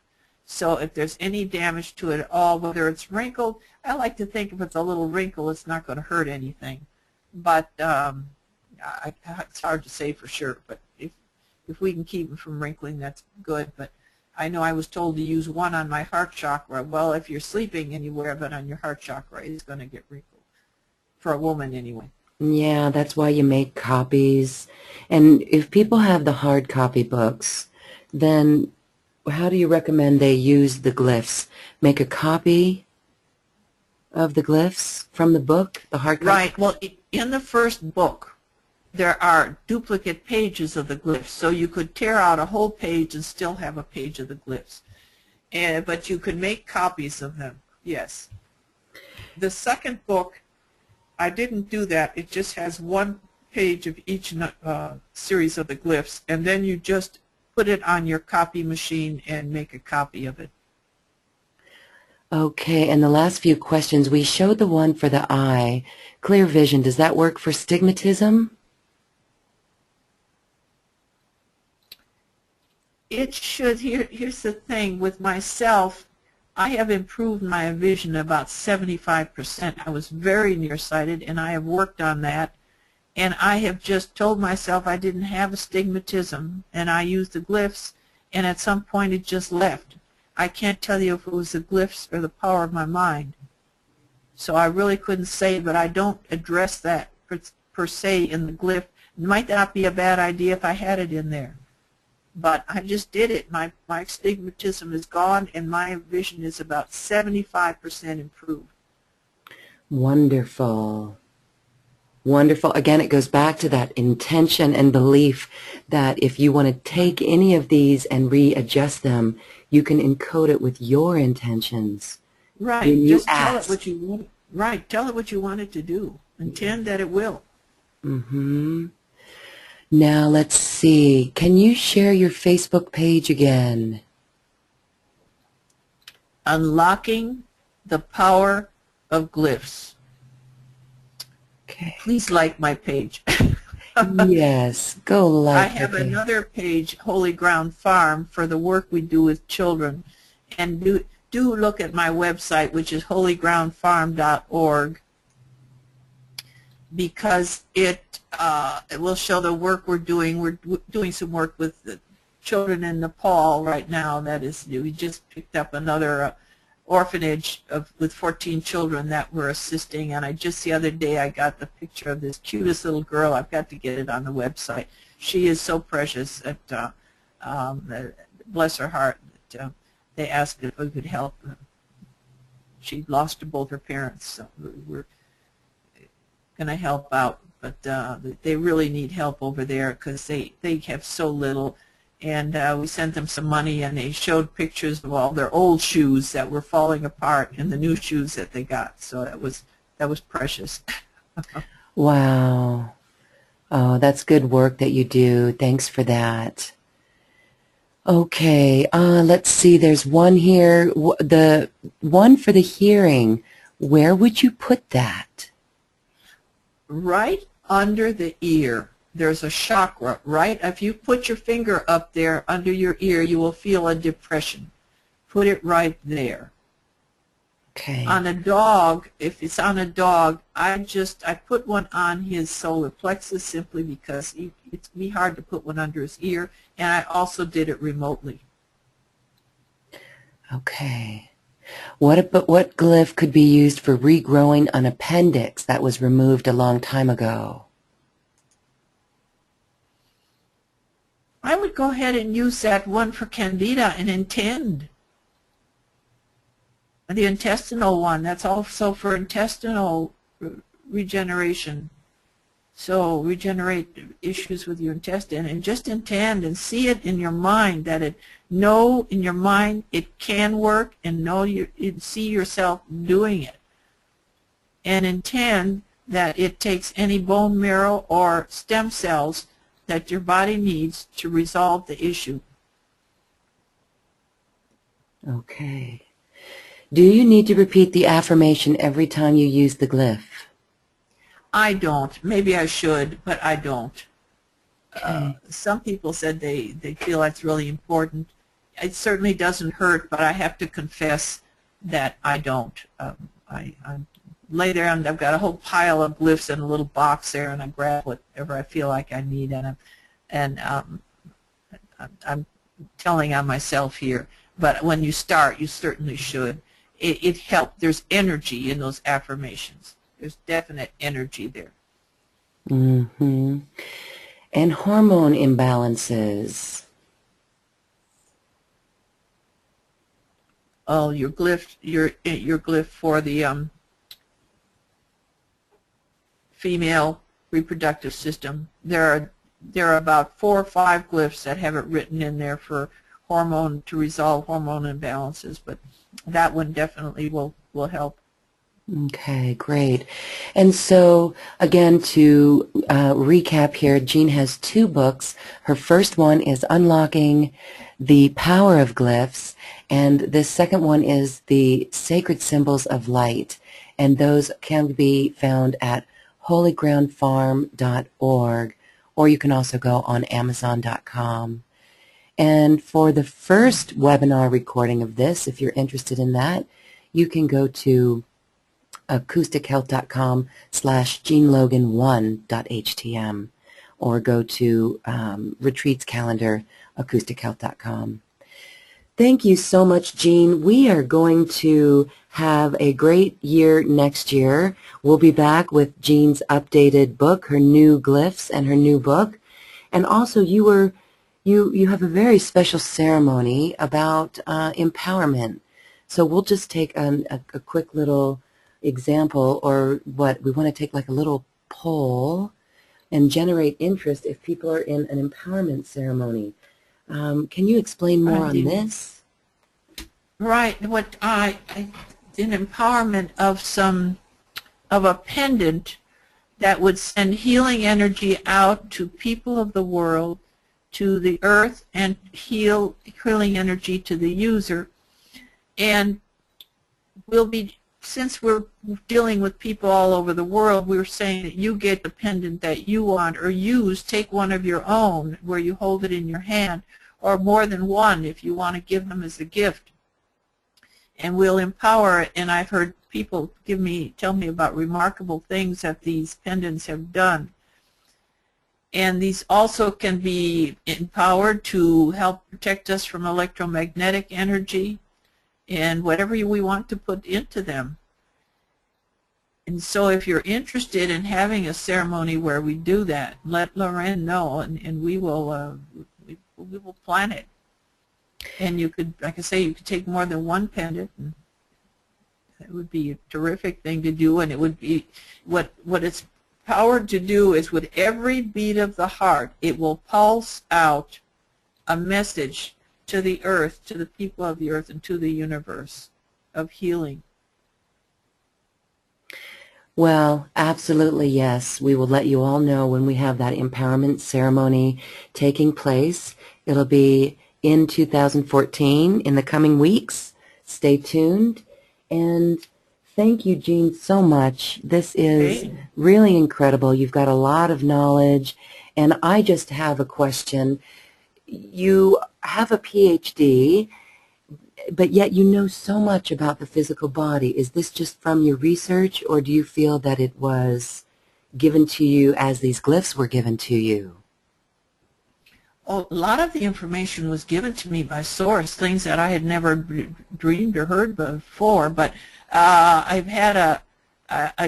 So if there's any damage to it at all, whether it's wrinkled, I like to think if it's a little wrinkle, it's not going to hurt anything. But it's hard to say for sure. But if we can keep it from wrinkling, that's good. But I know I was told to use one on my heart chakra. Well, if you're sleeping and you wear it on your heart chakra, it's going to get wrinkled, for a woman anyway. Yeah, that's why you make copies. And if people have the hard copy books, then how do you recommend they use the glyphs? Make a copy of the glyphs from the book, the hard copy? Right. Well, in the first book, there are duplicate pages of the glyphs, so you could tear out a whole page and still have a page of the glyphs. But you could make copies of them, yes. The second book, I didn't do that. It just has one page of each series of the glyphs, and then you just put it on your copy machine and make a copy of it. Okay, and the last few questions, we showed the one for the eye, clear vision. Does that work for stigmatism? It should. Here's the thing with myself. I have improved my vision about 75%. I was very nearsighted, and I have worked on that. And I have just told myself I didn't have astigmatism, and I used the glyphs, and at some point it just left. I can't tell you if it was the glyphs or the power of my mind. So I really couldn't say, but I don't address that per se in the glyph. It might not be a bad idea if I had it in there. But I just did it. My astigmatism is gone, and my vision is about 75% improved. Wonderful. Wonderful. Again, it goes back to that intention and belief that if you want to take any of these and readjust them, you can encode it with your intentions. Right. When you Just ask. tell it what you want. Right. Tell it what you want it to do. Intend that it will. Mm-hmm. Now let's see. Can you share your Facebook page again? Unlocking the Power of Glyphs. Okay. Please like my page. Yes, go like I have another page, Holy Ground Farm, for the work we do with children. And do look at my website, which is holygroundfarm.org, because it will show the work we're doing. We're doing some work with the children in Nepal right now. That is, we just picked up another orphanage with 14 children that we're assisting, and just the other day I got the picture of this cutest little girl. I've got to get it on the website. She is so precious that, bless her heart, that they asked if we could help. She lost both her parents, so we're going to help out, but they really need help over there because they have so little. And we sent them some money, and they showed pictures of all their old shoes that were falling apart and the new shoes that they got. So that was precious. Wow. Oh, that's good work that you do. Thanks for that. Okay, let's see. There's one here. The one for the hearing. Where would you put that? Right under the ear. There's a chakra, right? If you put your finger up there under your ear, you will feel a depression. Put it right there. Okay. On a dog, if it's on a dog, I put one on his solar plexus simply because it's be hard to put one under his ear, and I also did it remotely. Okay. What glyph could be used for regrowing an appendix that was removed a long time ago? I would go ahead and use that one for Candida and intend. The intestinal one, that's also for intestinal regeneration. So regenerate issues with your intestine, and just intend and see it in your mind, that know in your mind it can work, and see yourself doing it. And intend that it takes any bone marrow or stem cells that your body needs to resolve the issue. Okay. Do you need to repeat the affirmation every time you use the glyph? I don't. Maybe I should, but I don't. Okay. Some people said they feel that's really important. It certainly doesn't hurt, but I have to confess that I don't. I lay there, and I've got a whole pile of glyphs in a little box there, and I grab whatever I feel like I need, and I'm telling on myself here. But when you start, you certainly should. It helps. There's energy in those affirmations. There's definite energy there. Mm-hmm. And hormone imbalances. Oh, your glyph for the female reproductive system. There are about 4 or 5 glyphs that have it written in there for hormone, to resolve hormone imbalances, but that one definitely will help. Okay, great. And so, again, to recap here, Jean has 2 books. Her first one is Unlocking the Power of Glyphs, and the second one is The Sacred Symbols of Light, and those can be found at holygroundfarm.org, or you can also go on amazon.com. And for the first webinar recording of this, if you're interested in that, you can go to acoustichealth.com/JeanLogan1.htm, or go to retreats calendar, acoustichealth.com. Thank you so much, Jean. We are going to have a great year next year. We'll be back with Jean's updated book, her new glyphs and her new book. And also you have a very special ceremony about empowerment. So we'll just take a quick little example, or what we want to take like a little poll and generate interest if people are in an empowerment ceremony. Can you explain more on this? Right. What an empowerment of a pendant that would send healing energy out to people of the world, to the earth, and healing energy to the user. And since we're dealing with people all over the world, we're saying that you get the pendant that you want or use. Take one of your own where you hold it in your hand, or more than one if you want to give them as a gift. And we'll empower it. And I've heard people tell me about remarkable things that these pendants have done. And these also can be empowered to help protect us from electromagnetic energy and whatever we want to put into them. And so if you're interested in having a ceremony where we do that, let Lorraine know, and we will plan it. And you could, like I say, you could take more than one pendant, and that would be a terrific thing to do. And it would be what it's powered to do is, with every beat of the heart, it will pulse out a message to the earth, to the people of the earth, and to the universe of healing. Well, absolutely, yes. We will let you all know when we have that empowerment ceremony taking place. It'll be in 2014, in the coming weeks. Stay tuned. And thank you, Jean, so much. This is really incredible. You've got a lot of knowledge. And I just have a question. You have a PhD, but yet you know so much about the physical body. Is this just from your research, or do you feel that it was given to you as these glyphs were given to you? Oh, a lot of the information was given to me by source, things that I had never dreamed or heard before. But I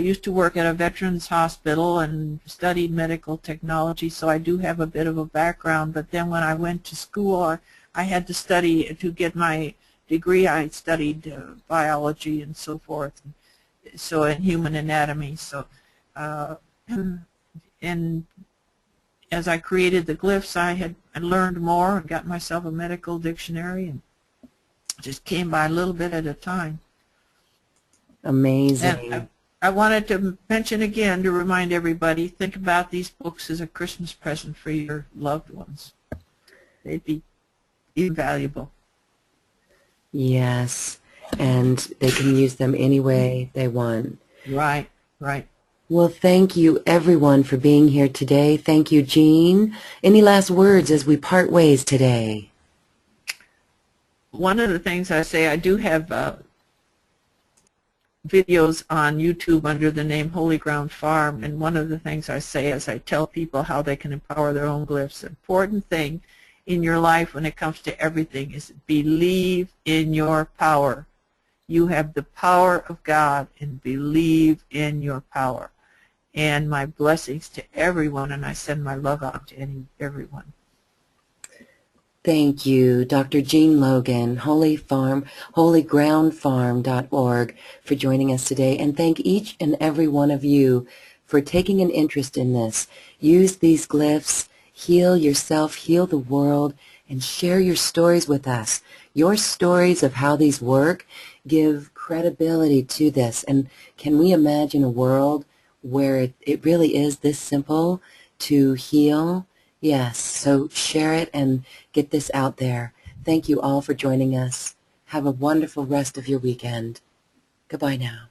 used to work at a veterans hospital and studied medical technology, so I do have a bit of a background. But then when I went to school, I had to study to get my degree. I studied biology and so forth, so in human anatomy. So, and as I created the glyphs, I learned more and got myself a medical dictionary, and just came by a little bit at a time. Amazing. And I wanted to mention again, to remind everybody, think about these books as a Christmas present for your loved ones. They'd be invaluable. Yes, and they can use them any way they want. Right, right. Well, thank you, everyone, for being here today. Thank you, Jean. Any last words as we part ways today? One of the things I say, I do have videos on YouTube under the name Holy Ground Farm, and one of the things I say is I tell people how they can empower their own glyphs. The important thing in your life when it comes to everything is believe in your power. You have the power of God, and believe in your power. And my blessings to everyone, and I send my love out to everyone. Thank you, Dr. Jean Logan, holygroundfarm.org, for joining us today. And thank each and every one of you for taking an interest in this. Use these glyphs, heal yourself, heal the world, and share your stories with us. Your stories of how these work give credibility to this. And can we imagine a world where it really is this simple to heal? Yes, so share it and get this out there. Thank you all for joining us. Have a wonderful rest of your weekend. Goodbye now.